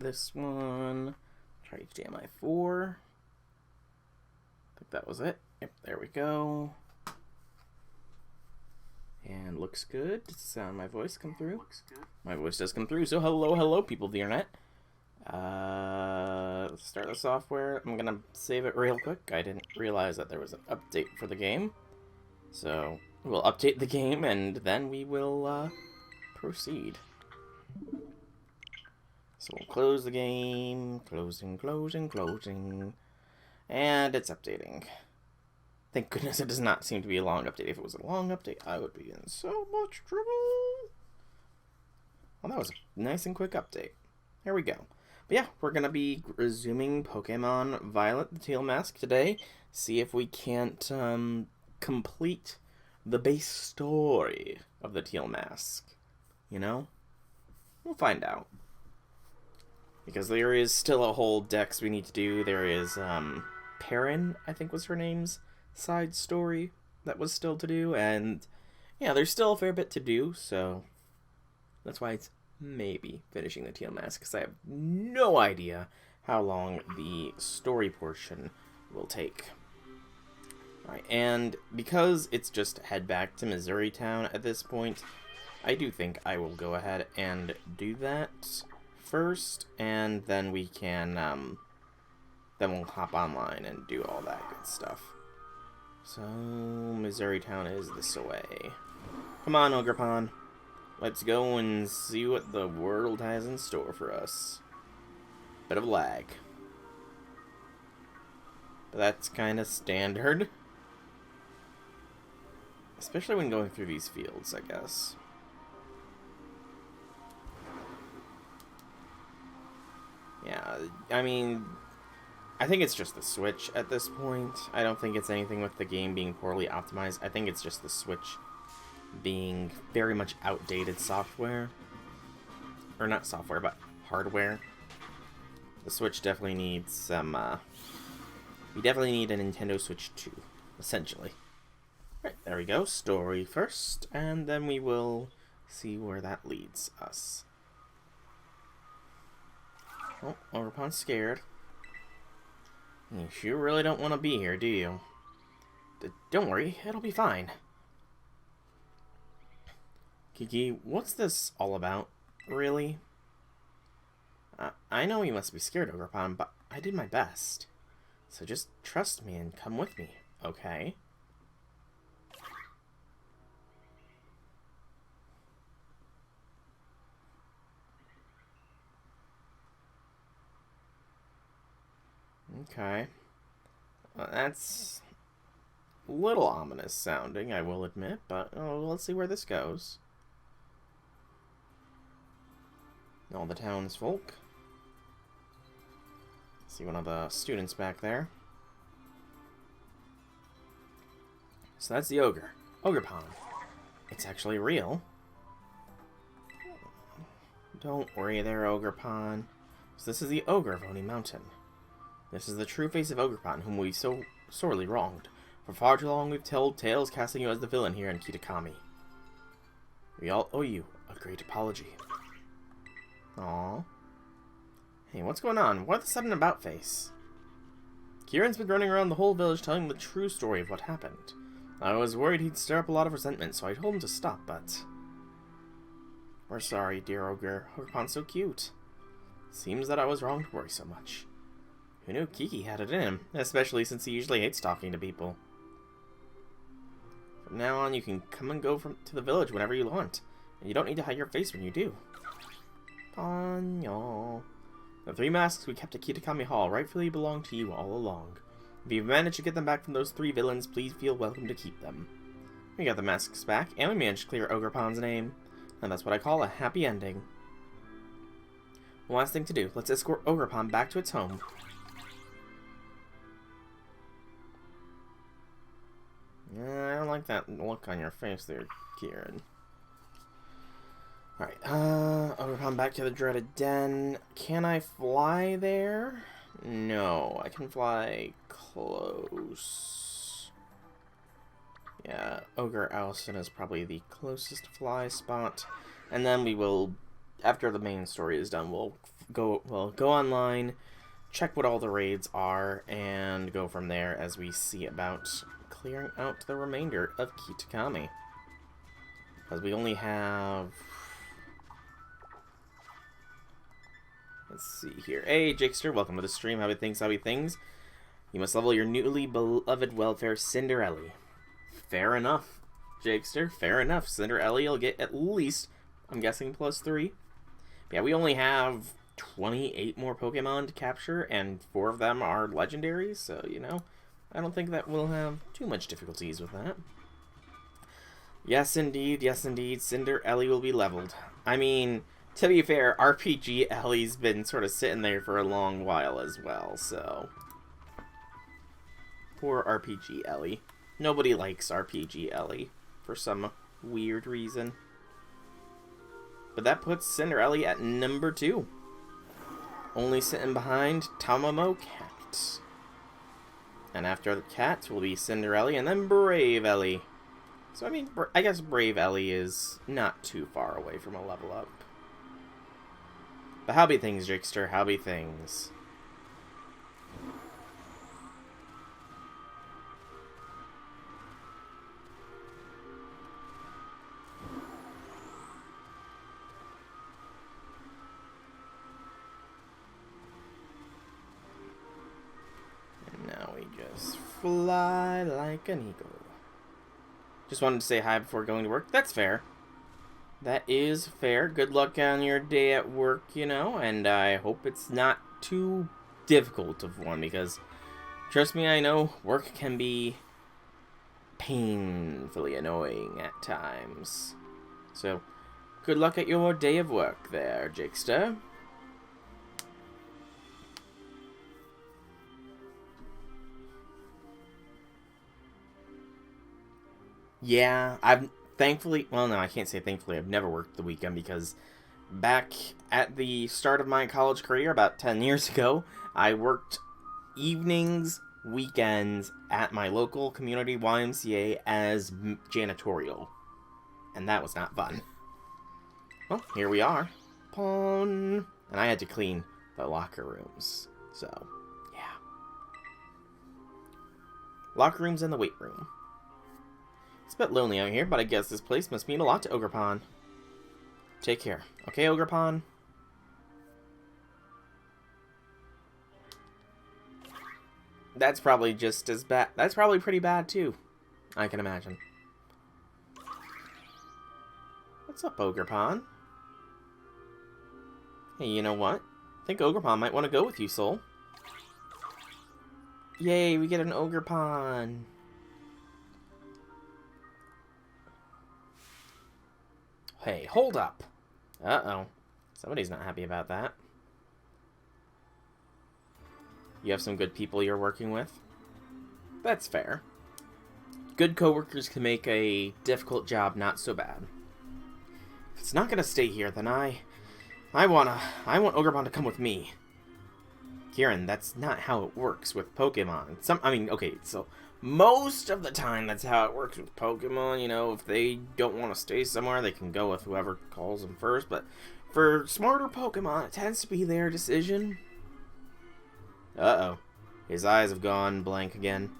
this one. Try HDMI 4. I think that was it. Yep, there we go. And looks good. Does the sound of my voice come through? My voice does come through. So hello, people of the internet. Let's start the software. I'm gonna save it real quick. I didn't realize that there was an update for the game. So we'll update the game and then we will proceed. So we'll close the game. Closing. And it's updating. Thank goodness it does not seem to be a long update. If it was a long update, I would be in so much trouble. Well, that was a nice and quick update. Here we go. But yeah, we're going to be resuming Pokemon Violet the Teal Mask today. See if we can't complete the base story of the Teal Mask. You know? We'll find out. Because there is still a whole dex we need to do. There is Perrin, I think was her name's side story that was still to do, and yeah, there's still a fair bit to do, so that's why it's maybe finishing the Teal Mask, because I have no idea how long the story portion will take. Alright, and because it's just head back to Missouri Town at this point, I do think I will go ahead and do that first, and then we can then we'll hop online and do all that good stuff. So, Missouri Town is this way. Come on, Ogrepon. Let's go and see what the world has in store for us. Bit of lag. But that's kind of standard. Especially when going through these fields, I guess. Yeah, I mean, I think it's just the Switch at this point. I don't think it's anything with the game being poorly optimized. I think it's just the Switch being very much outdated software. Or not software, but hardware. The Switch definitely needs some, we definitely need a Nintendo Switch 2, essentially. Right, there we go. Story first, and then we will see where that leads us. Oh, Ogrepon's scared. You sure really don't want to be here, do you? Don't worry, it'll be fine. Kiki, what's this all about, really? I know you must be scared, Ogrepon, but I did my best. So just trust me and come with me, okay? Okay. Well, that's a little ominous sounding, I will admit, but let's see where this goes. All the townsfolk. See one of the students back there. So that's the ogre. Ogrepon. It's actually real. Don't worry there, Ogrepon. So this is the ogre of Oni Mountain. This is the true face of Ogrepon, whom we so sorely wronged. For far too long we've told tales casting you as the villain here in Kitakami. We all owe you a great apology. Aww. Hey, what's going on? What the sudden about face? Kieran's been running around the whole village telling the true story of what happened. I was worried he'd stir up a lot of resentment, so I told him to stop, but... We're sorry, dear ogre. Ogrepon's so cute. Seems that I was wrong to worry so much. Who knew Kiki had it in him, especially since he usually hates talking to people. From now on, you can come and go to the village whenever you want, and you don't need to hide your face when you do. Ponyo. The 3 masks we kept at Kitakami Hall rightfully belong to you all along. If you've managed to get them back from those 3 villains, please feel welcome to keep them. We got the masks back, and we managed to clear Ogrepon's name, and that's what I call a happy ending. One last thing to do. Let's escort Ogrepon back to its home. I don't like that look on your face there, Kieran. Alright, Ogrepon back to the dreaded den. Can I fly there? No, I can fly close. Yeah, Ogre Allison is probably the closest fly spot. And then we will, after the main story is done, we'll go online, check what all the raids are, and go from there as we see about clearing out the remainder of Kitakami. Because we only have... Let's see here. Hey, Jakester, welcome to the stream. How be things? You must level your newly beloved welfare, Cinderella. Fair enough, Jakester. Fair enough. Cinderella will get at least, I'm guessing, +3. Yeah, we only have 28 more Pokemon to capture, and 4 of them are legendaries, so, you know, I don't think that we'll have too much difficulties with that. Yes, indeed. Yes, indeed. Cinderella will be leveled. I mean, to be fair, RPG Ellie's been sort of sitting there for a long while as well, so... Poor RPG Ellie. Nobody likes RPG Ellie for some weird reason. But that puts Cinderella at number 2. Only sitting behind Tamamo Cat. And after the cat will be Cinderella and then Brave Ellie. So, I mean, I guess Brave Ellie is not too far away from a level up. But how be things, Jakester? How be things? And now we just fly like an eagle. Just wanted to say hi before going to work. That's fair. That is fair. Good luck on your day at work, you know, and I hope it's not too difficult of one, because, trust me, I know work can be painfully annoying at times. So, good luck at your day of work there, Jakester. Yeah, I've thankfully, well, no, I can't say thankfully, I've never worked the weekend, because back at the start of my college career, about 10 years ago, I worked evenings, weekends at my local community YMCA as janitorial. And that was not fun. Well, here we are. Pawn. And I had to clean the locker rooms. So, yeah. Locker rooms and the weight room. It's a bit lonely out here, but I guess this place must mean a lot to Ogrepon. Take care. Okay, Ogrepon? That's probably just as bad. That's probably pretty bad, too. I can imagine. What's up, Ogrepon? Hey, you know what? I think Ogrepon might want to go with you, Soul. Yay, we get an Ogrepon. Hey, hold up. Uh-oh. Somebody's not happy about that. You have some good people you're working with? That's fair. Good coworkers can make a difficult job not so bad. If it's not gonna stay here, then I want Ogrepon to come with me. Kieran, that's not how it works with Pokemon. Okay, so most of the time that's how it works with Pokemon. You know, if they don't want to stay somewhere, they can go with whoever calls them first. But for smarter Pokemon, it tends to be their decision. Uh-oh. His eyes have gone blank again.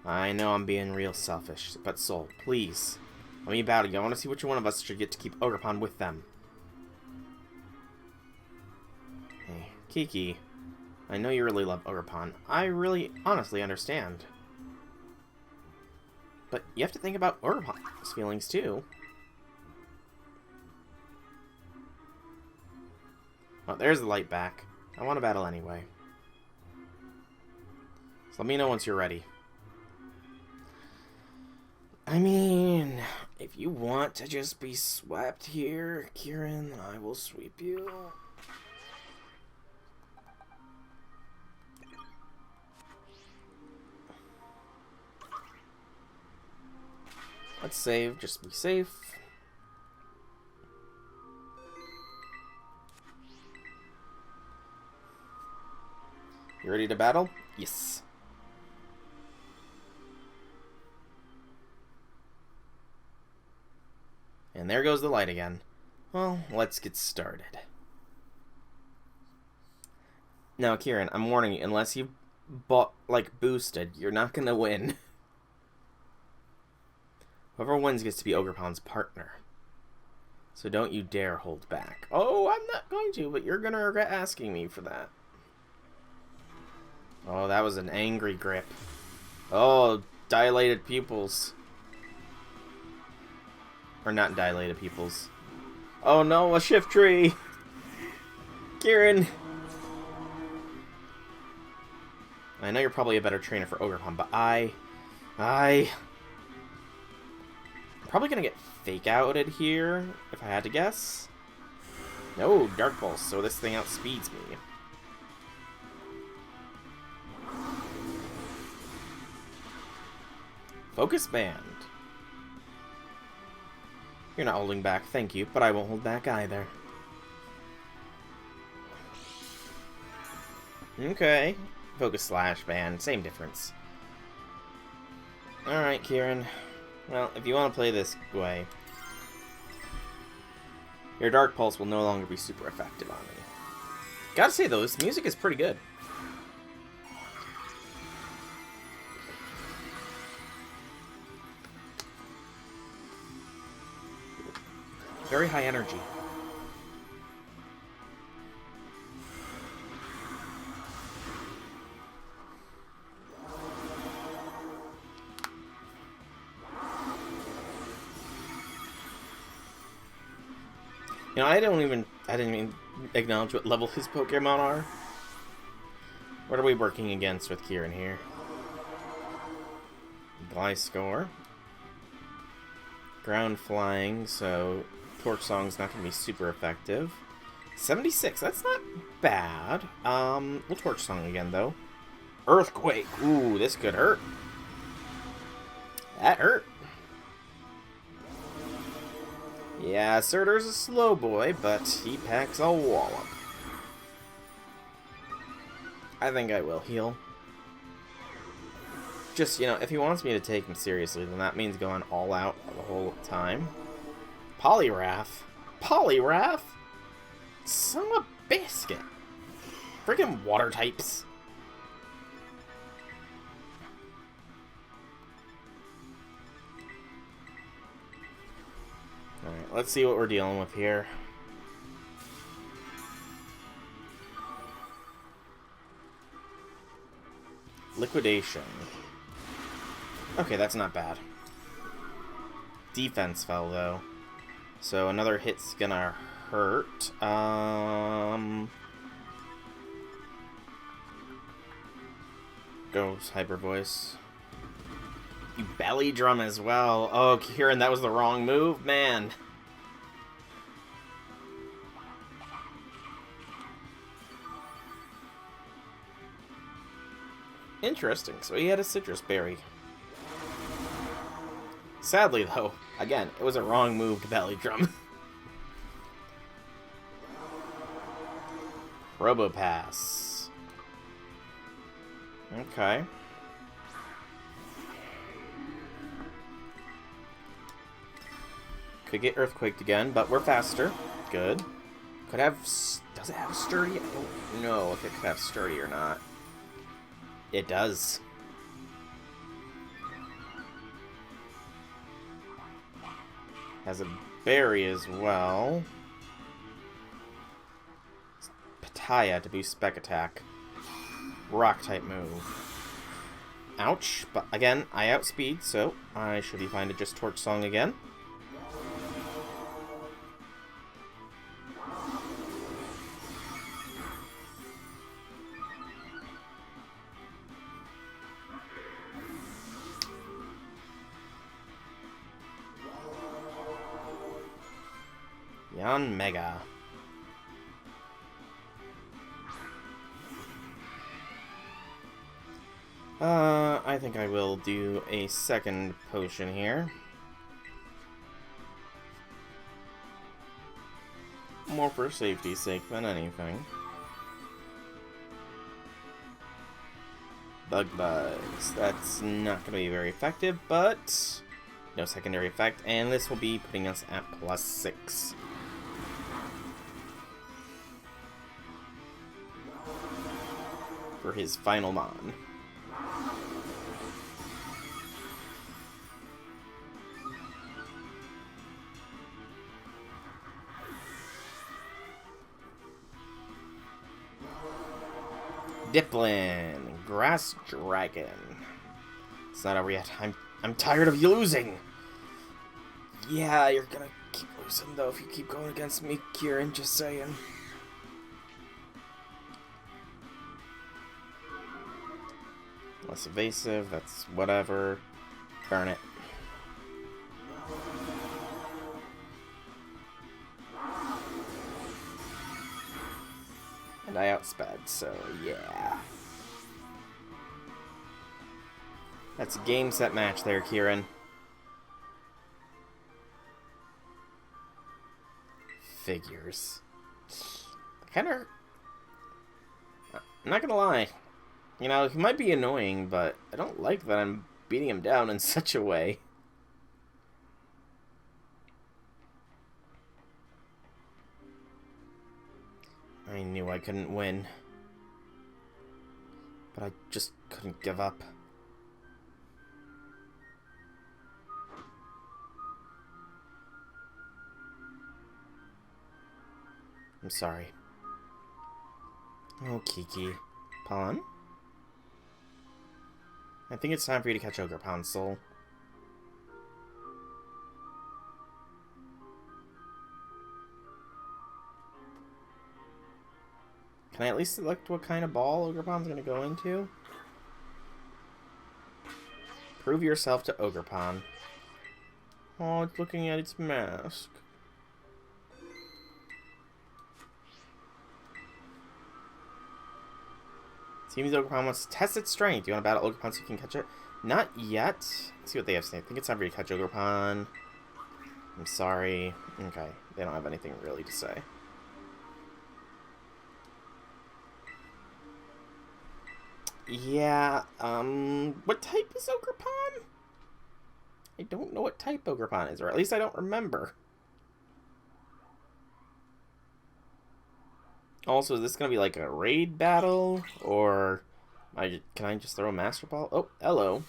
I know I'm being real selfish, but Soul, please, let me battle you. I want to see which one of us should get to keep Ogrepon with them. Hey, Kiki, I know you really love Ogrepon. I really, honestly understand. But you have to think about Ogrepon's feelings, too. Oh, there's the light back. I want to battle anyway. So let me know once you're ready. I mean, if you want to just be swept here, Kieran, then I will sweep you. Let's save, just be safe. You ready to battle? Yes. And there goes the light again. Well, let's get started. Now, Kieran, I'm warning you, unless you bought, like, boosted, you're not gonna win. Whoever wins gets to be Ogrepon's partner. So don't you dare hold back. Oh, I'm not going to, but you're gonna regret asking me for that. Oh, that was an angry grip. Oh, dilated pupils. Or not dilated pupils. Oh no, a shift tree! Kieran! I know you're probably a better trainer for Ogrepon, but I'm probably gonna get fake outed here, if I had to guess. No, Dark Pulse, so this thing outspeeds me. Focus Band. You're not holding back, thank you, but I won't hold back either. Okay. Focus Slash Band, same difference. Alright, Kieran. Well, if you want to play this way, your Dark Pulse will no longer be super effective on me. Gotta say though, this music is pretty good. Very high energy. You know, I didn't even acknowledge what level his Pokemon are. What are we working against with Kieran here? Gliscor. Ground Flying, so Torch Song's not going to be super effective. 76, that's not bad. We'll Torch Song again, though. Earthquake. Ooh, this could hurt. That hurt. Yeah, Surtur's a slow boy, but he packs a wallop. I think I will heal. Just, you know, if he wants me to take him seriously, then that means going all out the whole time. Poliwrath? Poliwrath? Son of a biscuit. Freaking water types. Alright, let's see what we're dealing with here. Liquidation. Okay, that's not bad. Defense fell, though. So another hit's gonna hurt. Goes Hyper Voice. You belly drum as well. Oh, Kieran, that was the wrong move, man. Interesting. So he had a citrus berry. Sadly, though, again, it was a wrong move to belly drum. Robopass. Okay. Could get earthquaked again, but we're faster. Good. Could have... Does it have sturdy? I don't know if it could have sturdy or not. It does. Has a berry as well. Pataya to boost spec attack. Rock type move. Ouch. But again, I outspeed, so I should be fine to just Torch Song again. Mega. I think I will do a second potion here. More for safety's sake than anything. Bug Buzz. That's not going to be very effective, but no secondary effect, and this will be putting us at +6. for his final mon. Diplin, Grass Dragon. It's not over yet. I'm tired of you losing. Yeah, you're gonna keep losing though if you keep going against me, Kieran, just saying. Less evasive, that's whatever. Burn it. And I outsped, so yeah. That's a game set match there, Kieran. Figures. Kinda... I'm not gonna lie. You know, he might be annoying, but I don't like that I'm beating him down in such a way. I knew I couldn't win. But I just couldn't give up. I'm sorry. Oh, Kiki. Pawn? I think it's time for you to catch Ogrepon, Soul. Can I at least select what kind of ball Ogrepon's going to go into? Prove yourself to Ogrepon. Oh, it's looking at its mask. Seems Ogrepon wants to test its strength. Do you want to battle Ogrepon so you can catch it? Not yet. Let's see what they have to say. I think it's time for you to catch Ogrepon. I'm sorry. Okay, they don't have anything really to say. Yeah, what type is Ogrepon? I don't know what type Ogrepon is, or at least I don't remember. Also, is this going to be like a raid battle, or can I just throw a Master Ball? Oh, hello.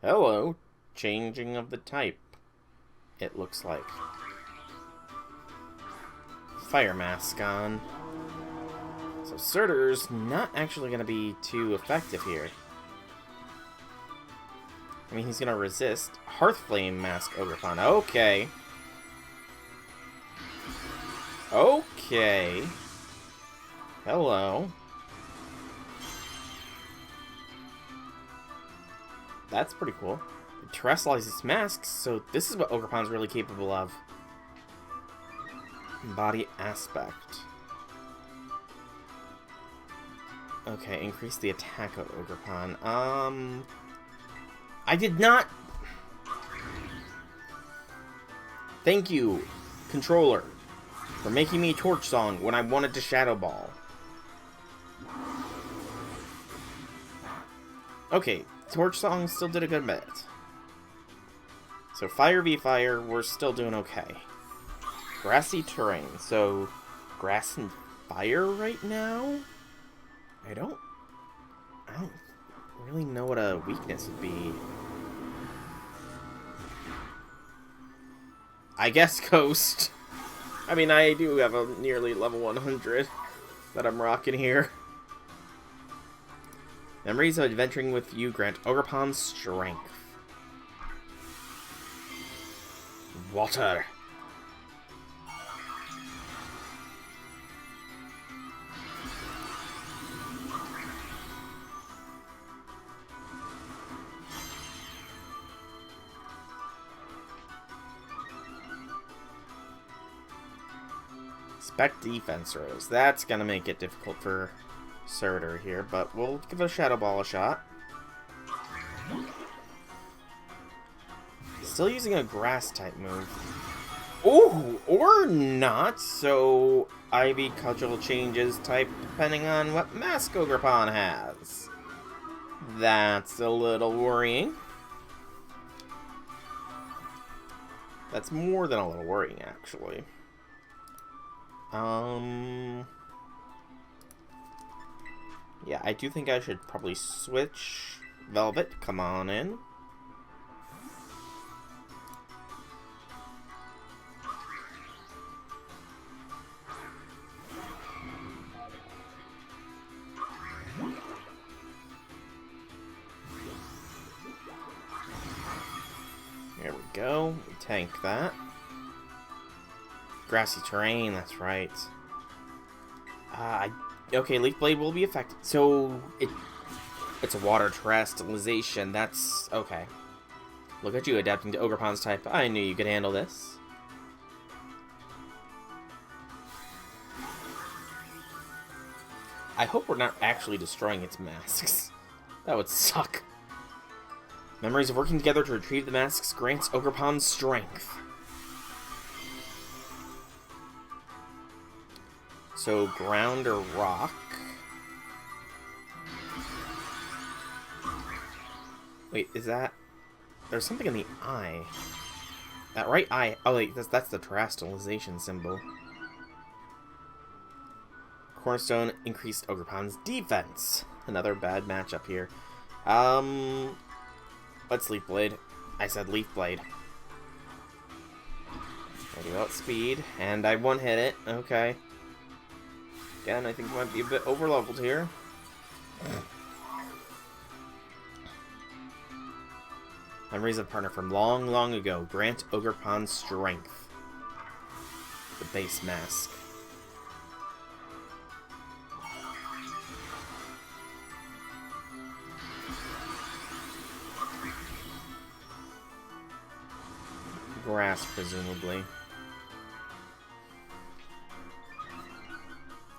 Hello. Changing of the type, it looks like. Fire Mask on. So Surtur's not actually going to be too effective here. I mean, he's going to resist. Hearthflame Mask Ogrepon. Okay. Okay. Hello. That's pretty cool. It terrestrializes masks, so this is what Ogrepon's really capable of. Body aspect. Okay, increase the attack of Ogrepon. I did not... Thank you, controller, for making me Torch Song when I wanted to Shadow Ball. Okay, Torch Song still did a good bit. So Fire v Fire, we're still doing okay. Grassy terrain, so grass and fire right now? I don't really know what a weakness would be. I guess Ghost. I mean, I do have a nearly level 100 that I'm rocking here. Memories of adventuring with you grant Ogrepon's strength. Water. Spec defense rose. That's gonna make it difficult for Surtur here, but we'll give a Shadow Ball a shot. Still using a grass type move. Ooh, or not. So Ivy Cudgel changes type depending on what mask Ogrepon has. That's a little worrying. That's more than a little worrying, actually. Yeah, I do think I should probably switch. Velvet, come on in. There we go. We tank that. Grassy terrain, that's right. Okay, Leaf Blade will be affected. So, it's a water terastallization. That's... okay. Look at you adapting to Ogrepon's type. I knew you could handle this. I hope we're not actually destroying its masks. That would suck. Memories of working together to retrieve the masks grants Ogrepon strength. So, ground or rock. Wait, is that... there's something in the eye. That right eye... oh, wait, that's the terastallization symbol. Cornerstone increased Ogrepon's defense. Another bad matchup here. Let's Leaf Blade. I said Leaf Blade. I'll do outspeed, and I one-hit it. Okay. Again, I think we might be a bit over-leveled here. Memories of partner from long, long ago. Grant Ogrepon strength. The base mask. Grass, presumably.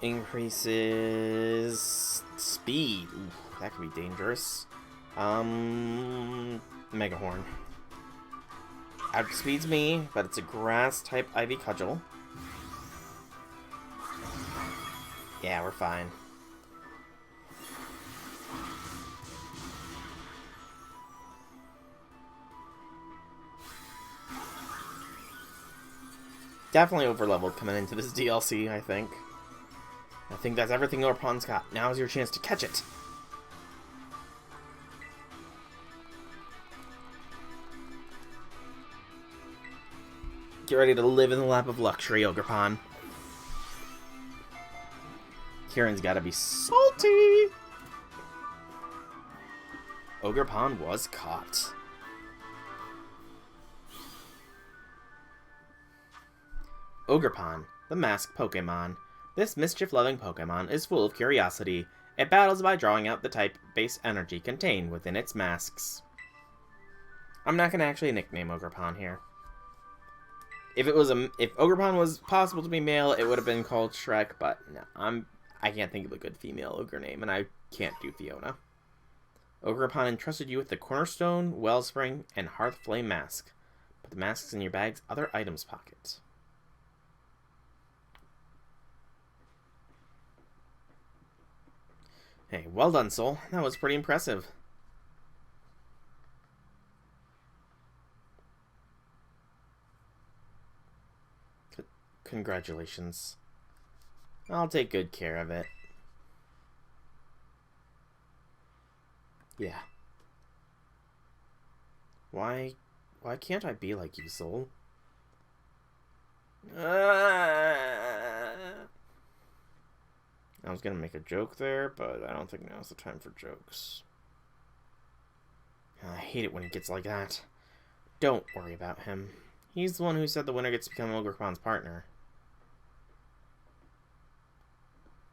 Increases speed. Ooh, that could be dangerous. Mega Horn. Outspeeds me, but it's a grass type Ivy Cudgel. Yeah, we're fine. Definitely over-leveled coming into this DLC, I think. I think that's everything Ogrepon's got. Now's your chance to catch it. Get ready to live in the lap of luxury, Ogrepon. Kieran's gotta be salty. Ogrepon was caught. Ogrepon, the masked Pokemon. This mischief-loving Pokemon is full of curiosity. It battles by drawing out the type-based energy contained within its masks. I'm not gonna actually nickname Ogrepon here. If Ogrepon was possible to be male, it would have been called Shrek, but no, I can't think of a good female ogre name, and I can't do Fiona. Ogrepon entrusted you with the Cornerstone, Wellspring, and Hearthflame mask. Put the masks in your bag's other items pocket. Hey, well done, Soul. That was pretty impressive. Congratulations. I'll take good care of it. Yeah. Why can't I be like you, Soul? I was gonna make a joke there, but I don't think now's the time for jokes. I hate it when he gets like that. Don't worry about him. He's the one who said the winner gets to become Ogrepon's partner.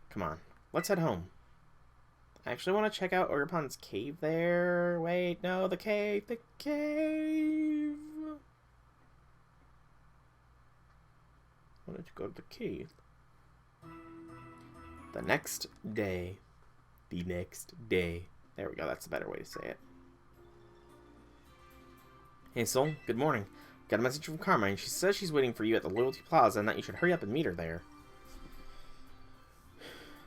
Come on, let's head home. I actually want to check out Ogrepon's cave there. Wait, no, the cave, the cave. I wanted to go to the cave. The next day. The next day. There we go, that's a better way to say it. Hey, Soul, good morning. Got a message from Carmine. She says she's waiting for you at the Loyalty Plaza and that you should hurry up and meet her there.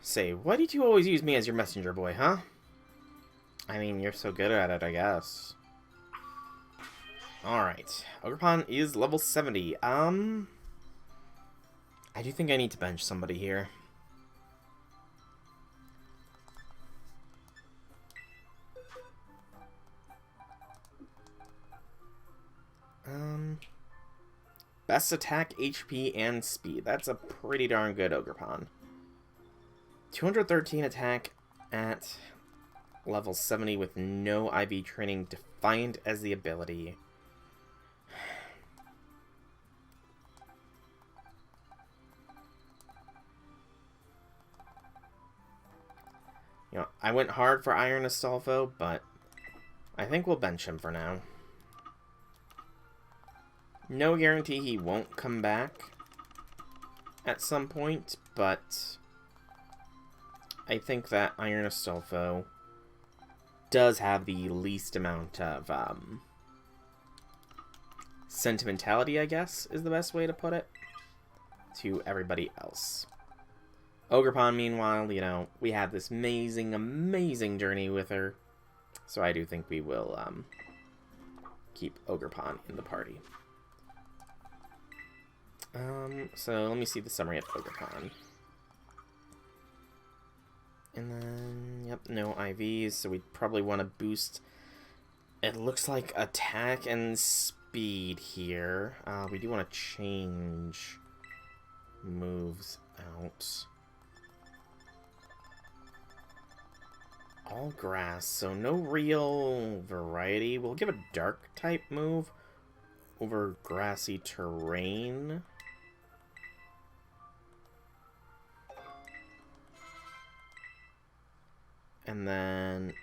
Say, why did you always use me as your messenger boy, huh? I mean, you're so good at it, I guess. Alright. Ogrepon is level 70. I do think I need to bench somebody here. Best attack, HP, and speed. That's a pretty darn good Ogrepon. 213 attack at level 70 with no IV training, defined as the ability. You know, I went hard for Iron Astolfo, but I think we'll bench him for now. No guarantee he won't come back at some point, but I think that Iron Astolfo does have the least amount of sentimentality, I guess, is the best way to put it, to everybody else. Ogrepon, meanwhile, you know, we had this amazing, amazing journey with her, so I do think we will keep Ogrepon in the party. So let me see the summary of Ogrepon. And then, yep, no IVs, so we probably want to boost, it looks like, attack and speed here. We do want to change moves out. All grass, so no real variety. We'll give a dark type move over grassy terrain. And then,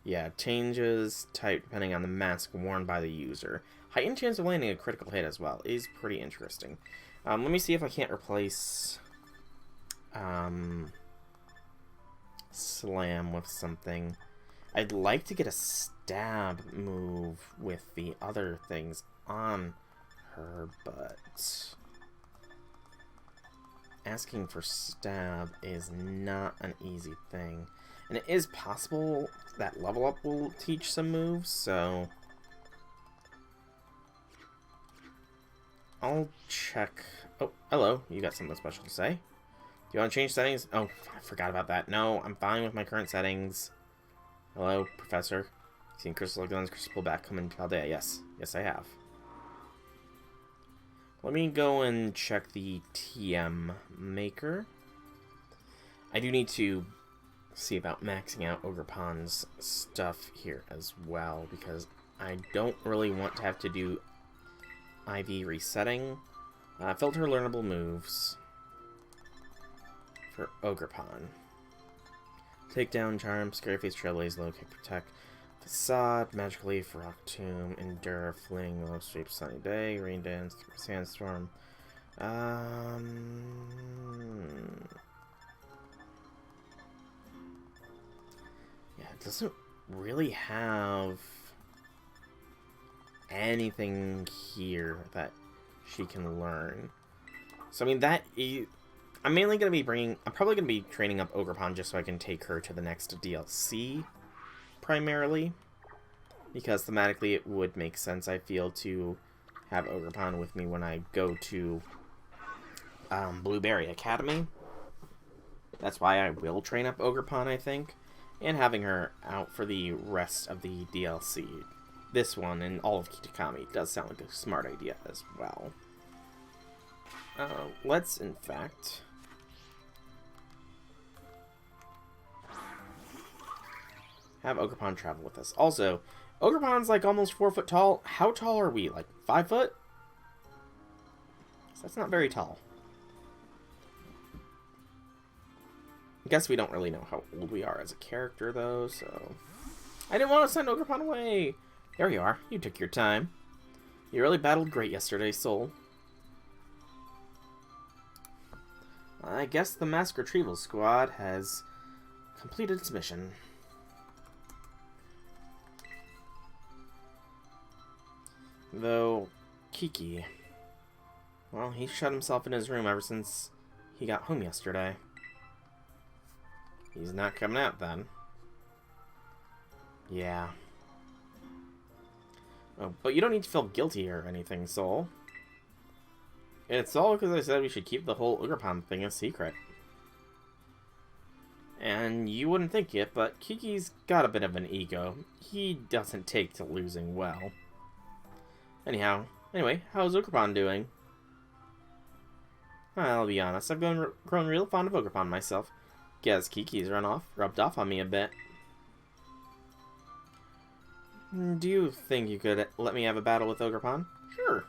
yeah, changes type depending on the mask worn by the user. Heightened chance of landing a critical hit as well is pretty interesting. Let me see if I can't replace Slam with something. I'd like to get a stab move with the other things on her, but asking for stab is not an easy thing. And it is possible that level up will teach some moves, so I'll check. Oh, hello. You got something special to say? Do you want to change settings? Oh, I forgot about that. No, I'm fine with my current settings. Hello, Professor. Seen crystal guns, crystal pullback come in Paldea. Yes. Yes, I have. Let me go and check the TM maker. I do need to see about maxing out Ogrepon's stuff here as well, because I don't really want to have to do IV resetting. Filter learnable moves for Ogrepon. Takedown, Charm, Scary Face, Trailblaze, Low Kick, Protect, Facade, Magic Leaf, Rock Tomb, Endure, Fling, Low Sweep, Sunny Day, Rain Dance, Sandstorm. Yeah, it doesn't really have anything here that she can learn. So, I mean, I'm mainly going to be I'm probably going to be training up Ogrepon just so I can take her to the next DLC, primarily. Because thematically it would make sense, I feel, to have Ogrepon with me when I go to Blueberry Academy. That's why I will train up Ogrepon, I think. And having her out for the rest of the DLC. This one and all of Kitakami does sound like a smart idea as well. Let's, in fact, have Ogrepon travel with us. Also, Ogrepon's like almost 4 foot tall. How tall are we? Like 5 foot? So that's not very tall. I guess we don't really know how old we are as a character, though, so I didn't want to send Ogrepon away. There you are. You took your time. You really battled great yesterday, Soul. I guess the Mask Retrieval Squad has completed its mission. Though, Kiki, well, he shut himself in his room ever since he got home yesterday. He's not coming out then. Yeah. Oh, but you don't need to feel guilty or anything, Soul. It's all because I said we should keep the whole Ogrepon thing a secret. And you wouldn't think it, but Kiki's got a bit of an ego. He doesn't take to losing well. Anyway, how's Ogrepon doing? I'll be honest, I've grown real fond of Ogrepon myself. Guess Kiki's rubbed off on me a bit. Do you think you could let me have a battle with Ogrepon? Sure.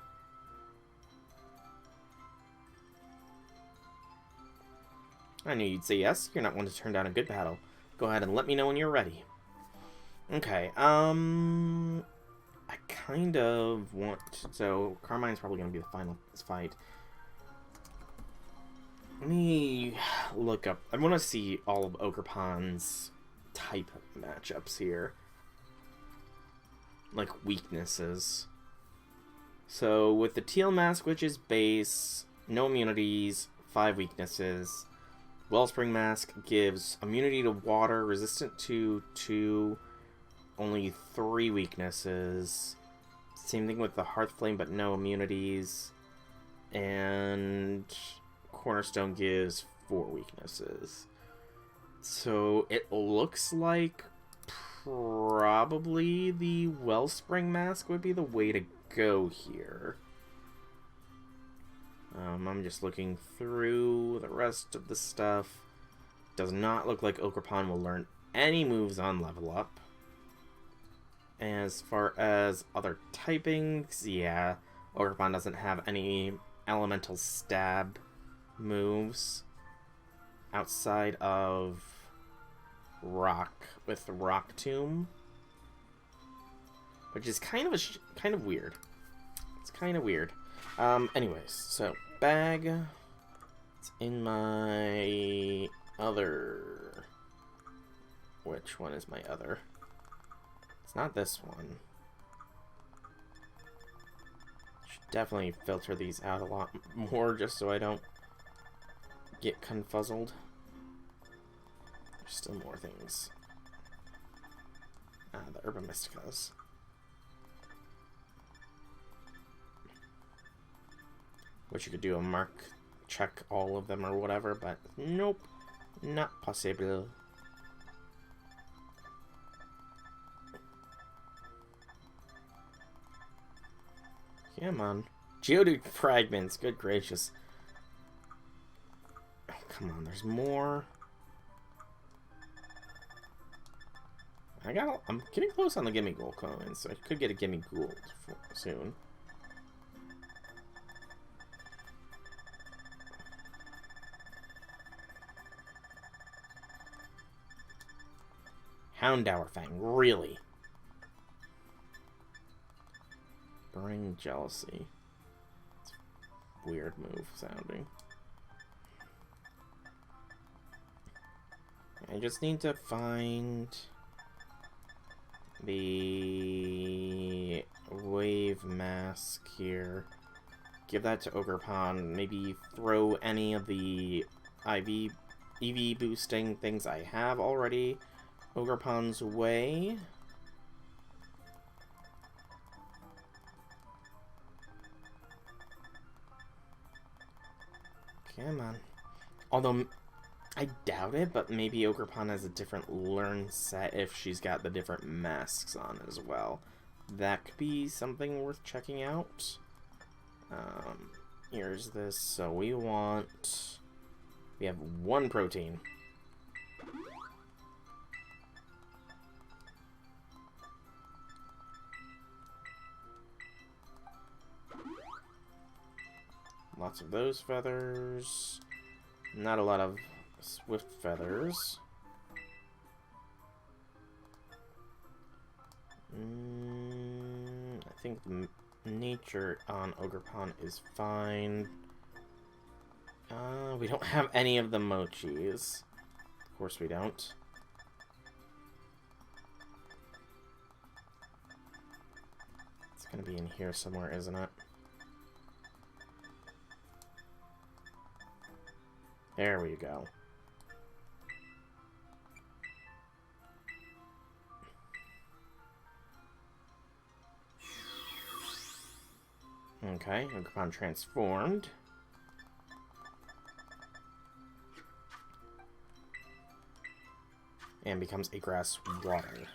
I knew you'd say yes. You're not one to turn down a good battle. Go ahead and let me know when you're ready. Okay, I kind of want... So, Carmine's probably going to be the final fight. Let me look up... I want to see all of Ogrepon's type matchups here. Like, weaknesses. So, with the Teal Mask, which is base, no immunities, 5 weaknesses... Wellspring Mask gives immunity to water, resistant to 2, only 3 weaknesses. Same thing with the Hearthflame, but no immunities. And Cornerstone gives 4 weaknesses. So it looks like probably the Wellspring Mask would be the way to go here. I'm just looking through the rest of the stuff. Does not look like Ogrepon will learn any moves on level up. As far as other typings, yeah, Ogrepon doesn't have any elemental stab moves outside of rock with the Rock Tomb, which is kind of weird. It's kind of weird. Anyways, so bag. It's in my other. Which one is my other? It's not this one. Should definitely filter these out a lot more just so I don't get confuzzled. There's still more things. The Herba Mysticas. Which you could do a mark, check all of them or whatever, but nope, not possible. Come on. Geodude fragments, good gracious. Oh, come on, there's more. I'm getting close on the Gimme Gold coins, so I could get a Gimme Gold soon. Houndour Fang, really? Bring Jealousy. It's a weird move sounding. I just need to find the Wave Mask here. Give that to Ogrepon. Maybe throw any of the EV boosting things I have already Ogrepon's way. Come on. Although, I doubt it, but maybe Ogrepon has a different learn set if she's got the different masks on as well. That could be something worth checking out. Here's this. So we have 1 protein. Lots of those feathers. Not a lot of swift feathers. I think the nature on Ogrepon is fine. We don't have any of the mochis. Of course we don't. It's gonna be in here somewhere, isn't it? There we go. Okay, Ogrepon transformed. and becomes a grass water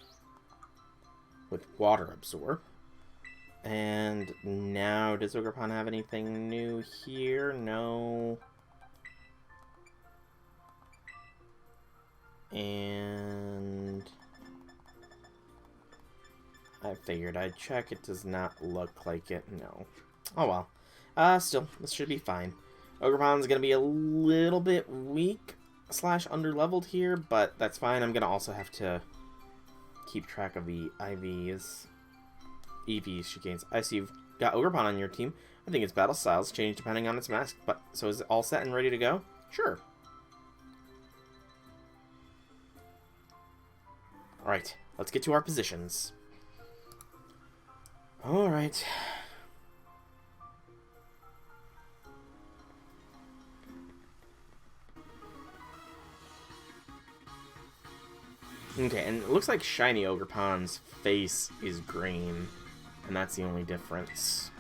with water absorb. And now, does Ogrepon have anything new here? No. And I figured I'd check. It does not look like it. No. Oh well. Still, this should be fine. Ogrepon's gonna be a little bit weak / underleveled here, but that's fine. I'm gonna also have to keep track of the EVs she gains. I see you've got Ogrepon on your team. I think its battle styles change depending on its mask, but so is it all set and ready to go? Sure. Alright, let's get to our positions. Alright. Okay, and it looks like Shiny Ogrepon's face is green, and that's the only difference.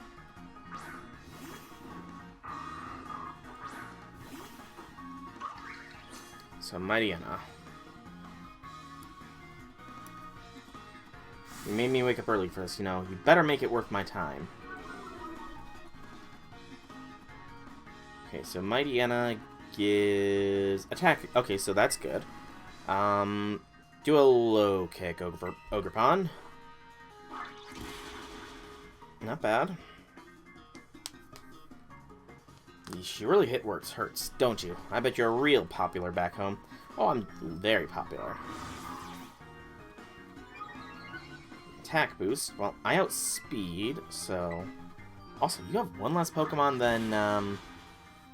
So, Mightyena. You made me wake up early for this, you know. You better make it worth my time. Okay, so Mightyena gives attack. Okay, so that's good. Do a low kick over Ogrepon. Not bad. You really hit where it hurts, don't you? I bet you're real popular back home. Oh, I'm very popular. Attack boost. Well, I outspeed, so... Also, you have one less Pokemon than,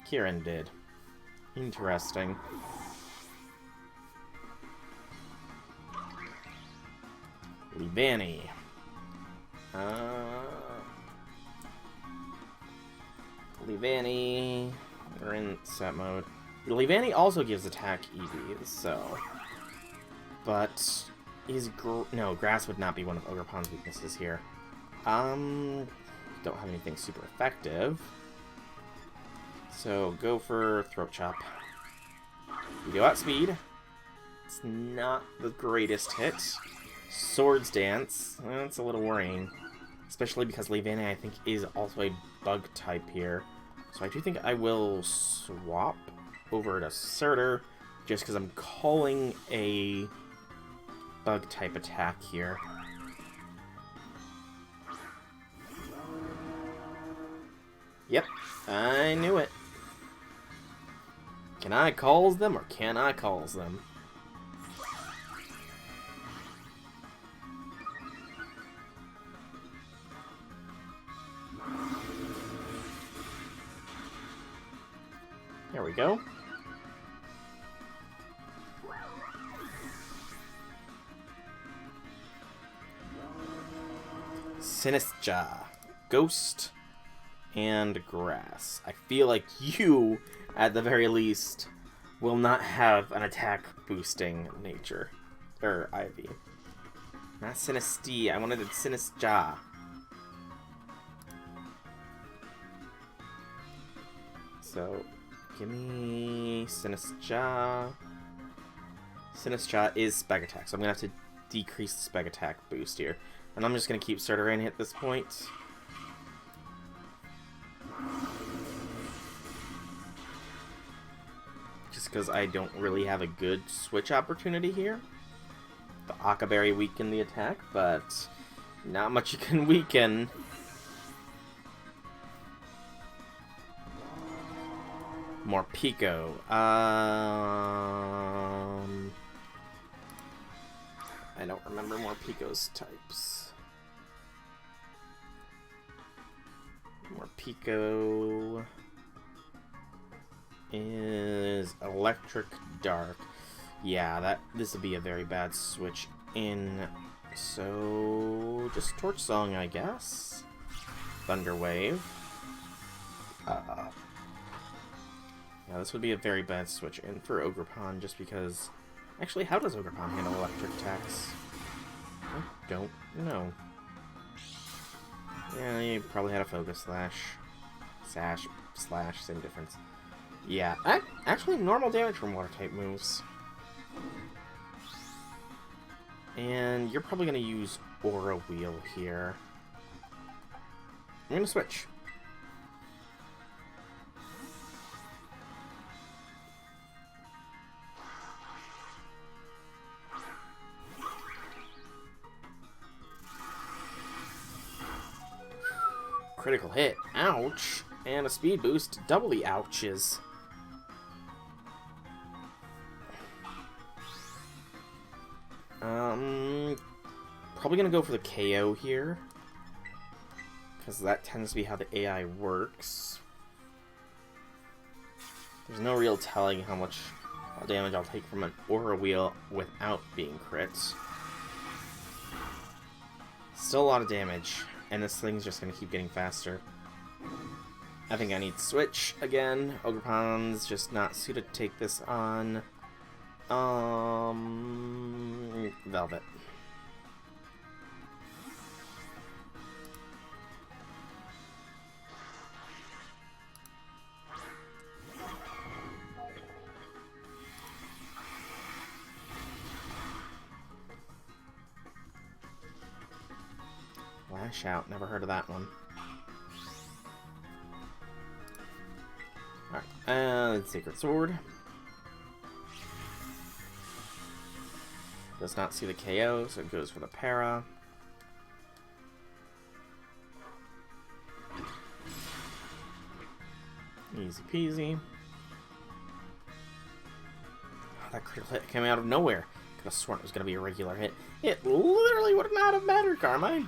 Kieran did. Interesting. Leavanny. Leavanny. We're in set mode. Leavanny also gives attack EVs, so... But... No, grass would not be one of Ogrepon's weaknesses here. Don't have anything super effective. So, go for Throat Chop. You do outspeed. It's not the greatest hit. Swords Dance. That's a little worrying. Especially because Leavanny, I think, is also a bug type here. So I do think I will swap over to Surtur, just because I'm calling a bug type attack here. Yep, I knew it. Can I calls them or can I calls them? There we go. Sinistcha, Ghost, and Grass. I feel like you, at the very least, will not have an attack boosting nature. Or Ivy. Not Sinistea, I wanted a Sinistcha. So, give me Sinistcha. Sinistcha is Spec Attack, so I'm going to have to decrease the Spec Attack boost here. And I'm just going to keep Surtur in at this point. Just because I don't really have a good switch opportunity here. The Akaberry weakened the attack, but not much you can weaken. More Pico. I don't remember more Pico's types. More Pico is Electric Dark. Yeah, this would be a very bad switch in. So just Torch Song, I guess. Thunder Wave. Yeah, this would be a very bad switch in for Ogrepon, just because... Actually, how does Ogrepon handle electric attacks? I don't know. Yeah, you probably had a Focus Slash. Sash, Slash, same difference. Yeah, actually normal damage from Water-type moves. And you're probably going to use Aura Wheel here. I'm going to switch. Critical hit. Ouch. And a speed boost. Double the ouches. Probably gonna go for the KO here, because that tends to be how the AI works. There's no real telling how much damage I'll take from an Aura Wheel without being crits. Still a lot of damage, and this thing's just gonna keep getting faster. I think I need to switch again. Ogrepon's just not suited to take this on. Velvet. Lash out. Never heard of that one. Alright, and Sacred Sword. Does not see the KO, so it goes for the para. Easy peasy. Oh, that critical hit came out of nowhere. Could have sworn it was going to be a regular hit. It literally would not have mattered, Carmine.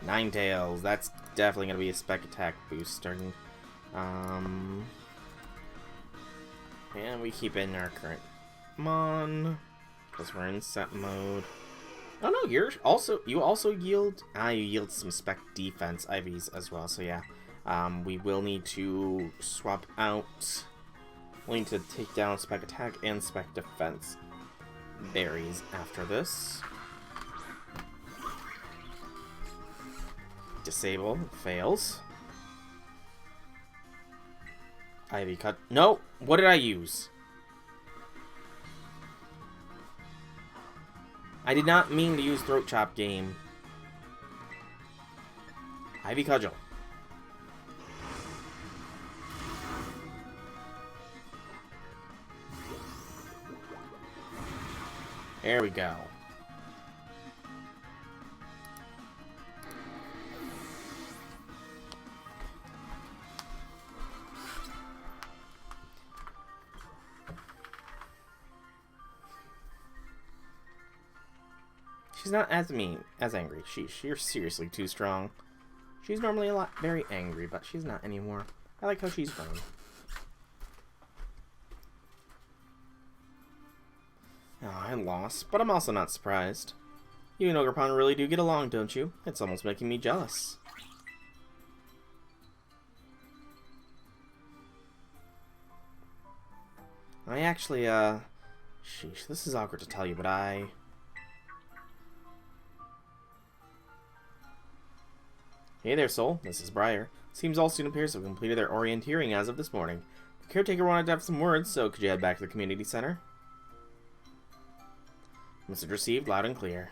Ninetales. That's definitely going to be a spec attack booster. And we keep in our current mon, because we're in set mode. Oh no, you also yield. You yield some spec defense IVs as well. So yeah, we will need to swap out. We'll need to take down spec attack and spec defense berries after this. Disable fails. Ivy cut. No! What did I use? I did not mean to use Throat Chop game. Ivy Cudgel. There we go. She's not as angry. You're seriously too strong. She's normally very angry, but she's not anymore. I like how she's grown. Oh, I lost, but I'm also not surprised. You and Ogrepon really do get along, don't you? It's almost making me jealous. I actually, sheesh, this is awkward to tell you, but Hey there, Soul. This is Briar. Seems all student peers have completed their orienteering as of this morning. The caretaker wanted to have some words, so could you head back to the community center? Message received, loud and clear.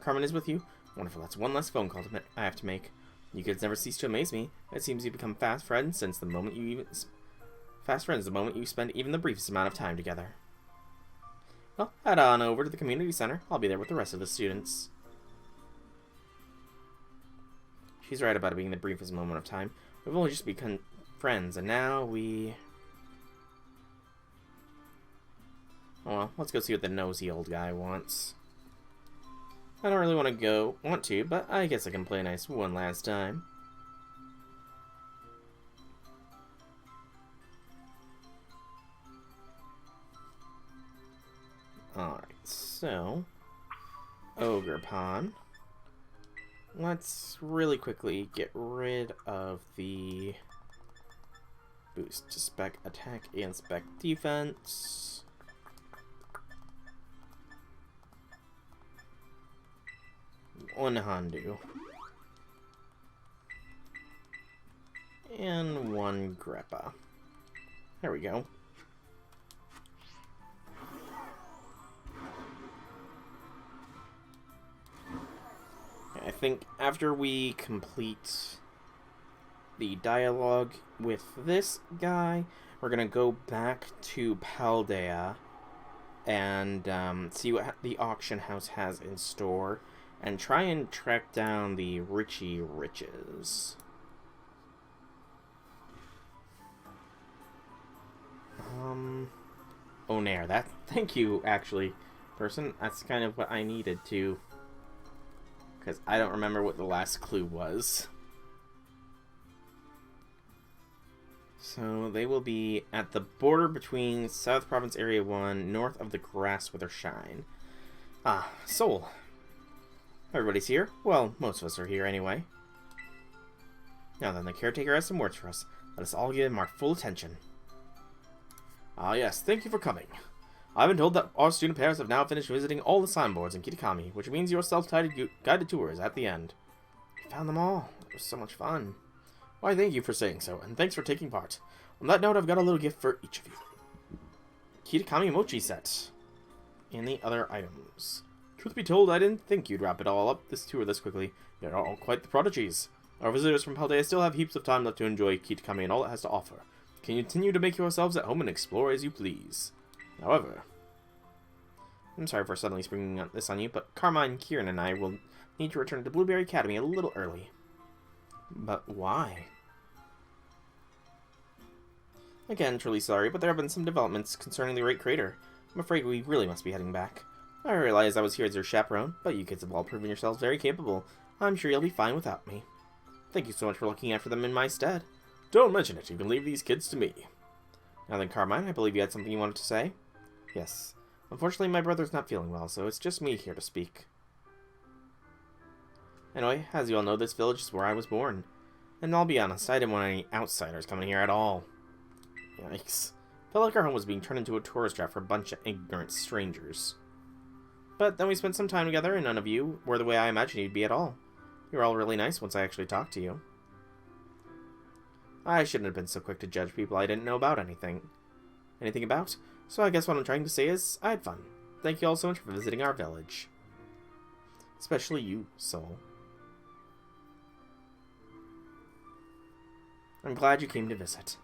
Carmen is with you? Wonderful, that's one less phone call I have to make. You kids never cease to amaze me. It seems you've become fast friends the moment you spend even the briefest amount of time together. Well, head on over to the community center. I'll be there with the rest of the students. She's right about it being the briefest moment of time. We've only just become friends, and now we... Oh well, let's go see what the nosy old guy wants. I don't really want to, but I guess I can play nice one last time. Alright, so... Ogrepon. Let's really quickly get rid of the boost to spec attack and spec defense. One Hondu. And one Greppa. There we go. think after we complete the dialogue with this guy, we're going to go back to Paldea and see what the auction house has in store and try and track down the Richie Riches. Onair, that, thank you, actually, person. That's kind of what I needed to, because I don't remember what the last clue was. So they will be at the border between South Province Area 1, north of the Grass Wither Shine. Ah, Soul. Everybody's here? Well, most of us are here anyway. Now then, the caretaker has some words for us. Let us all give him our full attention. Ah yes, thank you for coming. I've been told that our student pairs have now finished visiting all the signboards in Kitakami, which means your self-guided tour is at the end. We found them all. It was so much fun. Why, thank you for saying so, and thanks for taking part. On that note, I've got a little gift for each of you. Kitakami Mochi set. And the other items. Truth be told, I didn't think you'd wrap it all up this tour this quickly. You're all quite the prodigies. Our visitors from Paldea still have heaps of time left to enjoy Kitakami and all it has to offer. Continue to make yourselves at home and explore as you please. However, I'm sorry for suddenly springing this on you, but Carmine, Kieran, and I will need to return to Blueberry Academy a little early. But why? Again, truly sorry, but there have been some developments concerning the Great Crater. I'm afraid we really must be heading back. I realize I was here as your chaperone, but you kids have all proven yourselves very capable. I'm sure you'll be fine without me. Thank you so much for looking after them in my stead. Don't mention it. You can leave these kids to me. Now then, Carmine, I believe you had something you wanted to say? Yes. Unfortunately, my brother's not feeling well, so it's just me here to speak. Anyway, as you all know, this village is where I was born. And I'll be honest, I didn't want any outsiders coming here at all. Yikes. Felt like our home was being turned into a tourist trap for a bunch of ignorant strangers. But then we spent some time together, and none of you were the way I imagined you'd be at all. You were all really nice once I actually talked to you. I shouldn't have been so quick to judge people I didn't know about anything about. So I guess what I'm trying to say is, I had fun. Thank you all so much for visiting our village. Especially you, Soul. I'm glad you came to visit.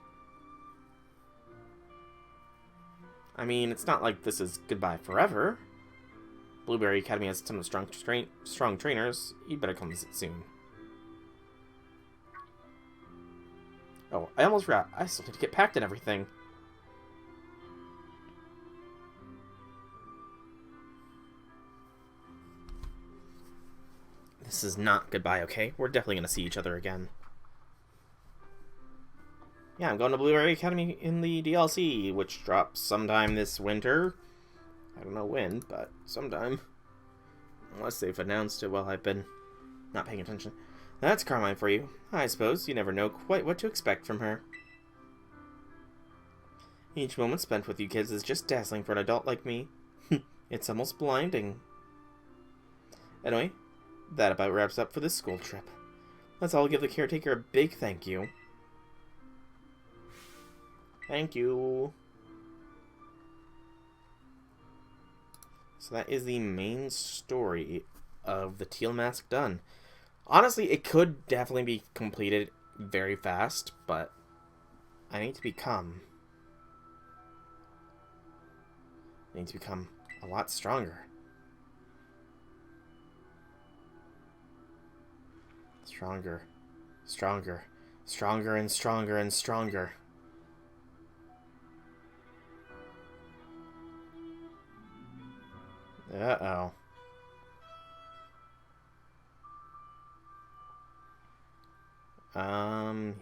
I mean, it's not like this is goodbye forever. Blueberry Academy has a ton of strong trainers. You'd better come visit soon. Oh, I almost forgot. I still need to get packed and everything. This is not goodbye, okay? We're definitely going to see each other again. Yeah, I'm going to Blueberry Academy in the DLC, which drops sometime this winter. I don't know when, but sometime. Unless they've announced it while I've been not paying attention. That's Carmine for you. I suppose you never know quite what to expect from her. Each moment spent with you kids is just dazzling for an adult like me. It's almost blinding. Anyway, that about wraps up for this school trip. Let's all give the caretaker a big thank you. Thank you. So that is the main story of the Teal Mask done. Honestly, it could definitely be completed very fast, but I need to become a lot stronger. Stronger, stronger, stronger and stronger and stronger. Uh-oh.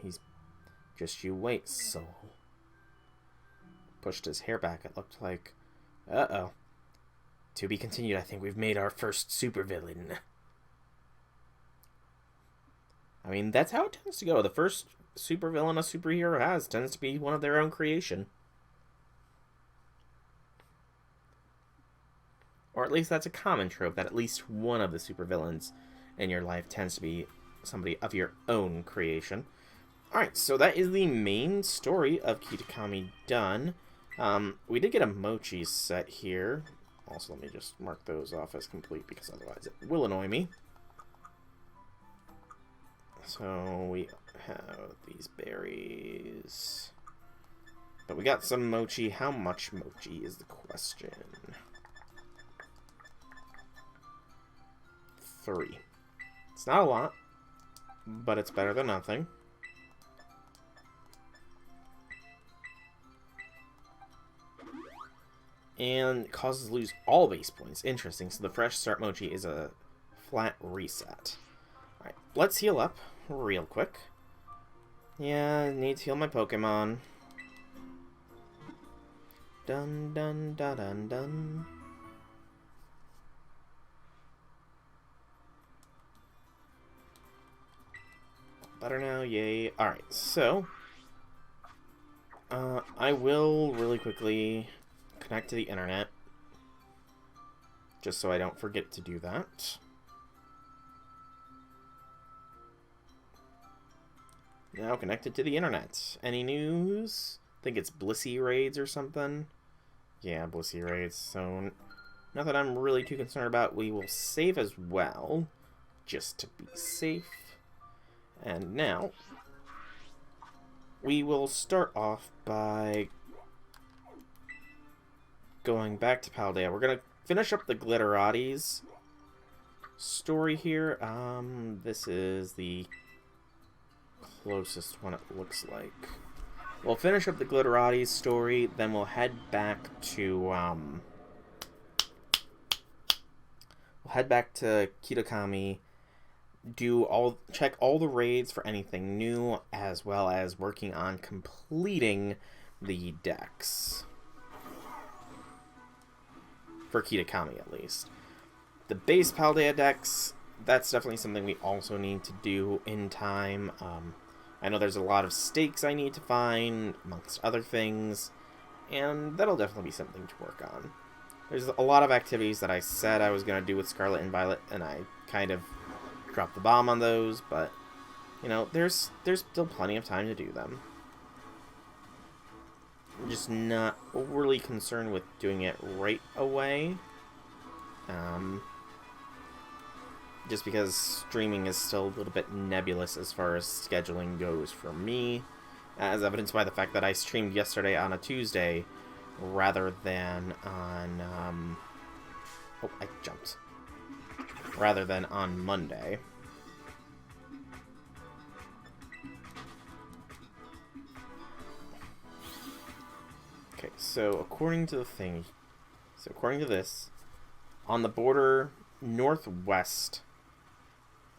He's... Just you wait, Soul. Pushed his hair back, it looked like... Uh-oh. To be continued, I think we've made our first supervillain. I mean, that's how it tends to go. The first supervillain a superhero has tends to be one of their own creation. Or at least that's a common trope, that at least one of the supervillains in your life tends to be somebody of your own creation. Alright, so that is the main story of Kitakami done. We did get a Mochi set here. Also, let me just mark those off as complete, because otherwise it will annoy me. So we have these berries. But we got some mochi. How much mochi is the question? 3. It's not a lot, but it's better than nothing. And causes lose all base points. Interesting. So the fresh start mochi is a flat reset. Alright, let's heal up real quick. Yeah, I need to heal my Pokemon. Dun dun dun dun dun. Better now, yay. Alright, so I will really quickly connect to the internet, just so I don't forget to do that. Now connected to the internet. Any news? I think it's Blissey raids or something. Yeah, Blissey raids. So nothing I'm really too concerned about. We will save as well, just to be safe. And now we will start off by going back to Paldea. We're gonna finish up the Glitterati's story here. This is the closest one, it looks like. We'll finish up the Glitterati's story, then we'll head back to Kitakami, check all the raids for anything new, as well as working on completing the decks. For Kitakami, at least. The base Paldea decks, that's definitely something we also need to do in time. I know there's a lot of stakes I need to find, amongst other things, and that'll definitely be something to work on. There's a lot of activities that I said I was going to do with Scarlet and Violet, and I kind of dropped the bomb on those, but, you know, there's still plenty of time to do them. I'm just not overly concerned with doing it right away. Just because streaming is still a little bit nebulous as far as scheduling goes for me, as evidenced by the fact that I streamed yesterday on a Tuesday rather than on oh, I jumped. Rather than on Monday. Okay, so according to this, on the border northwest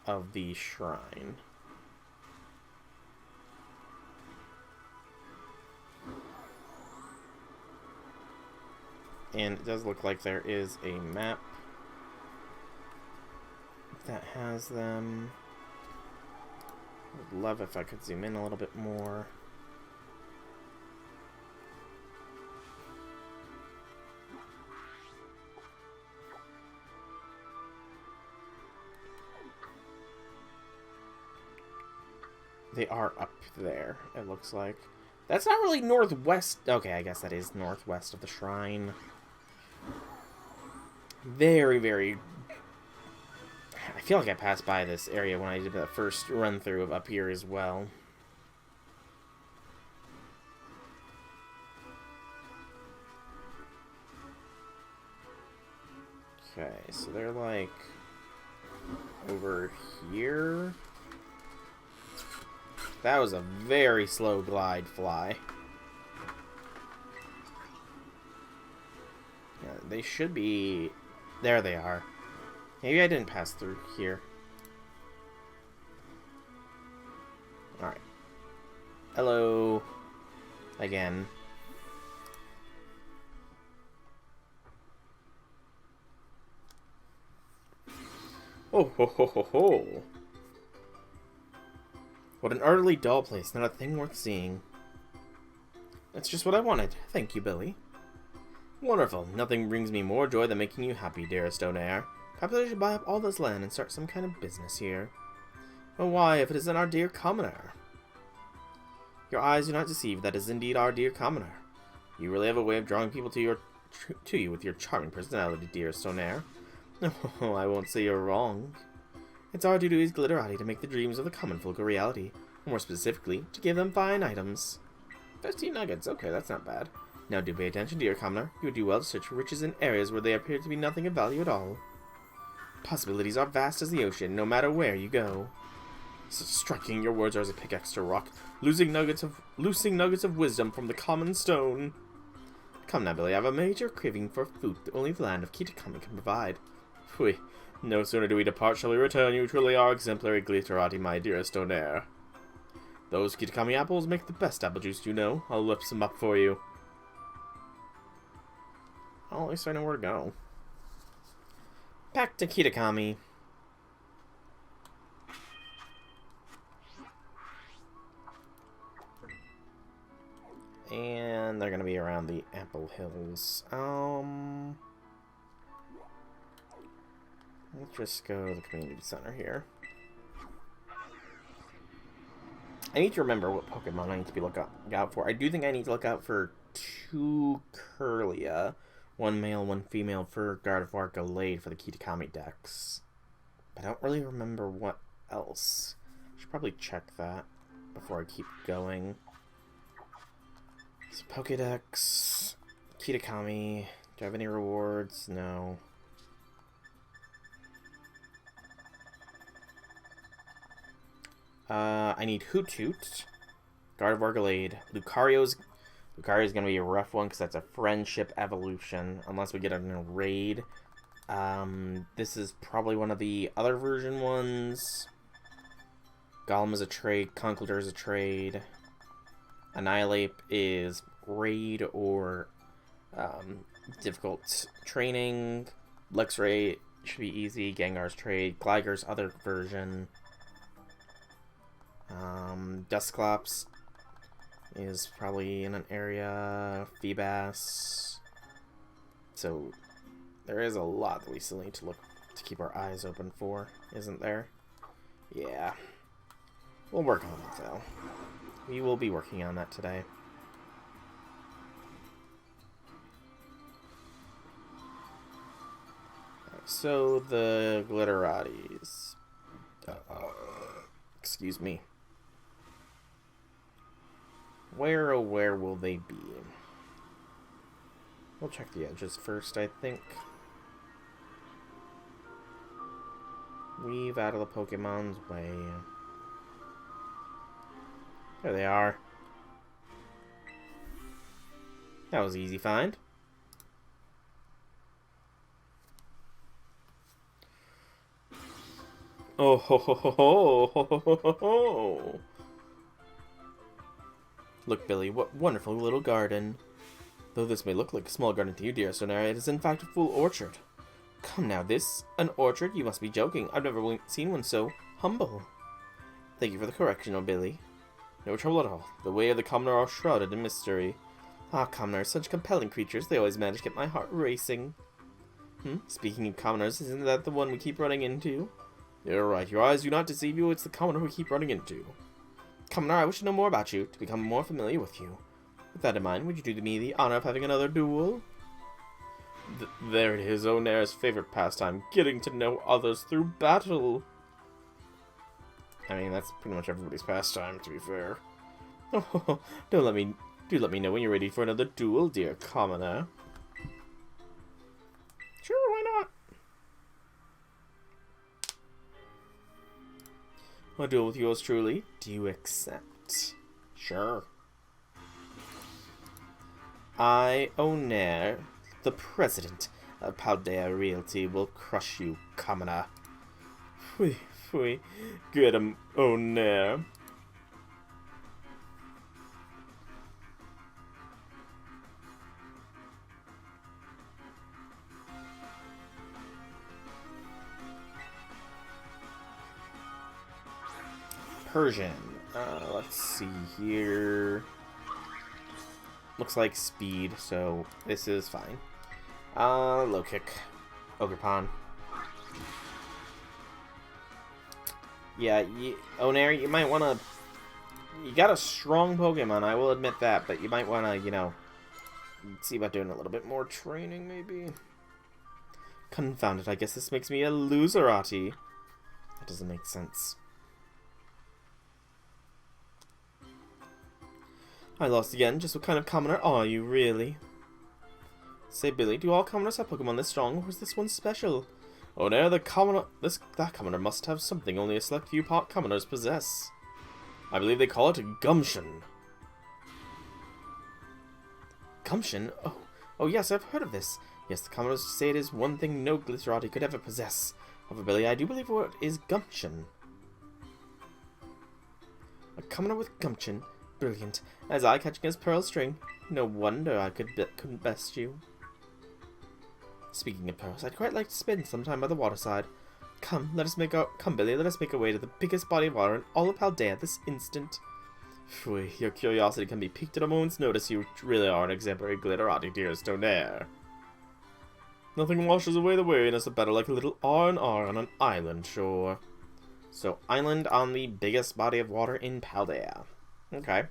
of the shrine, and it does look like there is a map that has them. Would love if I could zoom in a little bit more. They are up there, it looks like. That's not really northwest. Okay, I guess that is northwest of the shrine. Very, very... I feel like I passed by this area when I did the first run-through of up here as well. Okay, so they're like over here. That was a very slow glide fly. Yeah, they should be... There they are. Maybe I didn't pass through here. Alright. Hello. Again. Oh, ho, ho, ho, ho. What an utterly dull place, not a thing worth seeing. That's just what I wanted. Thank you, Billy. Wonderful. Nothing brings me more joy than making you happy, dearest Onair. Perhaps I should buy up all this land and start some kind of business here. Oh, why, if it isn't our dear commoner? Your eyes do not deceive. That is indeed our dear commoner. You really have a way of drawing people to you with your charming personality, dearest Onair. Oh, I won't say you're wrong. It's our duty as glitterati to make the dreams of the common folk a reality. More specifically, to give them fine items. 15 nuggets, okay, that's not bad. Now do pay attention, dear commoner. You would do well to search for riches in areas where they appear to be nothing of value at all. Possibilities are vast as the ocean, no matter where you go. So striking, your words are as a pickaxe to rock, loosing nuggets of wisdom from the common stone. Come now, Billy, I have a major craving for food that only the land of Kitakami can provide. Phui, no sooner do we depart shall we return. You truly are exemplary glitterati, my dearest Onair. Those Kitakami apples make the best apple juice, you know. I'll whip some up for you. Well, at least I know where to go. Back to Kitakami. And they're gonna be around the Apple Hills. Let's just go to the community center here. I need to remember what Pokemon I need to be looking out for. I do think I need to look out for 2 Curlia. 1 male, 1 female for Gardevoir Gallade for the Kitakami Dex. But I don't really remember what else. I should probably check that before I keep going. So Pokédex, Kitakami. Do I have any rewards? No. I need Hoothoot, Gardevoir Gallade, Lucario's going to be a rough one because that's a friendship evolution, unless we get it in a raid. This is probably one of the other version ones. Golem is a trade, Conkeldurr is a trade. Annihilate is raid or difficult training. Luxray should be easy, Gengar's trade, Gligar's other version. Dusclops is probably in an area. Feebas. So there is a lot that we still need to keep our eyes open for, isn't there? Yeah. We'll work on it though. We will be working on that today. Right, so the Glitterati's. Excuse me. Where, oh where will they be? We'll check the edges first, I think. Weave out of the Pokemon's way. There they are. That was easy find. Oh ho ho ho ho ho ho ho ho. Look, Billy, what wonderful little garden. Though this may look like a small garden to you, dear Sonara, it is in fact a full orchard. Come now, this? An orchard? You must be joking. I've never seen one so humble. Thank you for the correction, oh Billy. No trouble at all. The way of the commoner are shrouded in mystery. Ah, commoners, such compelling creatures. They always manage to get my heart racing. Speaking of commoners, isn't that the one we keep running into? You're right. Your eyes do not deceive you. It's the commoner we keep running into. Commoner, I wish to know more about you, to become more familiar with you. With that in mind, would you do me the honor of having another duel? There it is, Onair's favorite pastime, getting to know others through battle. I mean, that's pretty much everybody's pastime, to be fair. Oh, do let me know when you're ready for another duel, dear commoner. Sure, why not? A duel with yours truly. Do you accept? Sure. I, Onair, the president of Paldea Realty, will crush you, commoner. Phui, phui. Get him, Onair. Persian. Let's see here. Looks like speed, so this is fine. Low kick. Ogrepon. Yeah, Onair, you might want to... You got a strong Pokemon, I will admit that, but you might want to, you know, see about doing a little bit more training, maybe. Confound it, I guess this makes me a loserati. That doesn't make sense. I lost again. Just what kind of commoner are you, really? Say, Billy, do all commoners have Pokemon this strong, or is this one special? Oh no, that commoner must have something only a select few commoners possess. I believe they call it gumption. Gumption? Oh yes, I've heard of this. Yes, the commoners say it is one thing no Glitterati could ever possess. However, Billy, I do believe what is gumption. A commoner with gumption? Brilliant. As eye-catching as pearl string. No wonder I couldn't best you. Speaking of pearls, I'd quite like to spend some time by the waterside. Come, Billy, let us make our way to the biggest body of water in all of Paldea this instant. Phew, your curiosity can be piqued at a moment's notice. You really are an exemplary Glitterati, dear Stonair. Nothing washes away the weariness of battle like a little R&R on an island shore. So, island on the biggest body of water in Paldea. Okay.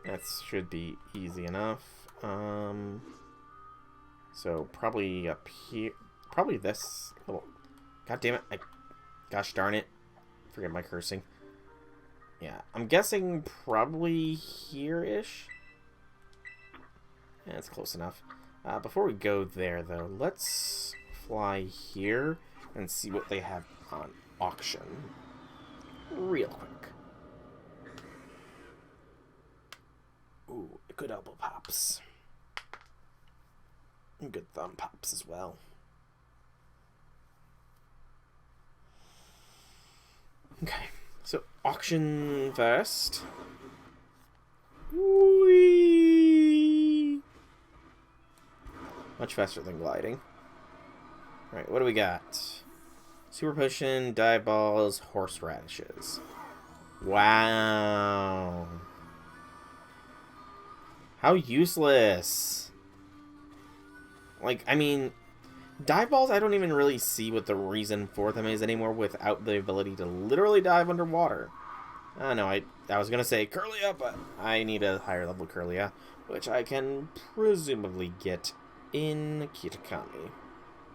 That should be easy enough. So probably up here. Probably this little. God damn it! Gosh darn it! Forget my cursing. Yeah, I'm guessing probably here-ish. Yeah, it's close enough. Before we go there, though, let's fly here and see what they have on auction. Real quick. Ooh, good elbow pops. And good thumb pops as well. Okay, so auction first. Whee! Much faster than gliding. Alright, what do we got? Super Potion, Dive Balls, Horseradishes. Wow. How useless. Like, I mean, Dive Balls, I don't even really see what the reason for them is anymore without the ability to literally dive underwater. I know, I was going to say Kirlia, but I need a higher level Kirlia, which I can presumably get in Kitakami.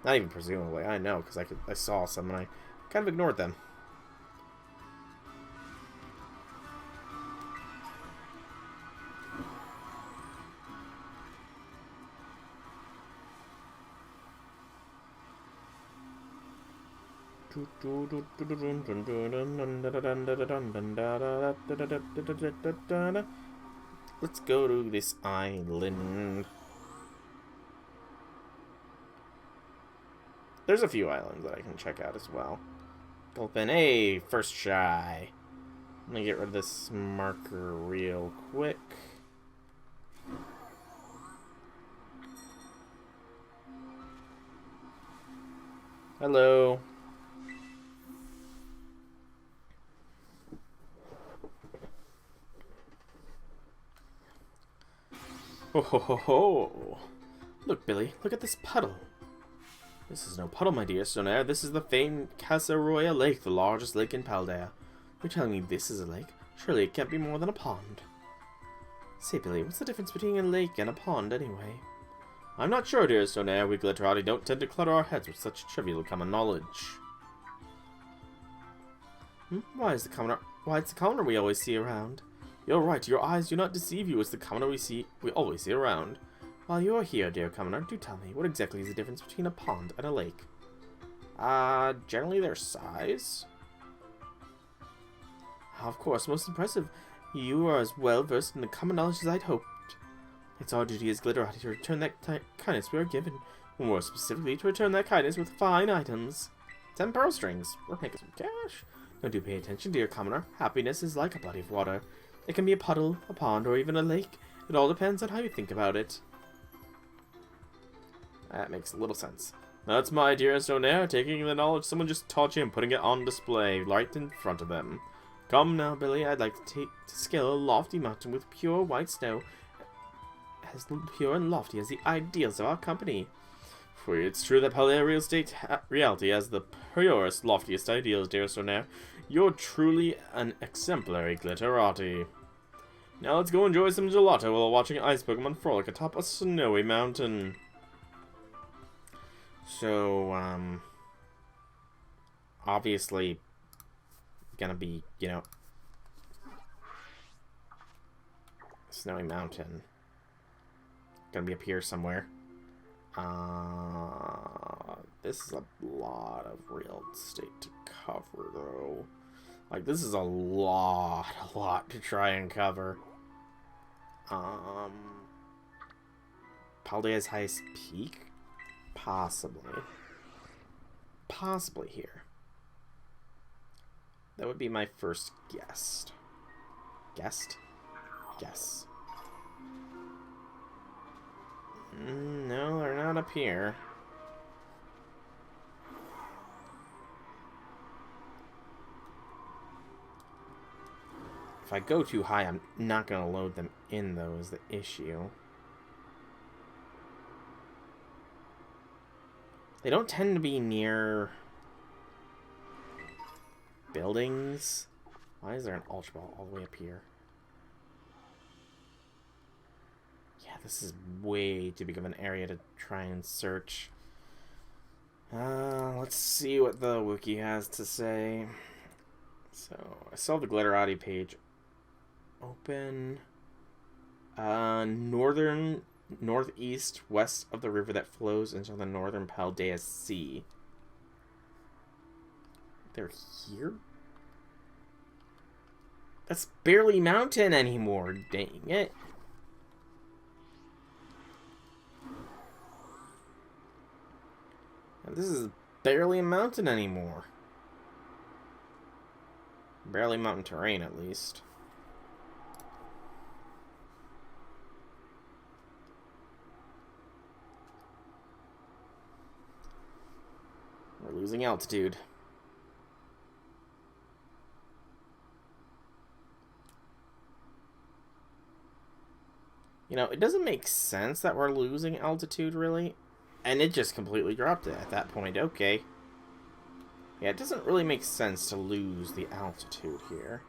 Not even presumably, I know, because I saw some and I kind of ignored them. Let's go to this island. There's a few islands that I can check out as well. Open. Hey, first shy. Let me get rid of this marker real quick. Hello. Ho ho ho ho! Look, Billy, look at this puddle. This is no puddle, my dear Stonair. This is the famed Casaroya Lake, the largest lake in Paldea. You're telling me this is a lake? Surely it can't be more than a pond. Say, Billy, what's the difference between a lake and a pond, anyway? I'm not sure, dear Stonair. We Glitterati don't tend to clutter our heads with such trivial common knowledge. Why it's the commoner we always see around? You're right, your eyes do not deceive you. It's the commoner we always see around. While you're here, dear commoner, do tell me, what exactly is the difference between a pond and a lake? Generally their size. Of course, most impressive. You are as well versed in the common knowledge as I'd hoped. It's our duty as Glitterati to return that kindness we are given. More specifically, to return that kindness with fine items. 10 pearl strings. We're making some cash. Now do pay attention, dear commoner. Happiness is like a body of water. It can be a puddle, a pond, or even a lake. It all depends on how you think about it. That makes a little sense. That's my dear Stonair, taking the knowledge someone just taught you and putting it on display right in front of them. Come now, Billy, I'd like to scale a lofty mountain with pure white snow, as pure and lofty as the ideals of our company. For it's true that Paldea reality has the purest, loftiest ideals, dear Stonair. You're truly an exemplary Glitterati. Now let's go enjoy some gelato while watching ice Pokemon frolic atop a snowy mountain. So, obviously gonna be, you know, Snowy Mountain. Gonna be up here somewhere. This is a lot of real estate to cover, though. Like, this is a lot to try and cover. Paldea's highest peak? Possibly. Possibly here. That would be my first guess. Guess. No, they're not up here. If I go too high, I'm not going to load them in, though, is the issue. They don't tend to be near buildings. Why is there an Ultra Ball all the way up here? Yeah, this is way too big of an area to try and search. Let's see what the wiki has to say. So, I saw the Glitterati page open. Northeast, west of the river that flows into the northern Paldea Sea. They're here? That's barely mountain anymore, dang it. This is barely a mountain anymore. Barely mountain terrain, at least. We're losing altitude. You know, it doesn't make sense that we're losing altitude, really. And it just completely dropped it at that point. Okay. Yeah, it doesn't really make sense to lose the altitude here.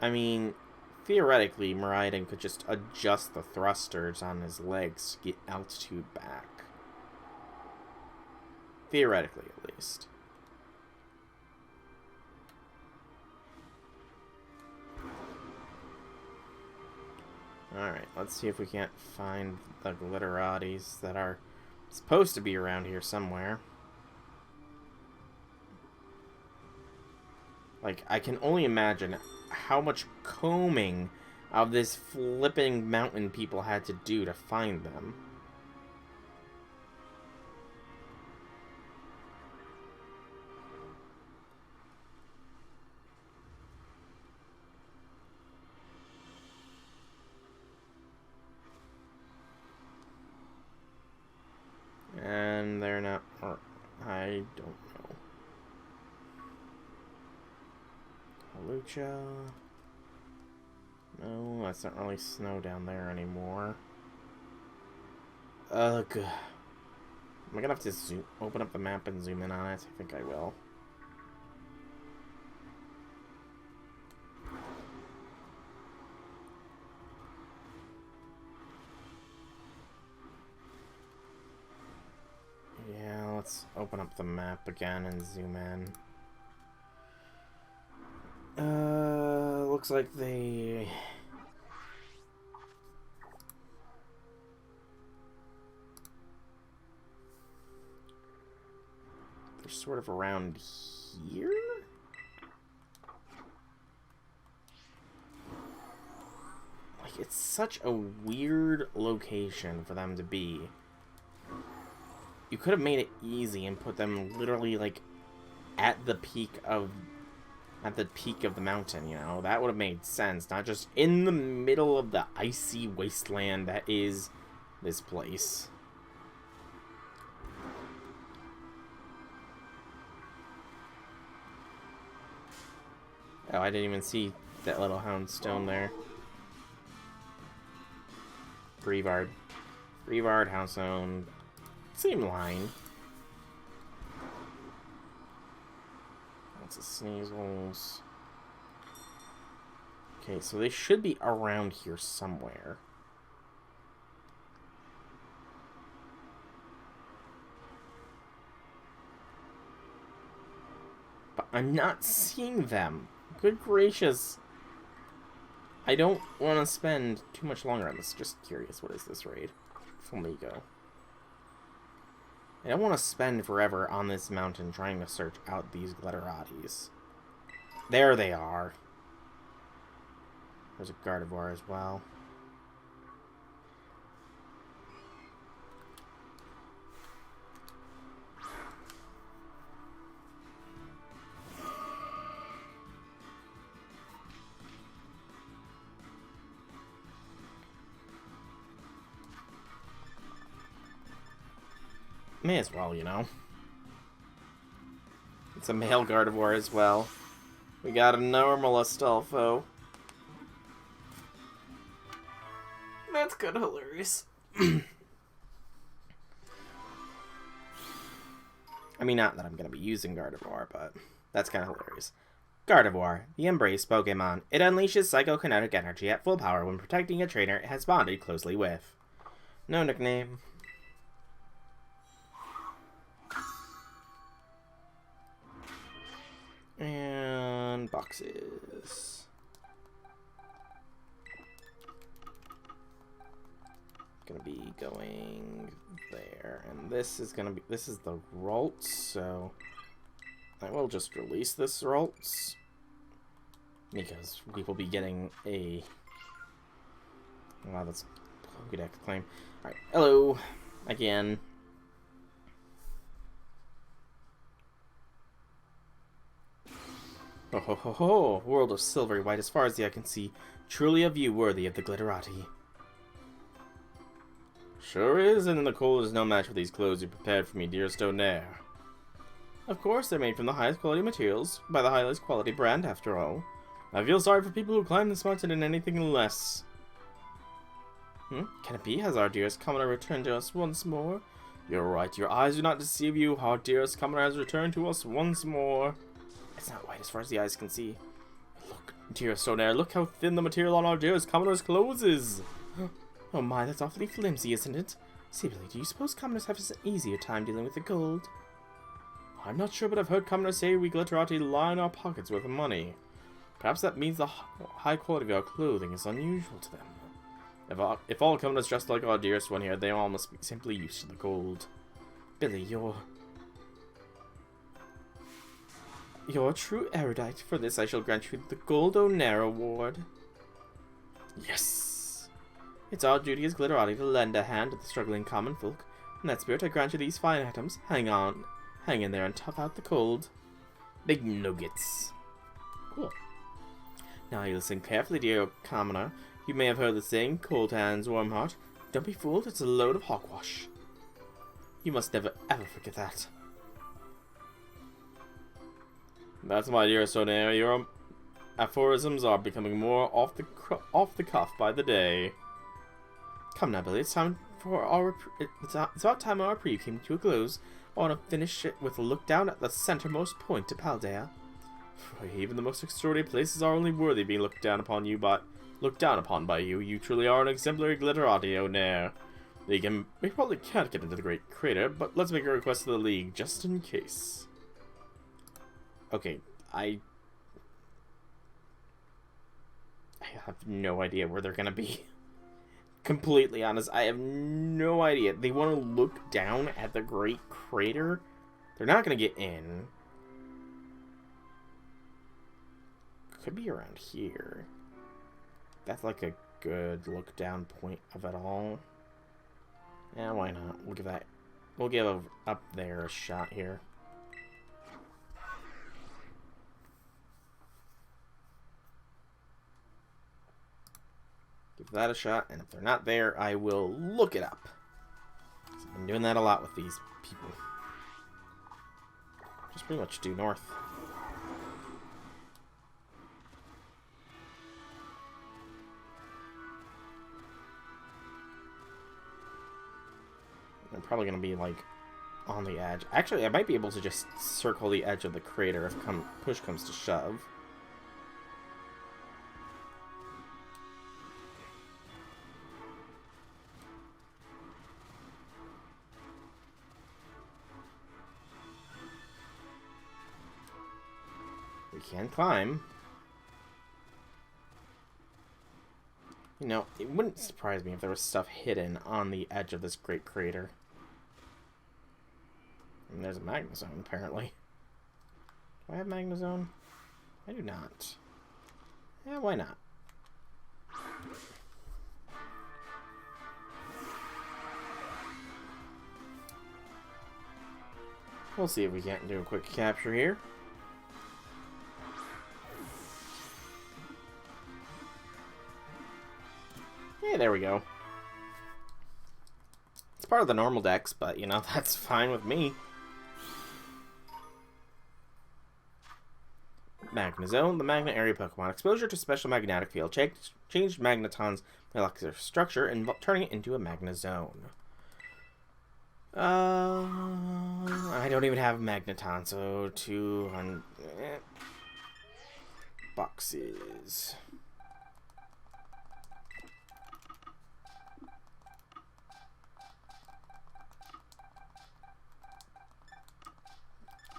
I mean, theoretically, Miraidon could just adjust the thrusters on his legs to get altitude back. Theoretically, at least. Alright, let's see if we can't find the Glitteratis that are supposed to be around here somewhere. Like, I can only imagine how much combing of this flipping mountain people had to do to find them. And they're not, or I don't know. Halucha. No, that's not really snow down there anymore. Ugh. Am I gonna have to open up the map and zoom in on it? I think I will. Yeah, let's open up the map again and zoom in. Looks like they're sort of around here? Like, it's such a weird location for them to be. You could have made it easy and put them literally, like, at the peak of the mountain, you know? That would have made sense, not just in the middle of the icy wasteland that is this place. Oh, I didn't even see that little houndstone there. Brevard, houndstone, same line. Lots of Sneasels. Okay, so they should be around here somewhere. I'm not seeing them. Good gracious. I don't want to spend too much longer on this. Just curious, what is this raid? Flamingo. I don't want to spend forever on this mountain trying to search out these Glitterati's. There they are. There's a Gardevoir as well. May as well, you know. It's a male Gardevoir as well. We got a normal Astolfo. That's kind of hilarious. I mean, not that I'm going to be using Gardevoir, but that's kind of hilarious. Gardevoir, the Embrace Pokemon. It unleashes psychokinetic energy at full power when protecting a trainer it has bonded closely with. No nickname. And boxes. Gonna be going there, and this is gonna be, this is the Ralts, so I will just release this Ralts because we will be getting a, wow, that's Pokédex claim. Alright, hello again. Oh ho ho ho! World of silvery white as far as the eye can see. Truly a view worthy of the Glitterati. Sure is, and the cold is no match for these clothes you prepared for me, dearest Onair. Of course, they're made from the highest quality materials, by the highest quality brand, after all. I feel sorry for people who climb this mountain in anything less. Can it be? Has our dearest commoner returned to us once more? You're right, your eyes do not deceive you. Our dearest commoner has returned to us once more. It's not white as far as the eyes can see. Look, dearest Onair, look how thin the material on our dearest commoner's clothes is. Oh my, that's awfully flimsy, isn't it? Sibylle, do you suppose commoners have an easier time dealing with the gold? I'm not sure, but I've heard commoners say we Glitterati line our pockets with money. Perhaps that means the high quality of our clothing is unusual to them. If all commoners dressed like our dearest one here, they all must be simply used to the gold. Billy, you're a true erudite. For this I shall grant you the Gold Onair Award. Yes! It's our duty as Glitterati to lend a hand to the struggling common folk. In that spirit I grant you these fine items. Hang on. Hang in there and tough out the cold. Big nuggets. Cool. Now you listen carefully, dear commoner. You may have heard the saying, cold hands, warm heart. Don't be fooled, it's a load of hogwash. You must never ever forget that. That's my dearest Onair. Your aphorisms are becoming more off the cuff by the day. Come now, Billy. It's time for our. It's about time our preview came to a close. I want to finish it with a look down at the centermost point of Paldea. Even the most extraordinary places are only worthy of being looked down upon by you. You truly are an exemplary Glitterati, Onair. We probably can't get into the Great Crater, but let's make a request to the League just in case. Okay, I have no idea where they're gonna be. Completely honest, I have no idea. They want to look down at the Great Crater. They're not gonna get in. Could be around here. That's like a good look down point of it all. Yeah, why not? We'll give up there a shot here. Give that a shot, and if they're not there, I will look it up. I've been doing that a lot with these people. Just pretty much due north. I'm probably going to be, like, on the edge. Actually, I might be able to just circle the edge of the crater if push comes to shove. We can climb. You know, it wouldn't surprise me if there was stuff hidden on the edge of this great crater. And there's a magma zone, apparently. Do I have magma zone? I do not. Yeah, why not? We'll see if we can't do a quick capture here. Yeah, there we go. It's part of the normal dex, but, you know, that's fine with me. Magna Zone, the Magna area Pokemon. Exposure to special magnetic field changed Magneton's molecular structure and turning it into a Magna Zone. I don't even have Magneton, so 200 boxes.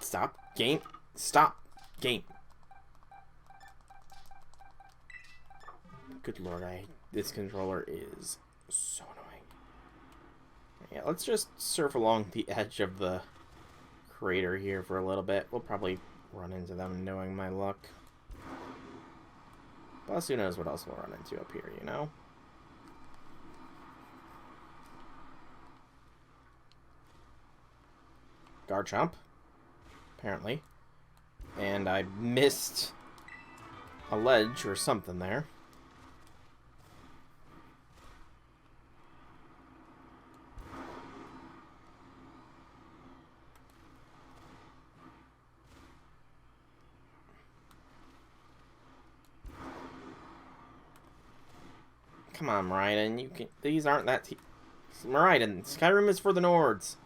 Stop, game. Stop, game. Good lord, this controller is so annoying. Yeah, let's just surf along the edge of the crater here for a little bit. We'll probably run into them knowing my luck. Plus, who knows what else we'll run into up here, you know? Garchomp, apparently. And I missed a ledge or something there. Come on, Miraidon, you can. These aren't that. Miraidon, Skyrim is for the Nords.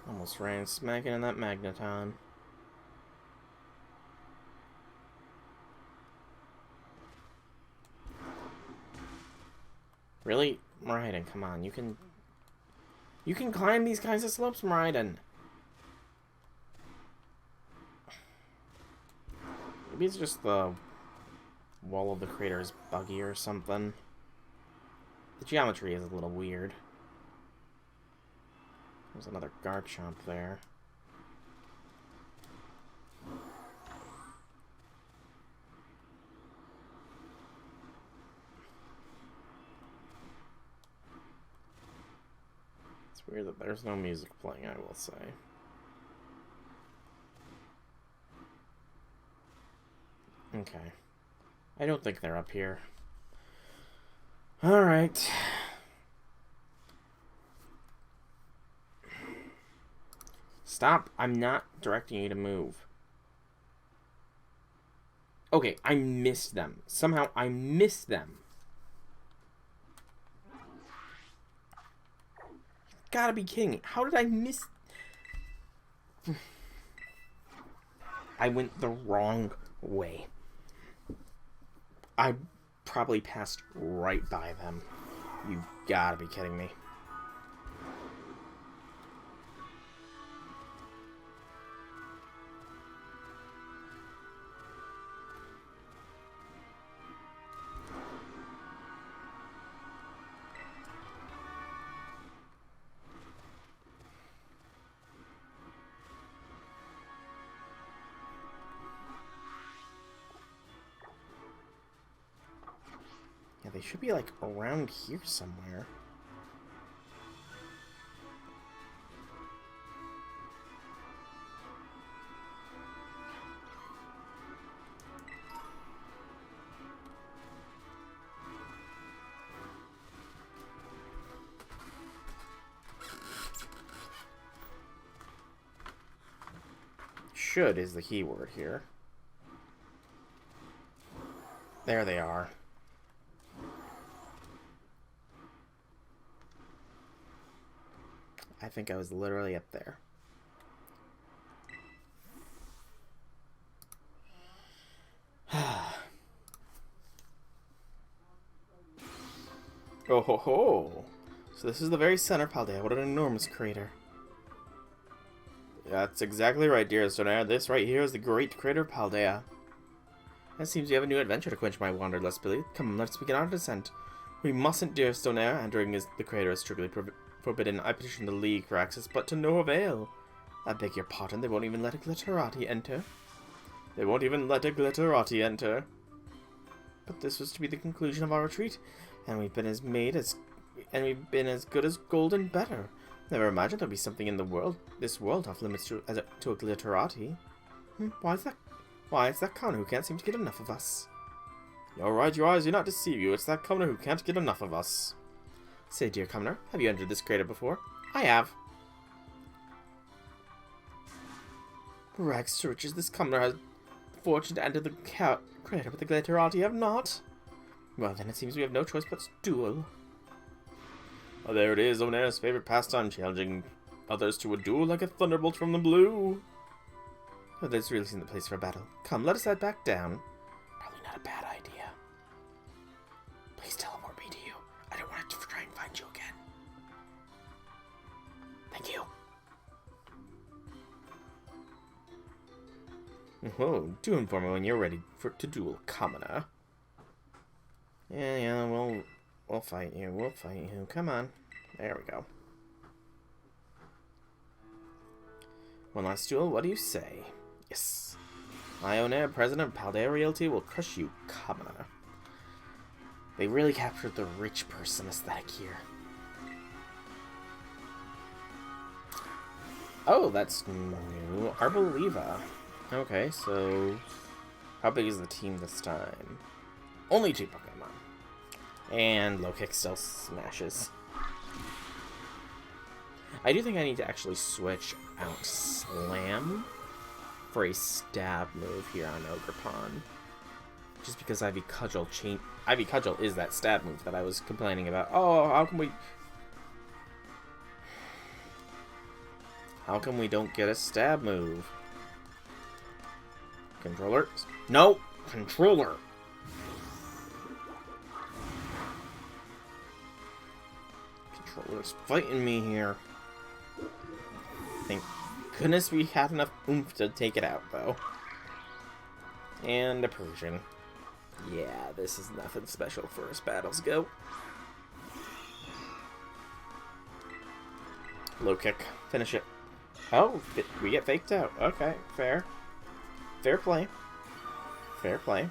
Almost ran smack into that Magneton. Really? Miraidon, come on, you can climb these kinds of slopes, Miraidon. Maybe it's just the wall of the crater is buggy or something. The geometry is a little weird. There's another Garchomp there. It's weird that there's no music playing, I will say. Okay. I don't think they're up here. Alright. Stop. I'm not directing you to move. Okay, I missed them. Somehow I missed them. You've gotta be kidding me. How did I miss... I went the wrong way. I probably passed right by them. You've gotta be kidding me. Yeah, they should be, like, around here somewhere. Should is the key word here. There they are. I think I was literally up there. Oh ho ho! So this is the very center, Paldea. What an enormous crater. That's exactly right, dearest Donaire. This right here is the great crater of Paldea. It seems you have a new adventure to quench my wanderlust, Billy. Come on, let's begin our descent. We mustn't, dearest Donaire. Entering the crater is strictly forbidden. I petitioned the League for access, but to no avail. I beg your pardon, they won't even let a glitterati enter. They won't even let a glitterati enter. But this was to be the conclusion of our retreat, and we've been as good as gold and better. Never imagined there'd be something in this world off limits to a glitterati. Why is that? Why, it's that commoner who can't seem to get enough of us. You're right, your eyes do not deceive you. It's that commoner who can't get enough of us. Say, dear commoner, have you entered this crater before? I have. Rags to riches, this commoner has the fortune to enter the crater, but the glitterati have not. Well, then it seems we have no choice but to duel. Oh, there it is, Onaire's favorite pastime, challenging others to a duel like a thunderbolt from the blue. Oh, this really isn't the place for a battle. Come, let us head back down. Probably not a bad idea. Please teleport me to you. I don't want to try and find you again. Thank you. Whoa, do inform me when you're ready to duel, commoner. Yeah, we'll fight you. We'll fight you. Come on. There we go. One last duel. What do you say? Yes. Ionair, president of Paldea Realty, will crush you, commoner. They really captured the rich person aesthetic here. Oh, that's new. Arboliva. Okay, so how big is the team this time? Only 2 Pokemon. And low kick still smashes. I do think I need to actually switch out Slam for a stab move here on Ogrepon. Just because Ivy Cudgel is that stab move that I was complaining about. Oh, how come we don't get a stab move? Controller? No! Controller! Controller's fighting me here. Thank goodness we had enough oomph to take it out, though. And a Persian. Yeah, this is nothing special for as battles go. Low kick. Finish it. Oh, we get faked out. Okay, fair. Fair play. Fair play.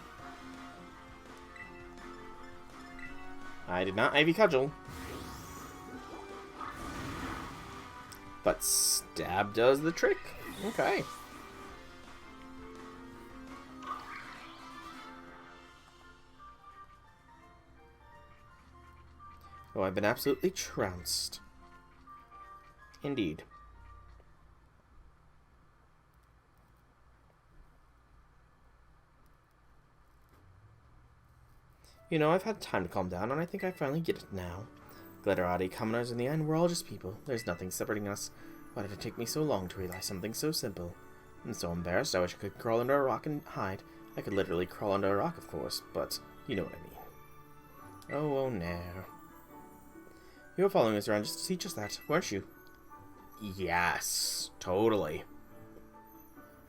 I did not Ivy Cudgel. But stab does the trick. Okay. Oh, I've been absolutely trounced. Indeed. You know, I've had time to calm down, and I think I finally get it now. Glitterati, commoners, in the end, we're all just people. There's nothing separating us. Why did it take me so long to realize something so simple? I'm so embarrassed, I wish I could crawl under a rock and hide. I could literally crawl under a rock, of course, but you know what I mean. Oh no. You were following us around just to teach us that, weren't you? Yes, totally.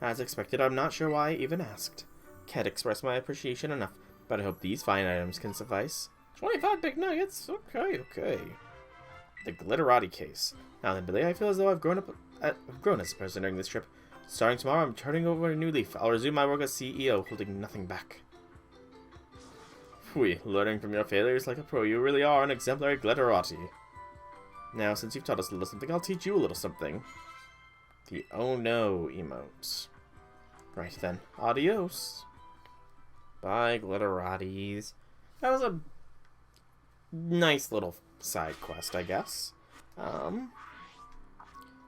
As expected, I'm not sure why I even asked. Can't express my appreciation enough, but I hope these fine items can suffice. 25 big nuggets? Okay, okay. The Glitterati case. Now then, Billy, I feel as though I've grown as a person during this trip. Starting tomorrow, I'm turning over a new leaf. I'll resume my work as CEO, holding nothing back. Phew, learning from your failures like a pro, you really are an exemplary Glitterati. Now, since you've taught us a little something, I'll teach you a little something. The oh no emote. Right then, adios. Bye, Glitterati's. That was a nice little side quest, I guess.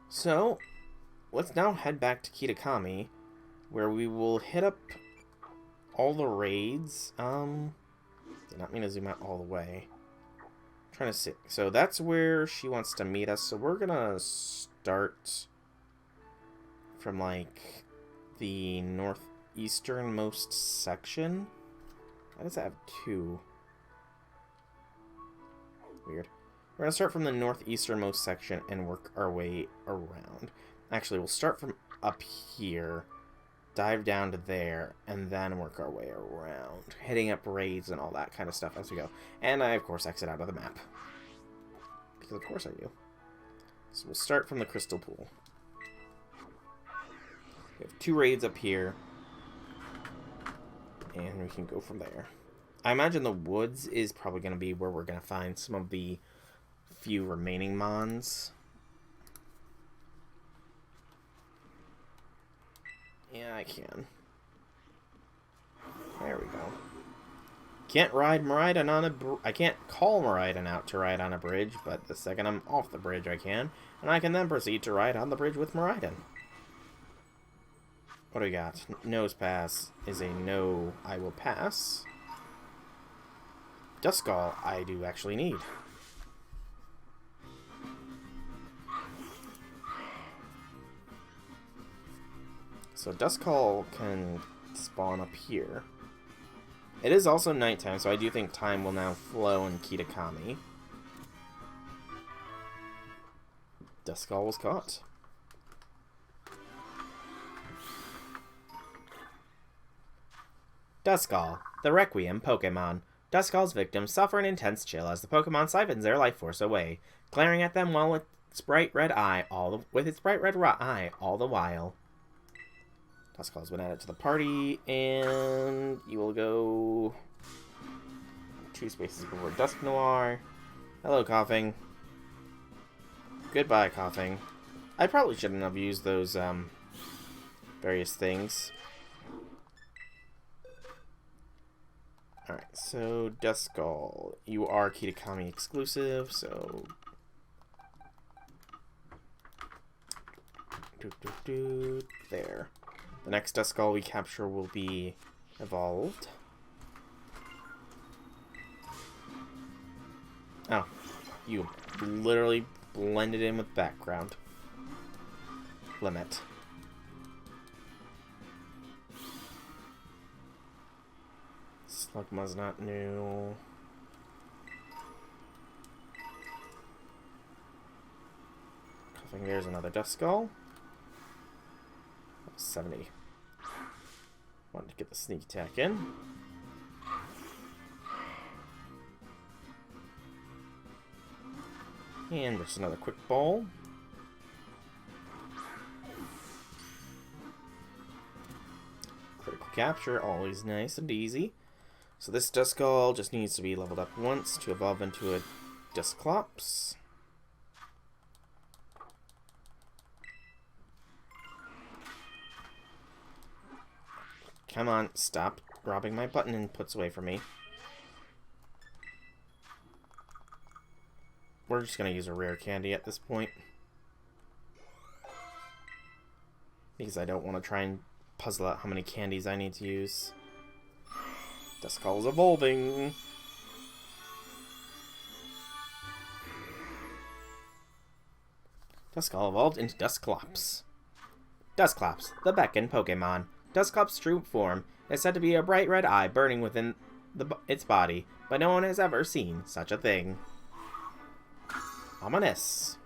So, let's now head back to Kitakami, where we will hit up all the raids. Did not mean to zoom out all the way. I'm trying to see. So that's where she wants to meet us. So we're gonna start from like the northeasternmost section. Why does that have 2? Weird. We're going to start from the northeasternmost section and work our way around. Actually, we'll start from up here, dive down to there, and then work our way around, hitting up raids and all that kind of stuff as we go. And I, of course, exit out of the map. Because of course I do. So we'll start from the crystal pool. We have 2 raids up here, and we can go from there. I imagine the woods is probably going to be where we're going to find some of the few remaining mons. Yeah, I can. There we go. Can't ride Miraidon on a I can't call Miraidon out to ride on a bridge, but the second I'm off the bridge I can. And I can then proceed to ride on the bridge with Miraidon. What do we got? Nose pass is a no, I will pass. Duskull, I do actually need. So Duskull can spawn up here. It is also nighttime, so I do think time will now flow in Kitakami. Duskull was caught. Duskull, the Requiem Pokemon. Duskull's victims suffer an intense chill as the Pokemon siphons their life force away, glaring at them while with its bright red eye all the while. Duskull's been added to the party, and you will go 2 spaces before Dusk Noir. Hello, Coughing. Goodbye, Coughing. I probably shouldn't have used those various things. Alright, so Duskull, you are Kitakami exclusive, so there. The next Duskull we capture will be evolved. Oh, you literally blended in with background. Limit. Slugma's not new. I think there's another Duskull. 70. Wanted to get the sneak attack in. And just another quick ball. Critical capture, always nice and easy. So this Duskull just needs to be leveled up once to evolve into a Dusclops. Come on, stop robbing my button inputs away from me. We're just going to use a rare candy at this point. Because I don't want to try and puzzle out how many candies I need to use. Duskull's evolving. Duskull evolved into Dusclops. Dusclops, the Beacon Pokemon. Dusclops' true form is said to be a bright red eye burning within its body, but no one has ever seen such a thing. Ominous.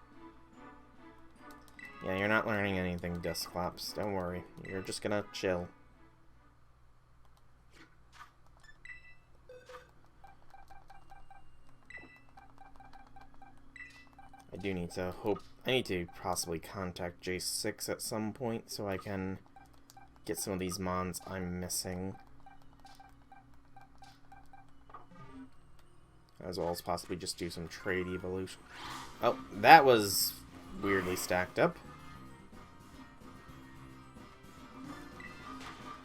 Yeah, you're not learning anything, Dusclops. Don't worry. You're just gonna chill. I do need to I need to possibly contact J6 at some point so I can get some of these mons I'm missing. As well as possibly just do some trade evolution. Oh, that was weirdly stacked up.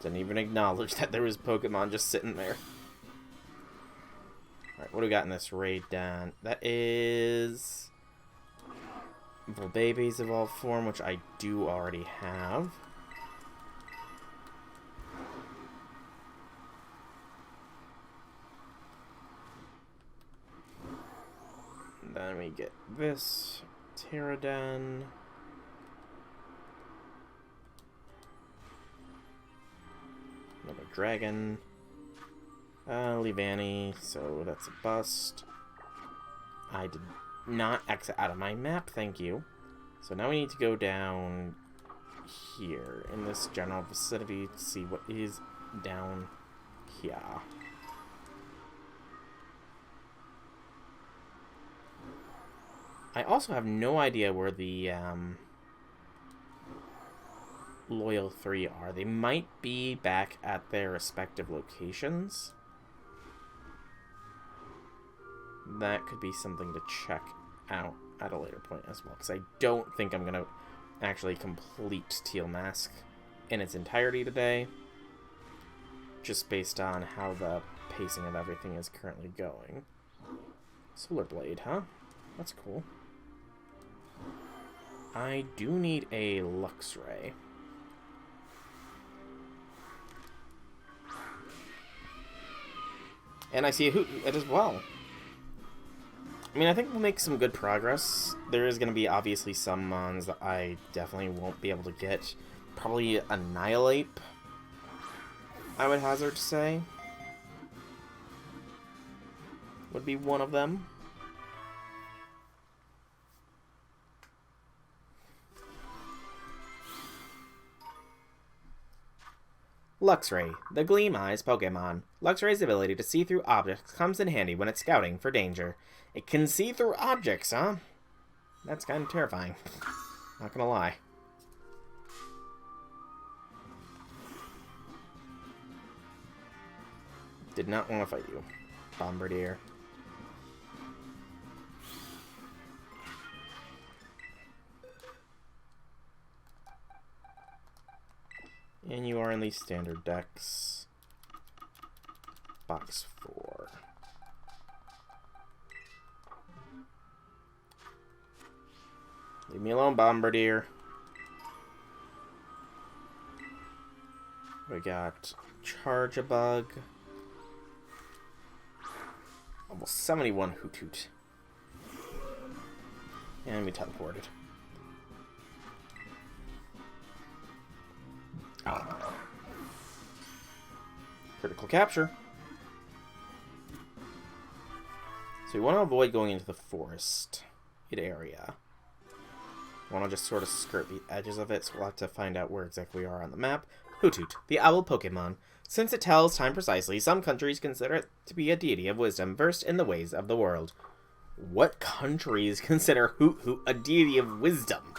Didn't even acknowledge that there was Pokemon just sitting there. Alright, what do we got in this raid, Dan? That is Volbaby's evolved form, which I do already have. Then we get this Pterodon. Another dragon. Leavani, so that's a bust. I did not exit out of my map, thank you. So now we need to go down here in this general vicinity to see what is down here. I also have no idea where the Loyal 3 are. They might be back at their respective locations. That could be something to check out at a later point as well, because I don't think I'm going to actually complete Teal Mask in its entirety today, just based on how the pacing of everything is currently going. Solar Blade, huh? That's cool. I do need a Lux Ray. And I see a Hoot as well. I mean, I think we'll make some good progress. There is going to be obviously some mons that I definitely won't be able to get. Probably Annihilate, I would hazard to say, would be one of them. Luxray, the Gleam Eyes Pokemon. Luxray's ability to see through objects comes in handy when it's scouting for danger. It can see through objects, huh? That's kind of terrifying. Not gonna lie. Did not want to fight you, Bombardier. And you are in the standard decks. Box 4. Leave me alone, Bombardier. We got Charge-a-Bug. Almost 71 Hoot Hoot. And we teleported. Oh. Critical capture. So we want to avoid going into the forest area. We want to just sort of skirt the edges of it, so we'll have to find out where exactly we are on the map. Hoot Hoot, the owl Pokemon. Since it tells time precisely, some countries consider it to be a deity of wisdom versed in the ways of the world. What countries consider Hoot Hoot a deity of wisdom?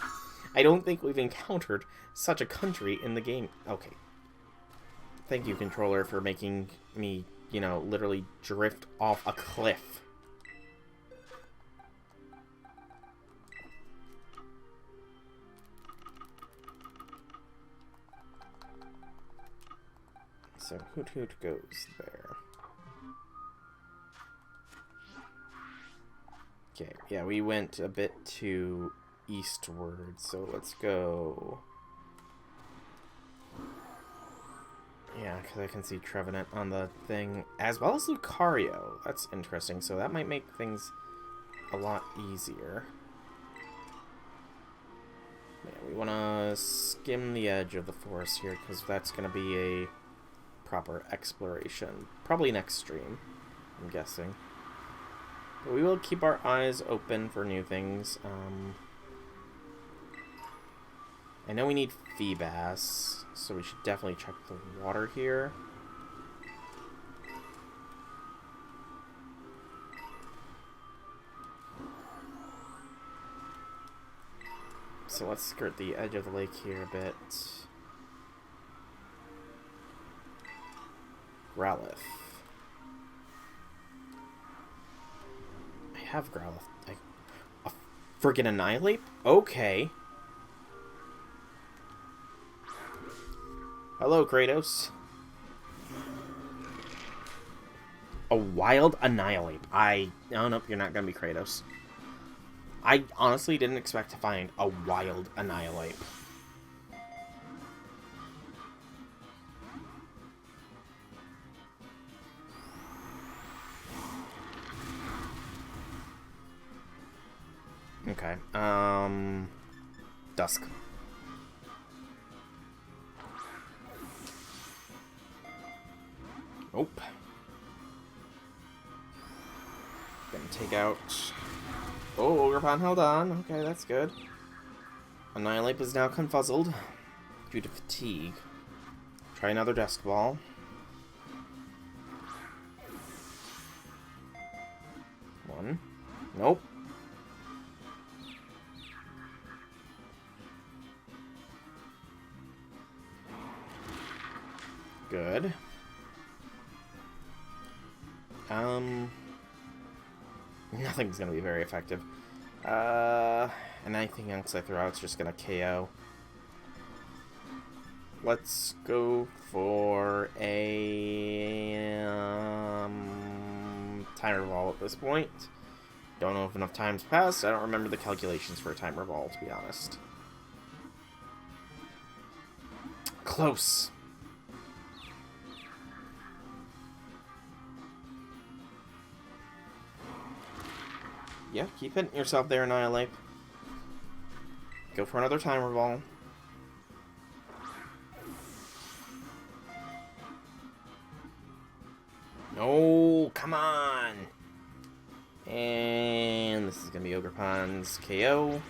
I don't think we've encountered such a country in the game. Okay. Thank you, controller, for making me, you know, literally drift off a cliff. So Hoot Hoot goes there. Okay, yeah, we went a bit too eastward, so let's go. Yeah, because I can see Trevenant on the thing, as well as Lucario. That's interesting, so that might make things a lot easier. Yeah, we want to skim the edge of the forest here, because that's going to be a proper exploration. Probably next stream, I'm guessing. But we will keep our eyes open for new things. I know we need Feebas, so we should definitely check the water here. So let's skirt the edge of the lake here a bit. Growlithe. I have Growlithe. A friggin' Annihilate? Okay. Hello, Kratos. A wild Annihilate. Oh, nope, you're not gonna be Kratos. I honestly didn't expect to find a wild Annihilate. Okay, Dusk. Nope. Gonna take out Oh, Ogrepon held on. Okay, that's good. Annihilate is now confuzzled due to fatigue. Try another Dusk Ball. One. Nope. Good. Nothing's gonna be very effective. And anything else I throw out is just gonna KO. Let's go for a timer ball at this point. Don't know if enough time's passed. I don't remember the calculations for a timer ball, to be honest. Close. Yeah, keep hitting yourself there, Annihilate. Go for another timer ball. No, come on. And this is going to be Ogrepon's KO.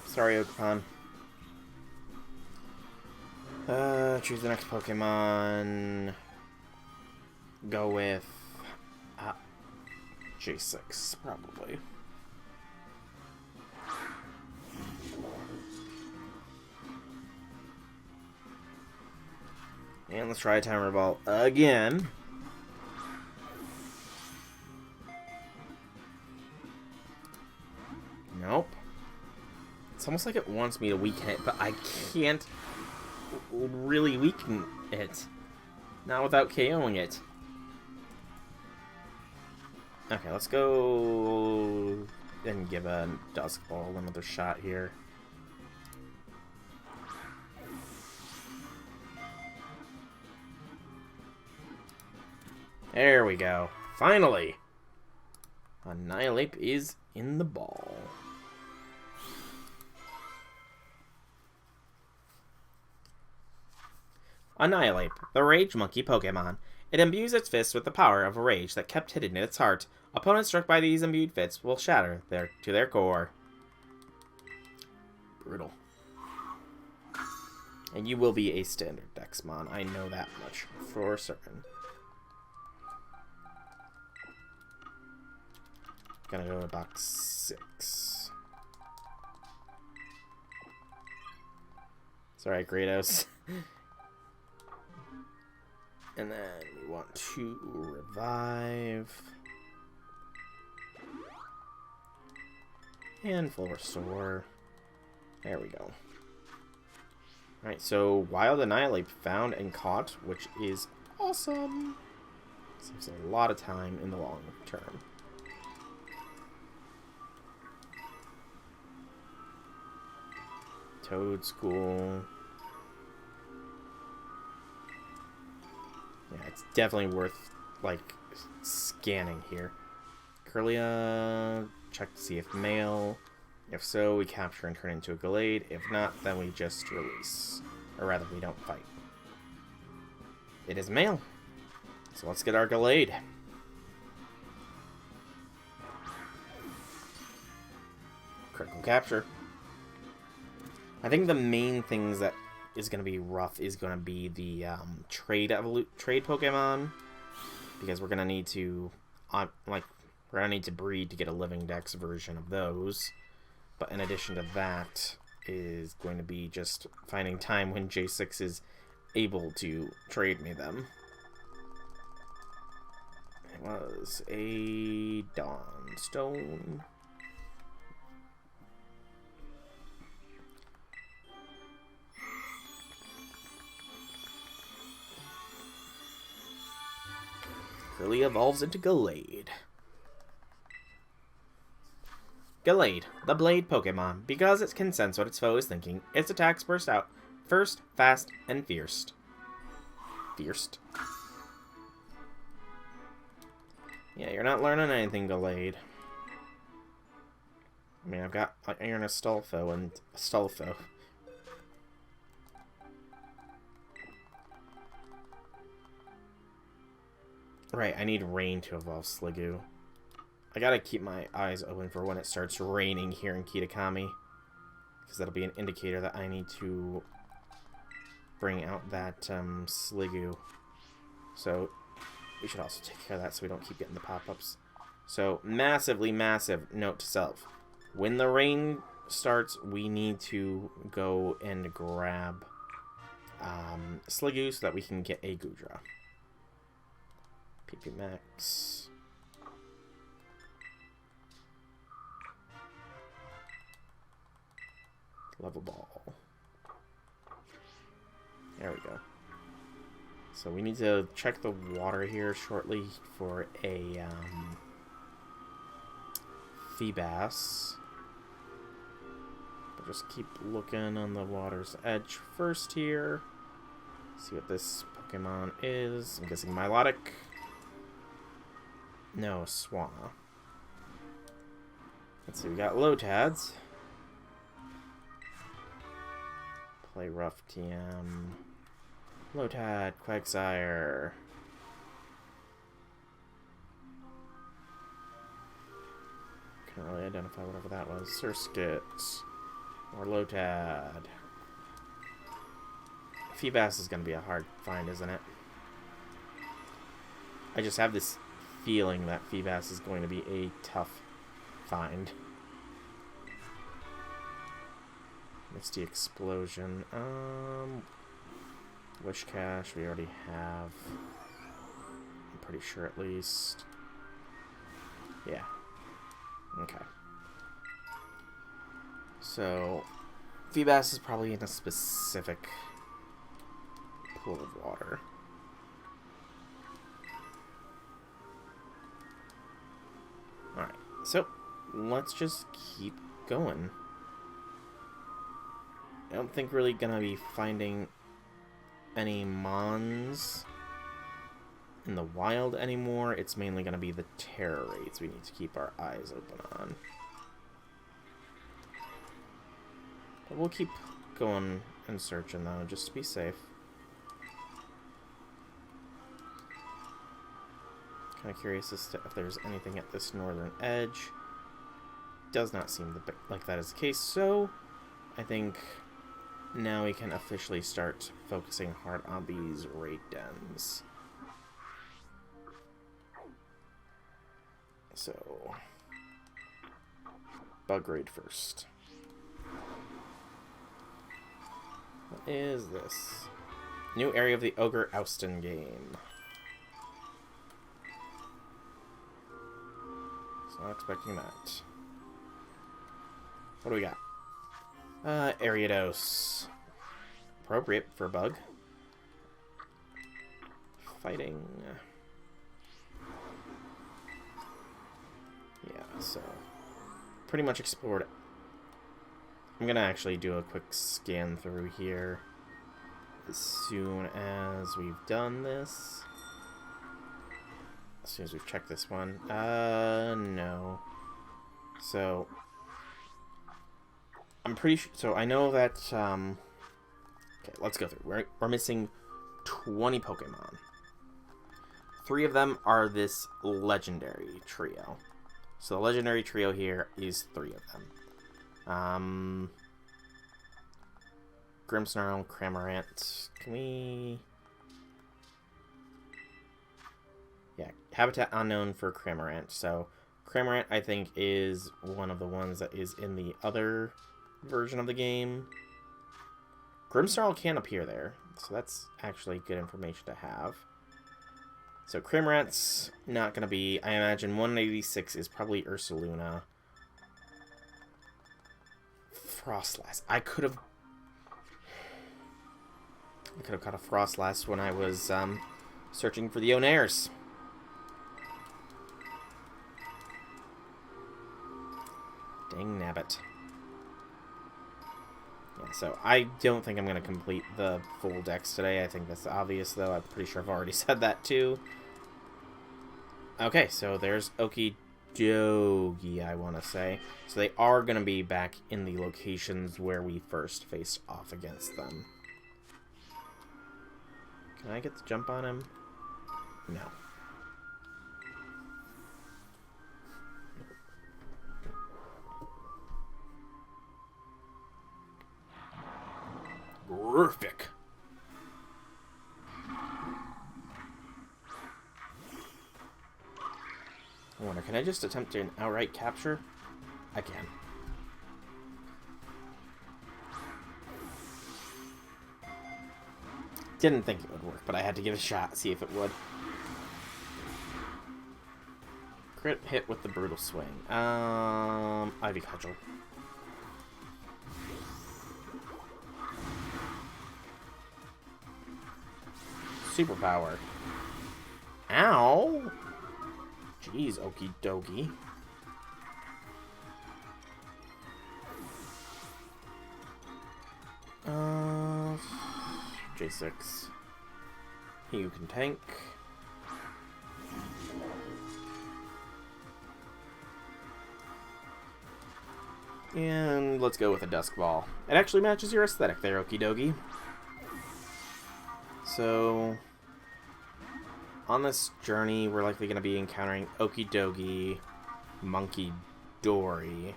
Sorry, Ogrepon. Choose the next Pokemon. Go with J6, probably. And let's try a timer ball again. Nope. It's almost like it wants me to weaken it, but I can't really weaken it. Not without KOing it. Okay, let's go and give a Dusk Ball another shot here. There we go. Finally! Annihilate is in the ball. Annihilate, the Rage Monkey Pokemon. It imbues its fists with the power of a rage that kept hidden in its heart. Opponents struck by these imbued fists will shatter to their core. Brutal. And you will be a standard Dexmon. I know that much for certain. Gonna go to box 6. Sorry, Kratos. And then we want to revive. And full restore. There we go. Alright, so Wild Annihilate found and caught, which is awesome. Saves a lot of time in the long term. Toad School. Yeah, it's definitely worth, like, scanning here. Curlia, check to see if male. If so, we capture and turn into a Gallade. If not, then we just release. Or rather, we don't fight. It is male. So let's get our Gallade. Critical capture. I think the main things that is going to be rough is going to be the trade Pokemon, because we're going to need to we're going to need to breed to get a Living Dex version of those. But in addition to that is going to be just finding time when J6 is able to trade me them. It was a Dawnstone. Curly evolves into Gallade. Gallade, the Blade Pokemon. Because it can sense what its foe is thinking, its attacks burst out first, fast, and fierce. Fierce? Yeah, you're not learning anything, Gallade. I mean, I've got Iron Astolfo and Astolfo. Right, I need rain to evolve Sliggoo. I gotta keep my eyes open for when it starts raining here in Kitakami. Because that'll be an indicator that I need to bring out that Sliggoo. So we should also take care of that so we don't keep getting the pop-ups. So massively massive note to self. When the rain starts, we need to go and grab Sliggoo so that we can get a Goodra. PP Max. Level ball. There we go. So we need to check the water here shortly for a Feebas. But just keep looking on the water's edge first here. See what this Pokemon is. I'm guessing Milotic. No, Swanna. Let's see, we got Lotads. Play rough TM. Lotad, Quagsire. Can't really identify whatever that was. Surskit. Or Lotad. Feebas is going to be a hard find, isn't it? I just have this feeling that Feebas is going to be a tough find. Misty Explosion. Wish Cash we already have. I'm pretty sure at least. Yeah. Okay. So, Feebas is probably in a specific pool of water. Alright, so let's just keep going. I don't think we're really gonna be finding any Mons in the wild anymore. It's mainly gonna be the terror raids we need to keep our eyes open on. But we'll keep going and searching though, just to be safe. Kind of curious as to if there's anything at this northern edge. Does not seem like that is the case, so I think now we can officially start focusing hard on these raid dens. So, bug raid first. What is this? New area of the Ogre Oustin game. So not expecting that. What do we got? Ariados. Appropriate for a bug. Fighting. Yeah, so pretty much explored it. I'm gonna actually do a quick scan through here as soon as we've done this. As soon as we've checked this one. No. So I'm pretty sure. So I know that. Okay, let's go through. We're missing 20 Pokemon. 3 of them are this legendary trio. So the legendary trio here is 3 of them. Grimmsnarl, Cramorant. Can we? Yeah, habitat unknown for Cramorant. So Cramorant, I think, is one of the ones that is in the other version of the game. Grimmsnarl can appear there, so that's actually good information to have. So Cramorant's not going to be, I imagine 186 is probably Ursaluna. Frostlass. I could have caught a Frostlass when I was searching for the Onairs. Dang nabbit. Yeah, so I don't think I'm going to complete the full dex today. I think that's obvious, though. I'm pretty sure I've already said that, too. Okay, so there's Okidogi, I want to say. So they are going to be back in the locations where we first faced off against them. Can I get the jump on him? No. Perfect. I wonder, can I just attempt an outright capture? I can. Didn't think it would work, but I had to give it a shot, see if it would. Crit hit with the brutal swing. Ivy Cudgel. Superpower. Ow! Jeez, okie dokie. J6. You can tank. And let's go with a Dusk Ball. It actually matches your aesthetic there, okie dokie. So, on this journey, we're likely going to be encountering Okidogi, Monkey Dory.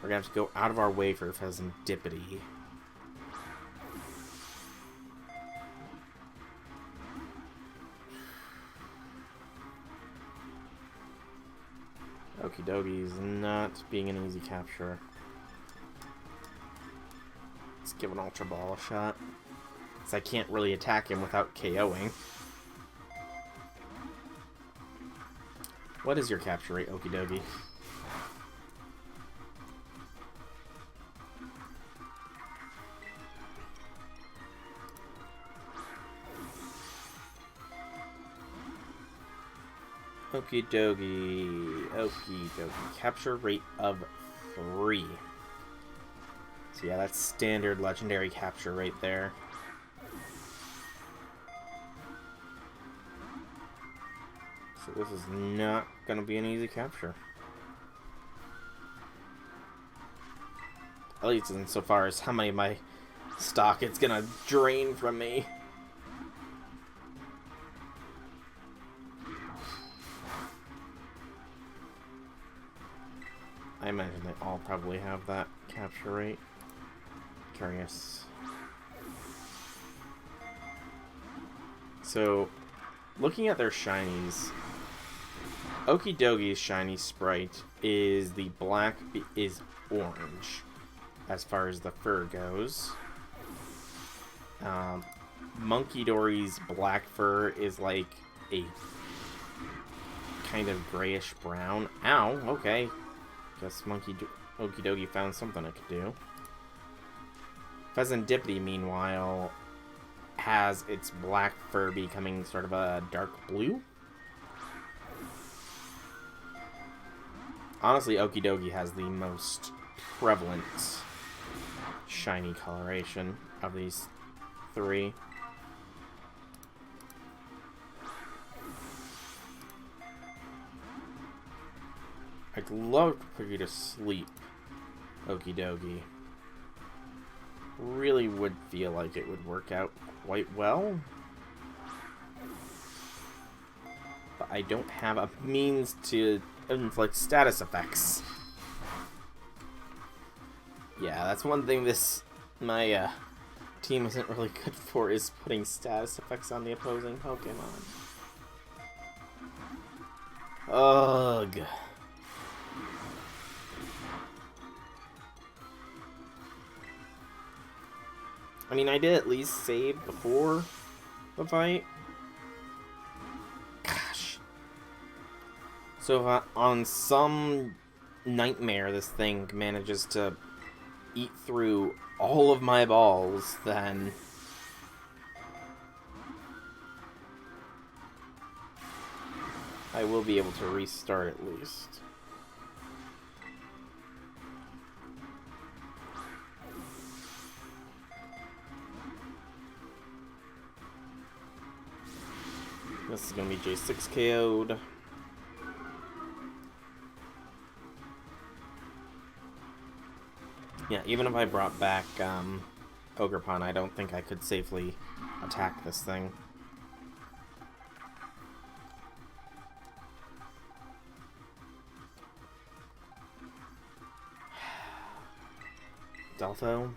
We're going to have to go out of our way for Pheasantipity. Okidogi is not being an easy capture. Let's give an Ultra Ball a shot. Because I can't really attack him without KOing. What is your capture rate, Okidogi? Okidogi. Okidogi. Capture rate of 3. So yeah, that's standard legendary capture rate there. So this is not going to be an easy capture. At least insofar as how many of my stock it's going to drain from me. I imagine they all probably have that capture rate. Curious. So, looking at their shinies, Okidogi's shiny sprite is the black is orange, as far as the fur goes. Monkey Dory's black fur is like a kind of grayish brown. Ow, okay. Guess Okidogi found something it could do. Pheasantipity, meanwhile, has its black fur becoming sort of a dark blue. Honestly, Okidogi has the most prevalent shiny coloration of these 3. I'd love to put you to sleep, Okidogi. Really would feel like it would work out quite well. But I don't have a means to inflict status effects. Yeah, that's one thing my team isn't really good for, is putting status effects on the opposing Pokemon. Ugh. I mean, I did at least save before the fight. Gosh. So if on some nightmare this thing manages to eat through all of my balls, then I will be able to restart at least. This is going to be J6 KO'd. Yeah, even if I brought back Ogrepon, I don't think I could safely attack this thing. Delto.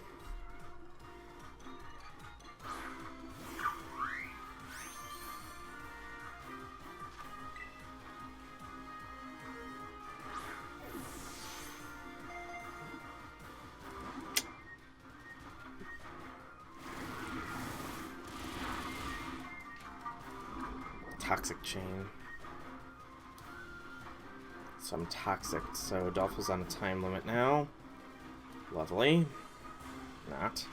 Toxic chain. So I'm toxic. So Dolphin's on a time limit now. Lovely. Not.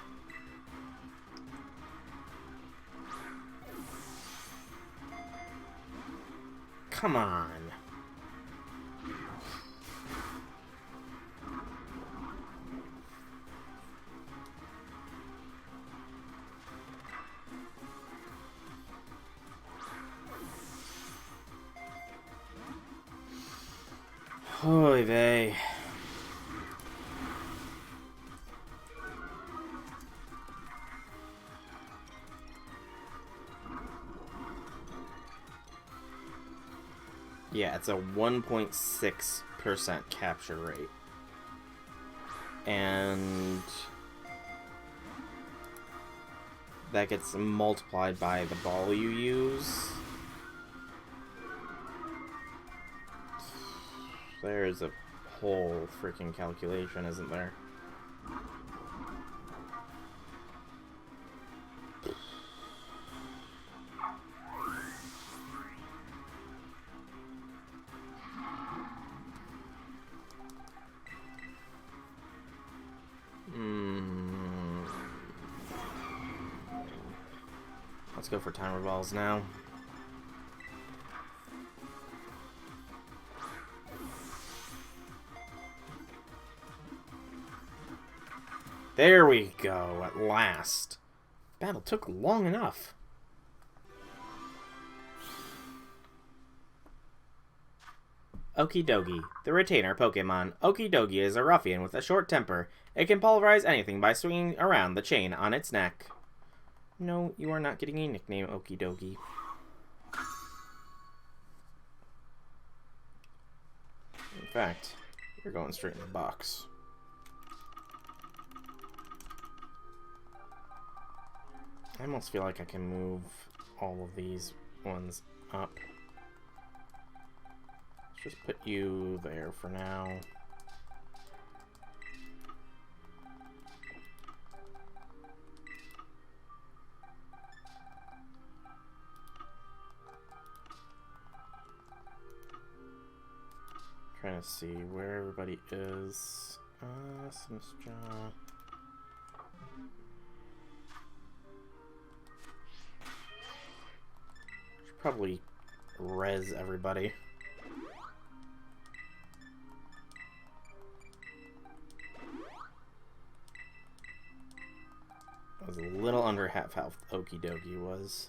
Come on. Oy vey. Yeah, it's a 1.6% capture rate. And that gets multiplied by the ball you use. There's a whole freaking calculation, isn't there? Let's go for timer balls now. There we go, at last. Battle took long enough. Okidogi, the retainer Pokemon. Okidogi is a ruffian with a short temper. It can pulverize anything by swinging around the chain on its neck. No, you are not getting a nickname, Okidogi. In fact, you're going straight in the box. I almost feel like I can move all of these ones up. Let's just put you there for now. Trying to see where everybody is. Simstra. Should probably res everybody. I was a little under half health Okidogi was.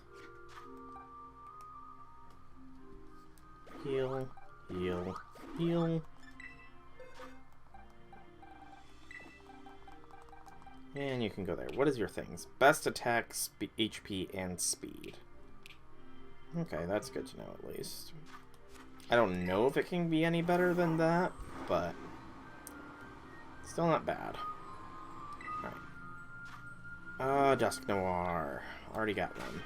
Heal, heal, heal. And you can go there. What is your things? Best attack, HP, and speed. Okay, that's good to know at least. I don't know if it can be any better than that, but still not bad. Alright. Dusk Noir. Already got one.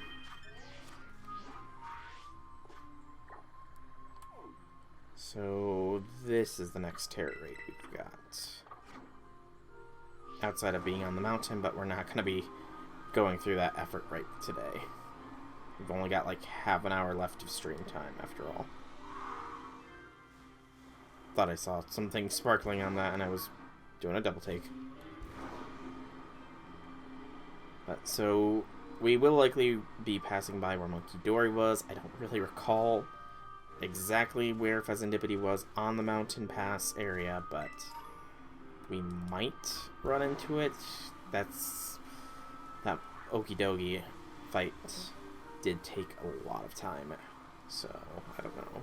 So this is the next terror rate we've got. Outside of being on the mountain, but we're not going to be going through that effort right today. We've only got like half an hour left of stream time after all. Thought I saw something sparkling on that and I was doing a double take. But so we will likely be passing by where Monkey Dory was. I don't really recall exactly where Pheasantipity was on the mountain pass area, but we might run into it. That Okidogi fight did take a lot of time, so I don't know.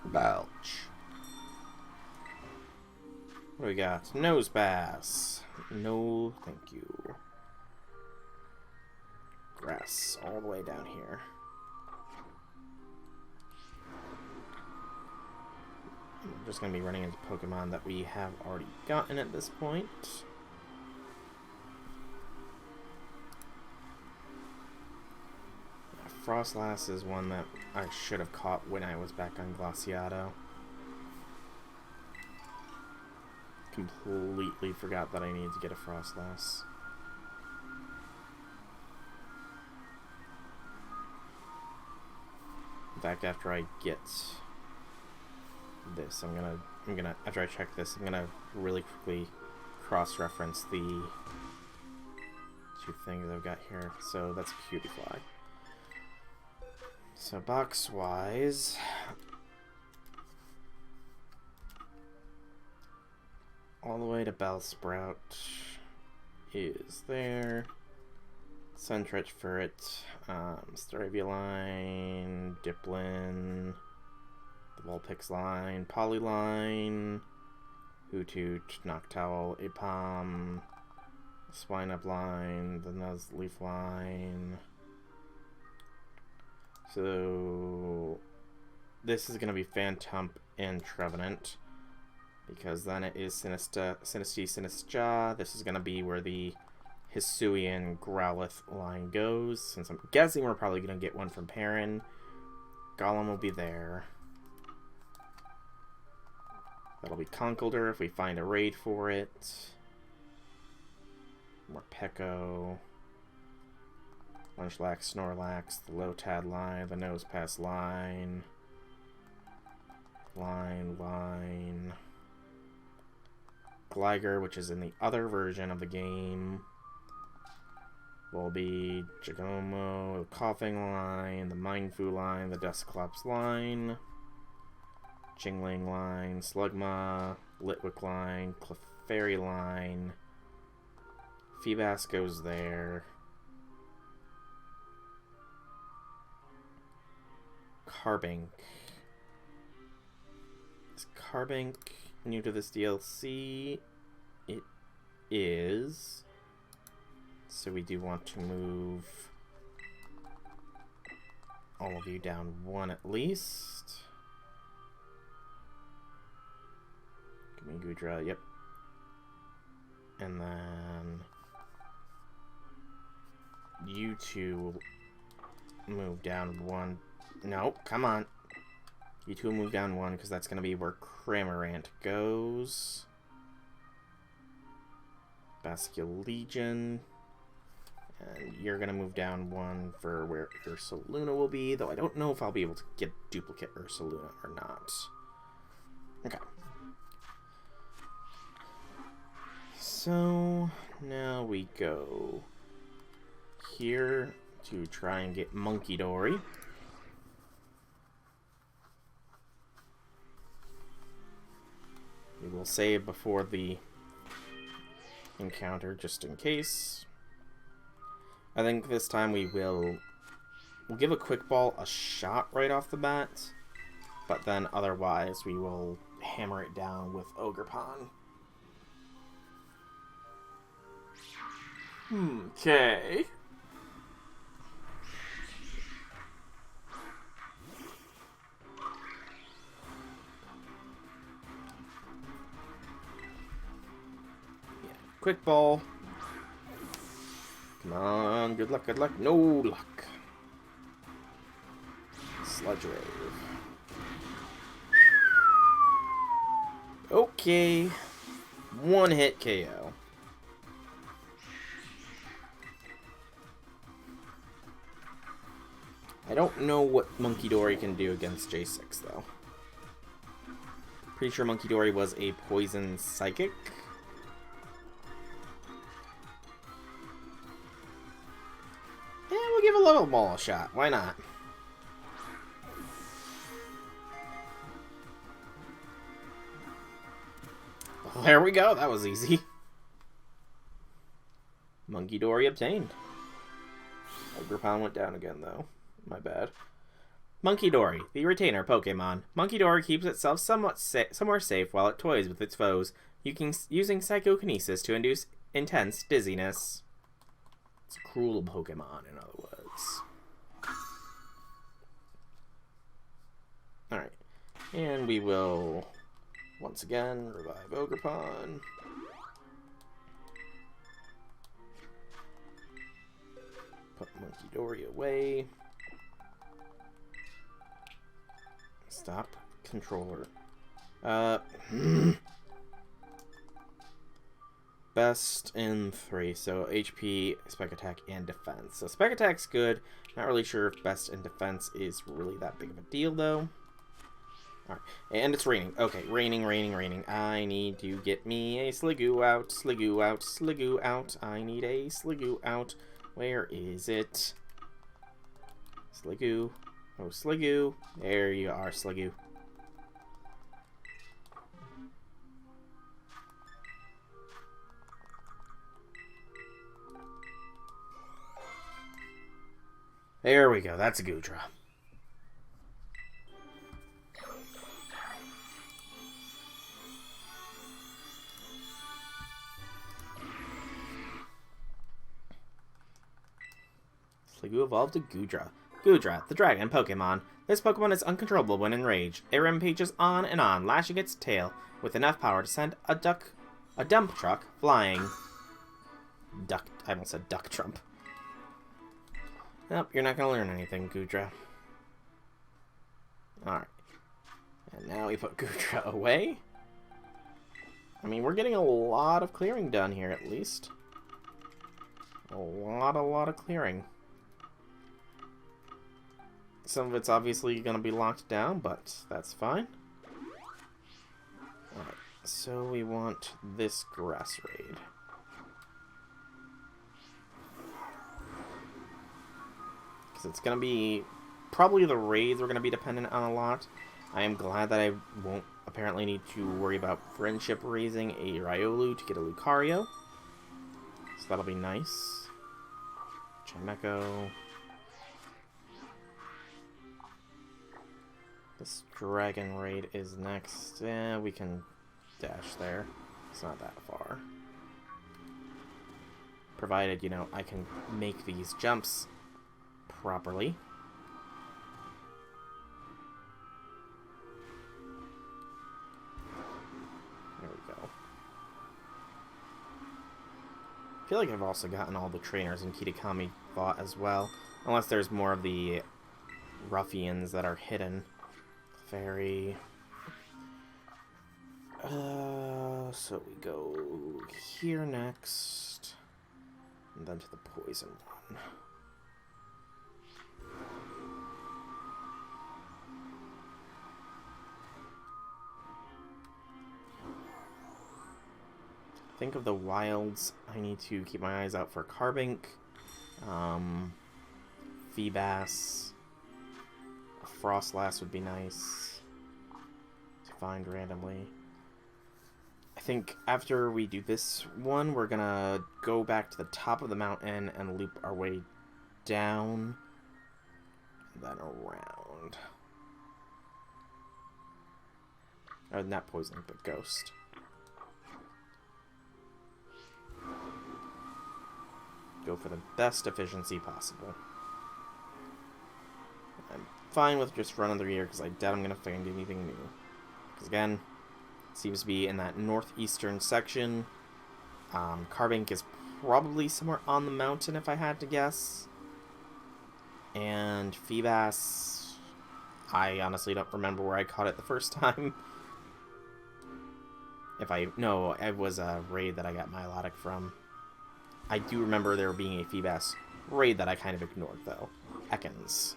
Belch. What do we got? Nose Bass. No, thank you. Grass all the way down here. We're just going to be running into Pokemon that we have already gotten at this point. Frostlass is one that I should have caught when I was back on Glaciado. Completely forgot that I needed to get a Frostlass. back after I get this. I'm gonna after I check this, I'm gonna really quickly cross-reference the two things I've got here. So that's Cutie Fly. So box-wise, all the way to Bellsprout is there. Suntretch Ferret, Staravialine, Diplin, the Vulpix line, Polyline, Hoothoot, Noctowl, Apom, Swineup line, the Nuzleaf line. So this is going to be Phantump and Trevenant, because then it is Sinistea. This is going to be where the Hisuian Growlithe line goes, since I'm guessing we're probably going to get one from Perrin. Golem will be there. That'll be Conkeldurr if we find a raid for it. More Pecco. Munchlax, Snorlax, the Lotad line, the Nosepass line. Line. Gligar, which is in the other version of the game. Will be Jagomo, the Coughing line, the Mindfu line, the Dusclops line, Jingling line, Slugma, Litwick line, Clefairy line, Feebas goes there, Carbink. Is Carbink new to this DLC? It is. So we do want to move all of you down one at least. Give me Goodra, yep. And then you two move down one. No, come on. You two will move down one, because that's going to be where Cramorant goes. Basculegion. And you're going to move down one for where Ursaluna will be, though I don't know if I'll be able to get duplicate Ursaluna or not. Okay. So, now we go here to try and get Munkidori. We will save before the encounter, just in case. I think this time we'll give a Quick Ball a shot right off the bat, but then otherwise we will hammer it down with Ogrepon. Okay. Yeah, Quick Ball. Come on, good luck, good luck. No luck. Sludge Wave. Okay. One hit KO. I don't know what Munkidori can do against J6, though. Pretty sure Munkidori was a poison psychic. Yeah, we'll give a Level Ball a shot. Why not? Well, there we go. That was easy. Munkidori obtained. Ogrepon went down again, though. My bad. Munkidori, the retainer Pokemon. Munkidori keeps itself somewhere safe while it toys with its foes, using psychokinesis to induce intense dizziness. It's a cruel Pokemon, in other words. Alright. And we will, once again, revive Ogrepon. Put Munkidori away. Stop controller. best in 3. So HP, spec attack, and defense. So spec attack's good. Not really sure if best in defense is really that big of a deal, though. Alright, and it's raining. Okay, raining. I need to get me a Sligoo out. Sligoo out. Sligoo out. I need a Sligoo out. Where is it? Sligoo. Oh, Sligoo. There you are, Sligoo. There we go. That's a Goodra. Sligoo evolved to Goodra. Goodra, the dragon Pokemon. This Pokemon is uncontrollable when enraged. It rampages on and on, lashing its tail with enough power to send a dump truck flying. I almost said duck trump. Nope, you're not gonna learn anything, Goodra. Alright. And now we put Goodra away. I mean, we're getting a lot of clearing done here, at least. A lot of clearing. Some of it's obviously going to be locked down, but that's fine. Alright, so we want this grass raid. Because it's going to be... Probably the raids are going to be dependent on a lot. I am glad that I won't apparently need to worry about friendship raising a Riolu to get a Lucario. So that'll be nice. Chimecho. This dragon raid is next. We can dash there. It's not that far. Provided, you know, I can make these jumps properly. There we go. I feel like I've also gotten all the trainers in Kitakami Thought as well. Unless there's more of the ruffians that are hidden. Fairy. So we go here next. And then to the poison one. Think of the wilds. I need to keep my eyes out for Carbink. Feebas. Frostlass would be nice to find randomly. I think after we do this one, we're gonna go back to the top of the mountain and loop our way down, and then around. Oh, not poison, but ghost. Go for the best efficiency possible. I'm fine with just running through here because I doubt I'm going to find anything new. Because again, it seems to be in that northeastern section. Carbink is probably somewhere on the mountain if I had to guess. And Feebas, I honestly don't remember where I caught it the first time. No, it was a raid that I got Milotic from. I do remember there being a Feebas raid that I kind of ignored though. Ekans.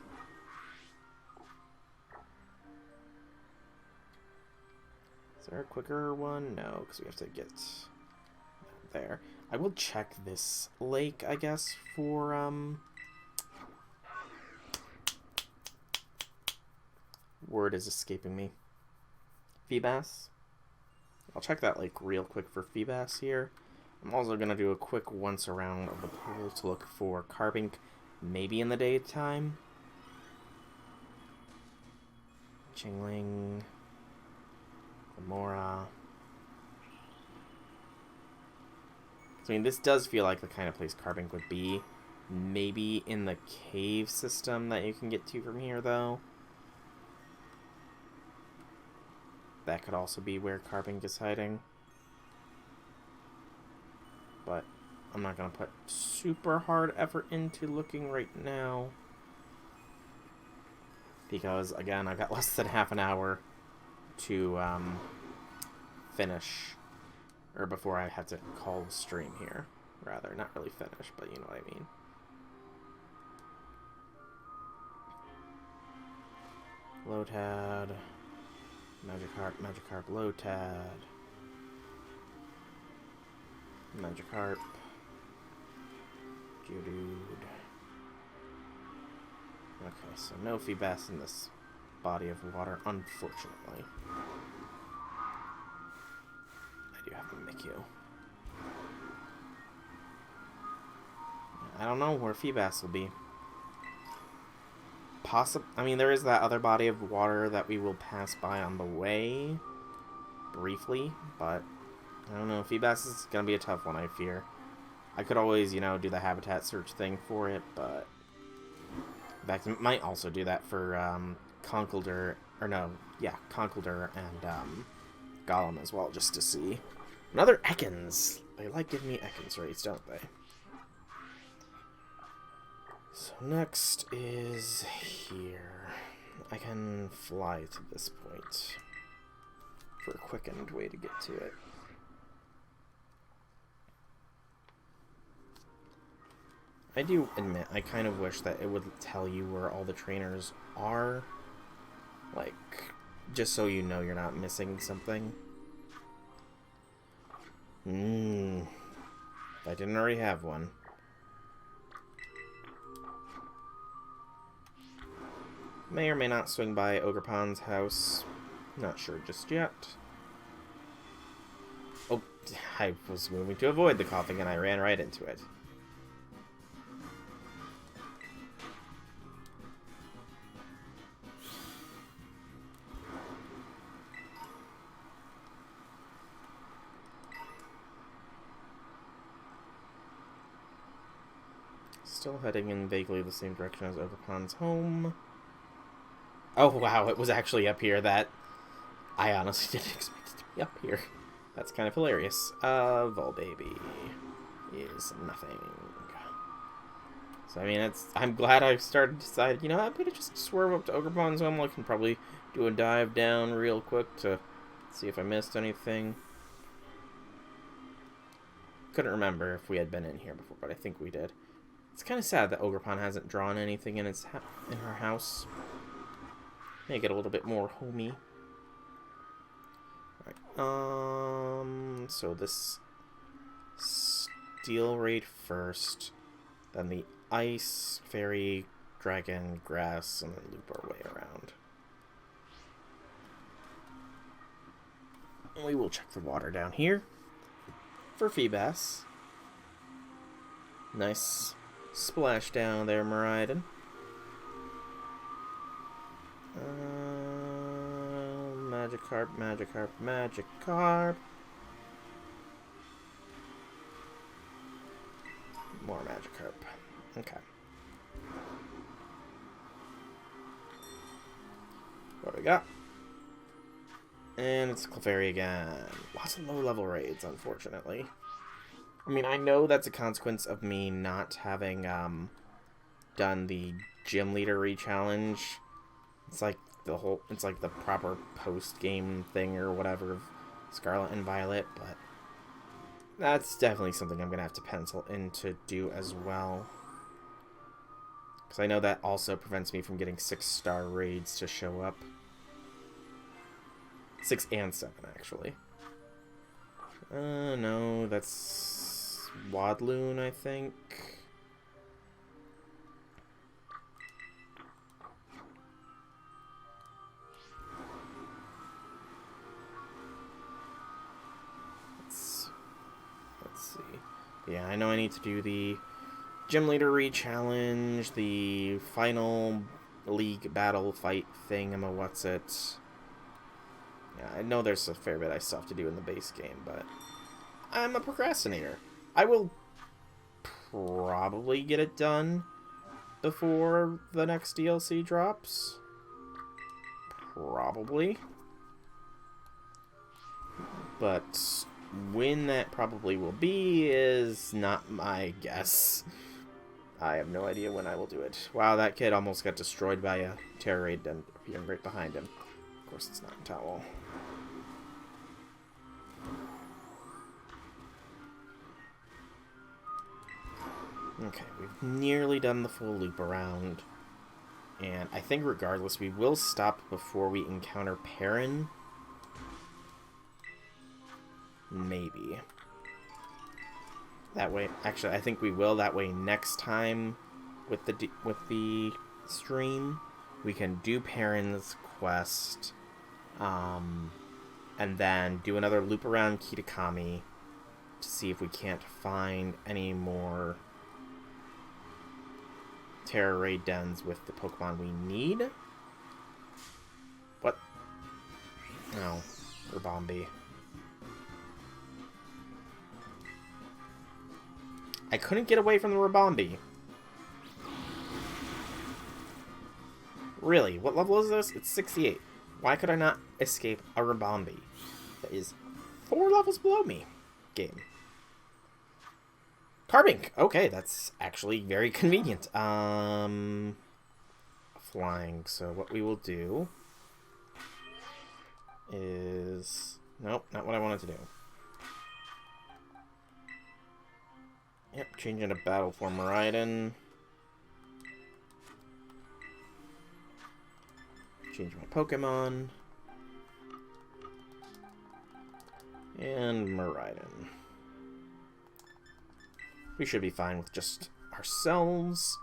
Is there a quicker one? No, because we have to get there. I will check this lake, I guess, for, word is escaping me. Feebas? I'll check that lake real quick for Feebas here. I'm also going to do a quick once around of the pool to look for Carbink, maybe in the daytime. Chingling. Gamora. I mean, this does feel like the kind of place Carbink would be. Maybe in the cave system that you can get to from here, though. That could also be where Carbink is hiding. But I'm not going to put super hard effort into looking right now. Because, again, I've got less than half an hour to finish. Or before I have to call the stream here. Rather, not really finish, but you know what I mean. Lotad. Magikarp, Lotad. Magikarp. Geodude. Okay, so no Feebas in this body of water, unfortunately. I do have a Mikyu. I don't know where Feebas will be. I mean, there is that other body of water that we will pass by on the way. Briefly, but I don't know. Feebas is going to be a tough one, I fear. I could always, you know, do the habitat search thing for it, but... In fact, I might also do that for Conkeldurr, or no, yeah, Conkeldurr and Golem as well, just to see. Another Ekans! They like giving me Ekans rates, don't they? So next is here. I can fly to this point for a quickened way to get to it. I do admit, I kind of wish that it would tell you where all the trainers are. Like, just so you know you're not missing something. If I didn't already have one. May or may not swing by Ogrepon's house. Not sure just yet. Oh, I was moving to avoid the coughing and I ran right into it. Still heading in vaguely the same direction as Ogrepon's home. Oh, wow, it was actually up here. That I honestly didn't expect it to be up here. That's kind of hilarious. Volbaby is nothing. So, I mean, I'm glad I decided, you know, I'm gonna just swerve up to Ogrepon's home. I can probably do a dive down real quick to see if I missed anything. Couldn't remember if we had been in here before, but I think we did. It's kind of sad that Ogrepon hasn't drawn anything in her house. Make it a little bit more homey. Alright, so this Steel Raid first, then the Ice, Fairy, Dragon, Grass, and then loop our way around. And we will check the water down here for Feebas. Nice splash down there, Miraidon. Magikarp, Magikarp, Magikarp. More Magikarp. Okay. What do we got? And it's Clefairy again. Lots of low-level raids, unfortunately. I mean, I know that's a consequence of me not having done the gym leader re-challenge. It's like the proper post-game thing or whatever of Scarlet and Violet, but that's definitely something I'm going to have to pencil in to do as well. Because I know that also prevents me from getting 6-star raids to show up. 6 and 7, actually. No, that's Wadloon, I think. Let's see. Yeah, I know I need to do the Gym Leader re-challenge, the final league battle fight thing, what's-it. Yeah, I know there's a fair bit I still have to do in the base game, but I'm a procrastinator. I will probably get it done before the next DLC drops. Probably. But when that probably will be is not my guess. I have no idea when I will do it. Wow, that kid almost got destroyed by a Terror Raid appearing right behind him. Of course, it's not Towel. Okay, we've nearly done the full loop around. And I think regardless, we will stop before we encounter Perrin. Maybe. That way, actually, I think we will. That way, next time with the stream, we can do Perrin's quest, and then do another loop around Kitakami to see if we can't find any more Terra Raid dens with the Pokemon we need. What? No, Urbombi. I couldn't get away from the Rabombi. Really? What level is this? It's 68. Why could I not escape a Rabombi that is 4 levels below me? Game. Carbink! Okay, that's actually very convenient. Flying. So what we will do is... Nope, not what I wanted to do. Yep, changing to battle for Miraidon. Change my Pokemon. And Miraidon. We should be fine with just ourselves.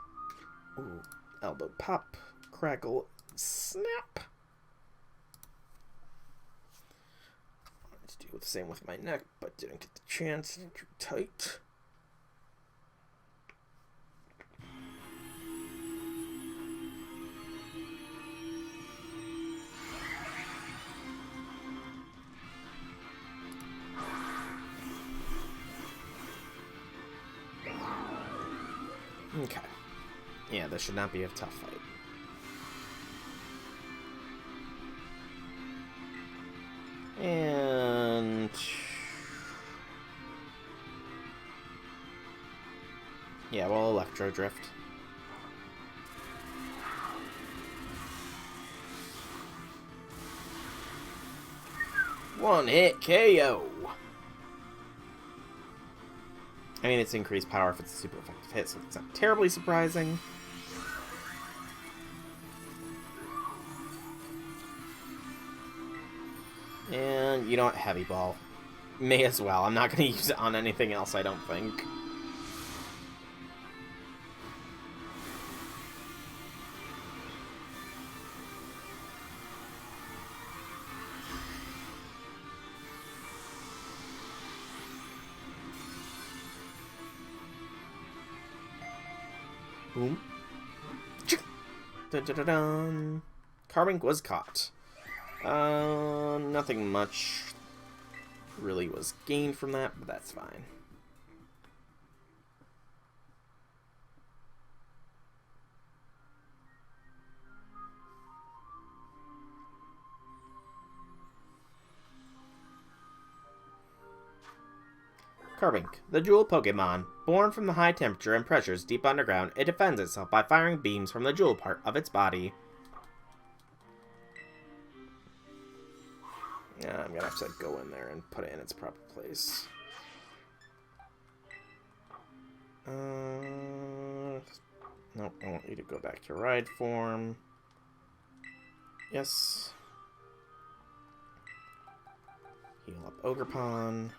Ooh, elbow pop, crackle, snap. Wanted to do the same with my neck, but didn't get the chance. Too tight. Okay. Yeah, this should not be a tough fight. And... yeah, well, Electro Drift. One hit KO! I mean, it's increased power if it's a super effective hit, so it's not terribly surprising. And, you know what? Heavy Ball. May as well. I'm not going to use it on anything else, I don't think. Boom. Dun-dun-dun-dun. Carbink was caught. Nothing much really was gained from that, but that's fine. Carbink, the jewel Pokemon. Born from the high temperature and pressures deep underground, it defends itself by firing beams from the jewel part of its body. Yeah, I'm gonna have to go in there and put it in its proper place. Nope, I want you to go back to ride form. Yes. Heal up Ogrepon.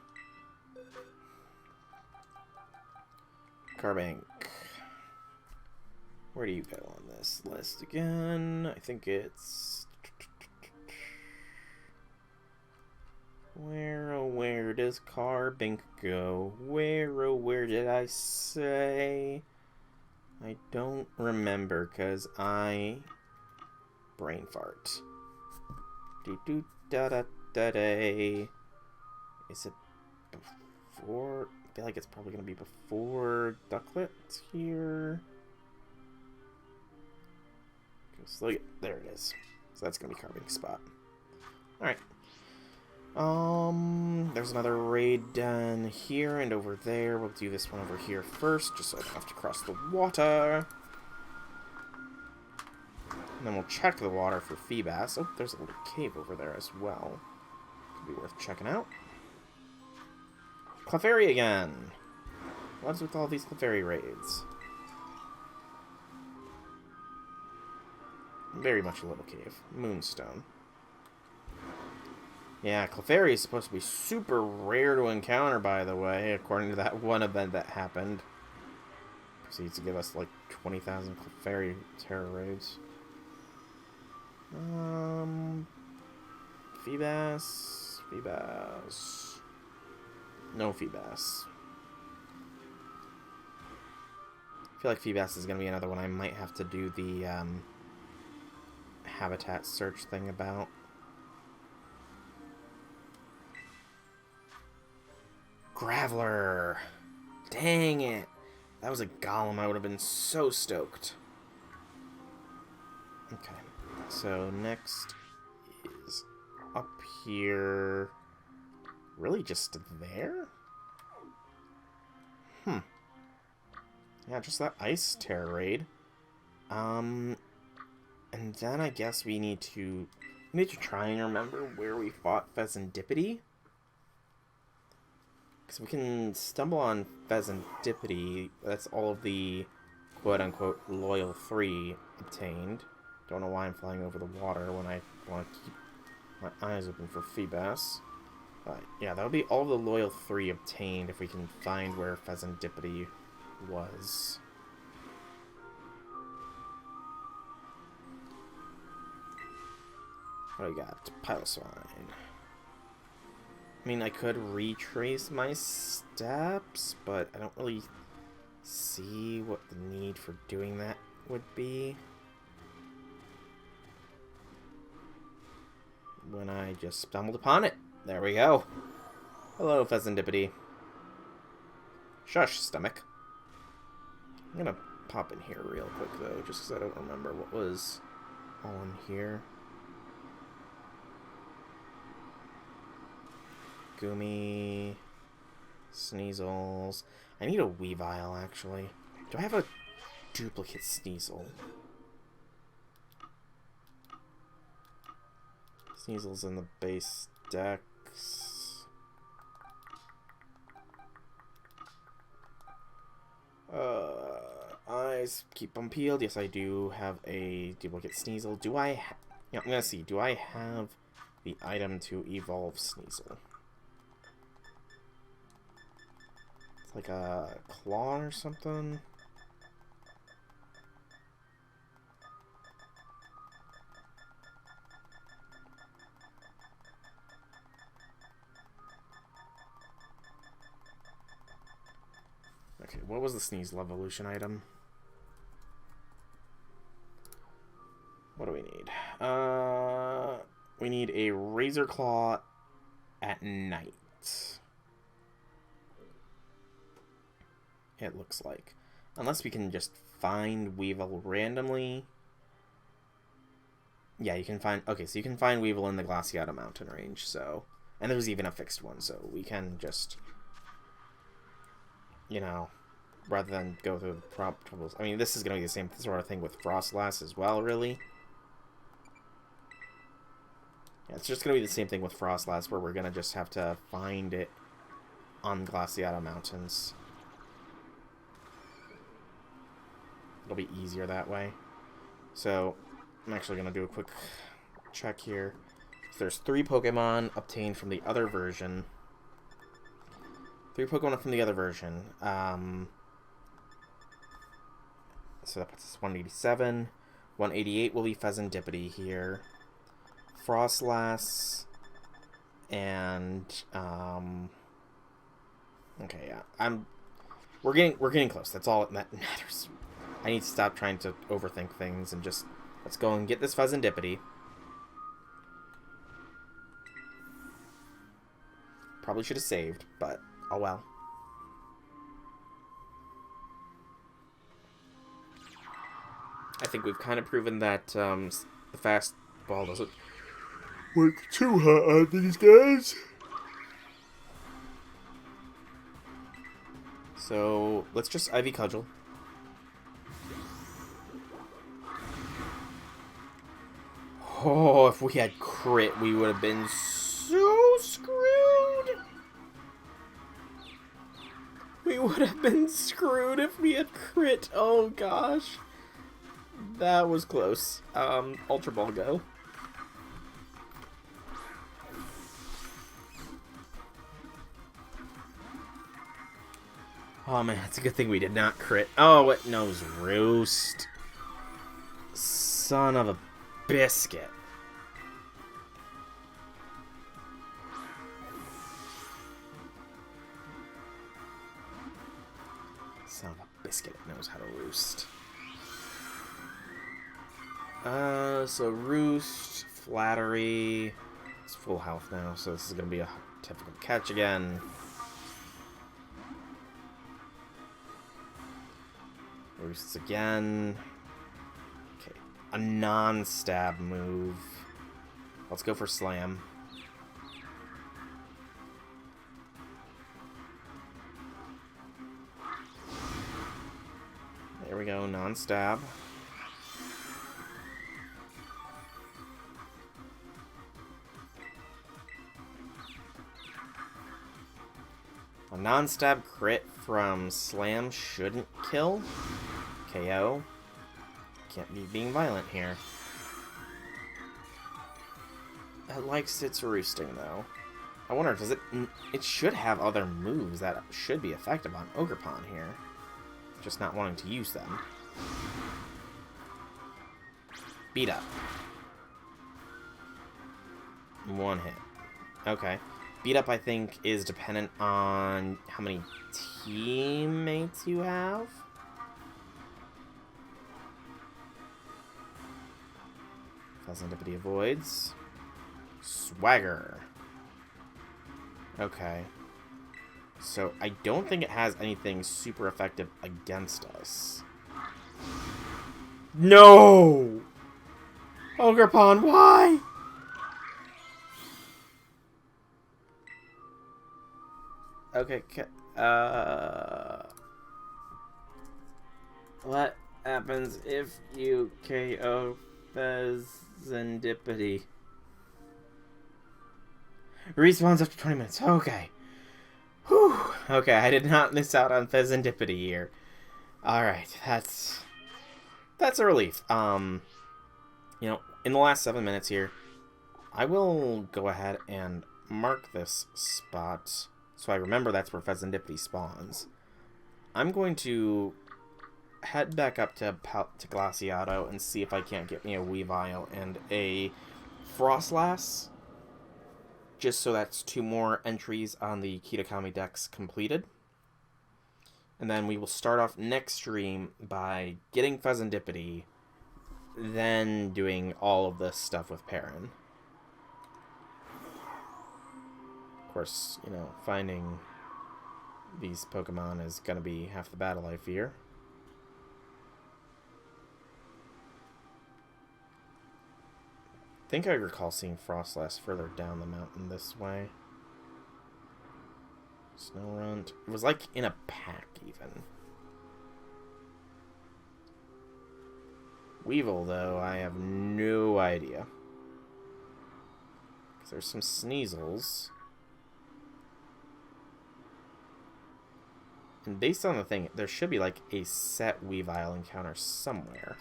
Carbink. Where do you go on this list again? I think it's... Where does Carbink go? Where did I say? I don't remember, because I... brain fart. Do-do-da-da-da-day. Is it before... I feel like it's probably going to be before Ducklet's here. Look at, there it is. So that's going to be Carbink's spot. Alright. There's another raid done here and over there. We'll do this one over here first, just so I don't have to cross the water. And then we'll check the water for Feebas. Oh, there's a little cave over there as well. Could be worth checking out. Clefairy again. What's with all these Clefairy raids? Very much a little cave. Moonstone. Yeah, Clefairy is supposed to be super rare to encounter, by the way, according to that one event that happened. Proceeds to give us like 20,000 Clefairy terror raids. Feebas. Feebas. No Feebas. I feel like Feebas is going to be another one I might have to do the habitat search thing about. Graveler! Dang it! That was a golem. I would have been so stoked. Okay. So next is up here. Really just there? Yeah, just that ice terror raid. And then I guess we need to try and remember where we fought Pheasantipity. Because we can stumble on Pheasantipity. That's all of the quote-unquote loyal 3 obtained. Don't know why I'm flying over the water when I want to keep my eyes open for Feebas. But yeah, that'll be all the loyal 3 obtained if we can find where Pheasantipity was. What do we got? Piloswine. I mean, I could retrace my steps, but I don't really see what the need for doing that would be. When I just stumbled upon it. There we go. Hello, Pheasantipity. Shush, stomach. I'm gonna pop in here real quick, though, just because I don't remember what was on here. Goomy. Sneasels. I need a Weavile, actually. Do I have a duplicate Sneasel? Sneasel's in the base decks. Eyes keep them peeled. Yes, I do have a duplicate Sneasel. Do I... Yeah, I'm gonna see. Do I have the item to evolve Sneasel? It's like a claw or something. Okay, what was the Sneasel evolution item? What do we need? We need a Razor Claw at night. It looks like. Unless we can just find Weevil randomly. Yeah, you can find... Okay, so you can find Weevil in the Glaciata mountain range, so... And there's even a fixed one, so we can just... You know... Rather than go through the troubles. I mean, this is going to be the same sort of thing with Frostlass as well, really. Yeah, it's just going to be the same thing with Frostlass, where we're going to just have to find it on Glaciata Mountains. It'll be easier that way. So, I'm actually going to do a quick check here. So there's 3 Pokemon obtained from the other version. 3 Pokemon from the other version. So that puts us 187. 188 will be Pheasantipity here. Frostlass. And okay, yeah. We're getting close. That's all that matters. I need to stop trying to overthink things and just let's go and get this Pheasantipity. Probably should have saved, but oh well. I think we've kind of proven that the fastball doesn't work too hard on these guys. So let's just Ivy Cudgel. Oh, if we had crit, we would have been so screwed. We would have been screwed if we had crit. Oh gosh. That was close. Ultra Ball go. Oh man, it's a good thing we did not crit. Oh, it knows Roost. Son of a biscuit. Son of a biscuit, it knows how to roost. So Roost, Flattery. It's full health now, so this is going to be a difficult catch again. Roosts again. Okay, a non-stab move. Let's go for Slam. There we go, non-stab. A non-stab crit from Slam shouldn't kill. KO. Can't be being violent here. It likes its roosting, though. I wonder, does it... It should have other moves that should be effective on Ogrepon here. Just not wanting to use them. Beat up. One hit. Okay. Beat up, I think, is dependent on how many teammates you have. Serendipity avoids. Swagger. Okay. So, I don't think it has anything super effective against us. No! Ogrepon, why? Okay, what happens if you KO Serendipity? Respawns after 20 minutes. Okay. Whew. Okay, I did not miss out on Serendipity here. Alright, that's a relief. You know, in the last 7 minutes here, I will go ahead and mark this spot so I remember that's where Serendipity spawns. I'm going to head back up to Glaciato and see if I can't get me a Weavile and a Frostlass. Just so that's 2 more entries on the Kitakami Dex completed. And then we will start off next stream by getting Serendipity, then doing all of this stuff with Perrin. Of course, you know, finding these Pokemon is going to be half the battle, I fear. I think I recall seeing Frostlass further down the mountain this way. Snorunt. It was like in a pack, even. Weevil, though, I have no idea. Because there's some Sneasels. And based on the thing, there should be like a set Weavile encounter somewhere.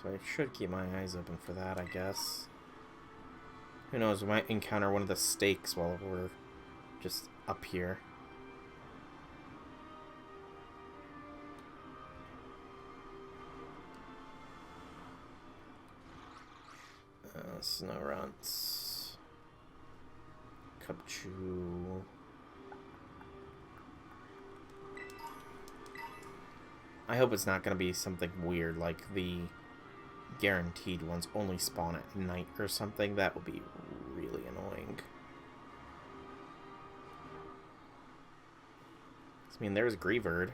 So I should keep my eyes open for that, I guess. Who knows, we might encounter one of the stakes while we're just up here. Snowrunts. Cupchew. I hope it's not going to be something weird like the guaranteed ones only spawn at night or something. That would be really annoying. I mean, there's Greavard.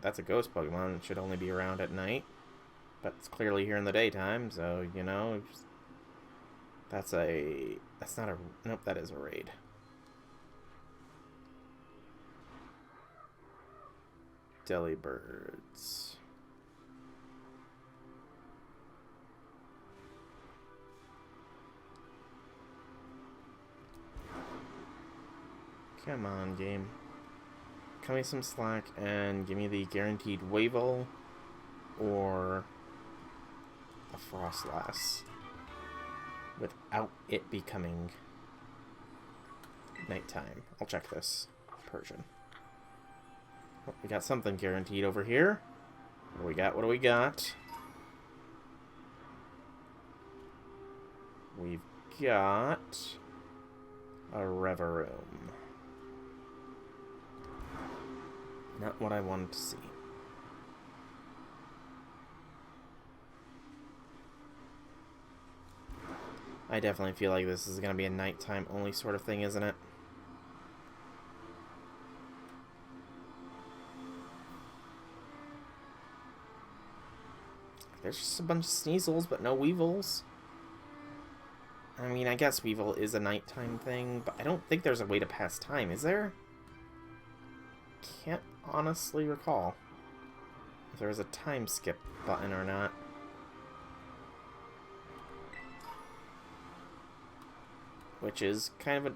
That's a ghost Pokemon. It should only be around at night. But it's clearly here in the daytime, so, you know, that's not a, nope, that is a raid. Delibirds. Come on, game. Cut me some slack and give me the guaranteed Weevil or a Frostlass without it becoming nighttime. I'll check this. Persian. Oh, we got something guaranteed over here. What do we got? What do we got? We've got a Reverum. Not what I wanted to see. I definitely feel like this is going to be a nighttime only sort of thing, isn't it? There's just a bunch of Sneasels, but no Weevils. I mean, I guess Weevil is a nighttime thing, but I don't think there's a way to pass time, is there? Can't honestly recall if there was a time skip button or not. Which is kind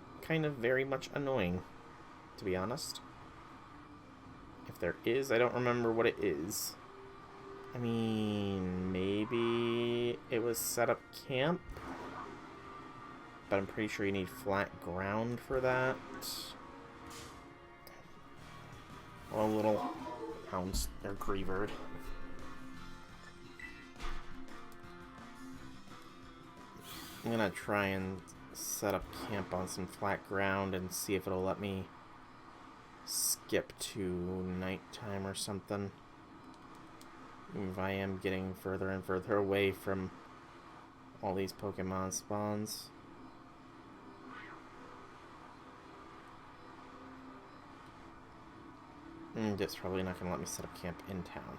of very much annoying, to be honest. If there is, I don't remember what it is. I mean, maybe it was set up camp, but I'm pretty sure you need flat ground for that. Oh, little hounds, they're Grievered. I'm gonna try and set up camp on some flat ground and see if it'll let me skip to nighttime or something. If I am getting further and further away from all these Pokemon spawns. It's probably not going to let me set up camp in town.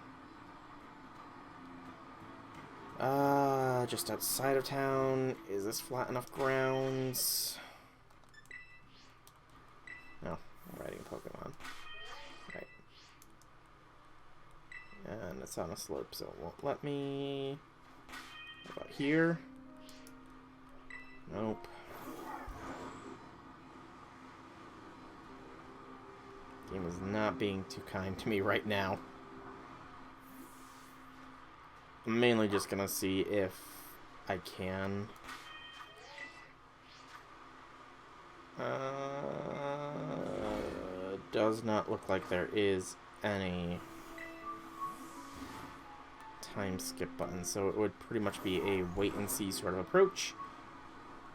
Just outside of town. Is this flat enough grounds? No, I'm riding a Pokemon. Right. And it's on a slope, so it won't let me. What about here? Nope. Game is not being too kind to me right now. I'm mainly just gonna see if I can. Does not look like there is any time skip button, so it would pretty much be a wait and see sort of approach.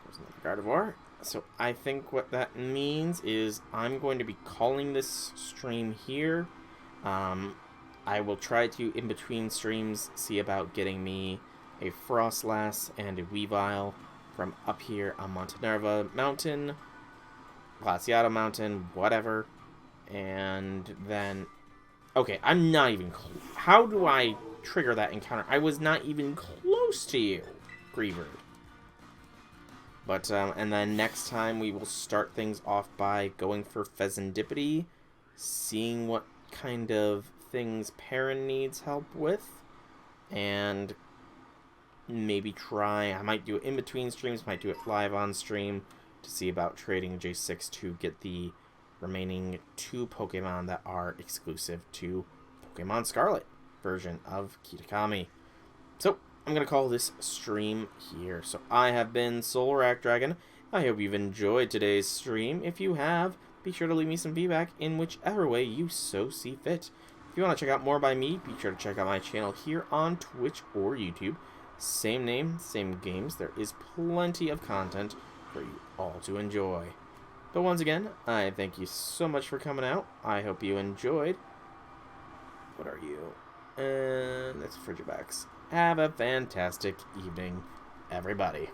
There's another Gardevoir. So I think what that means is I'm going to be calling this stream here. I will try to, in between streams, see about getting me a Frostlass and a Weavile from up here on Montenerva Mountain, Glaciato Mountain, whatever. And then... Okay, I'm not even... How do I trigger that encounter? I was not even close to you, Griever. But, and then next time we will start things off by going for Pheasantipity, seeing what kind of things Perrin needs help with, and maybe try, I might do it in between streams, might do it live on stream, to see about trading J6 to get the remaining 2 Pokemon that are exclusive to Pokemon Scarlet version of Kitakami. So, I'm going to call this stream here. So I have been Solrak Dragon. I hope you've enjoyed today's stream. If you have, be sure to leave me some feedback in whichever way you so see fit. If you want to check out more by me, be sure to check out my channel here on Twitch or YouTube. Same name, same games. There is plenty of content for you all to enjoy. But once again, I thank you so much for coming out. I hope you enjoyed. What are you? And that's Frigibacks. Have a fantastic evening, everybody.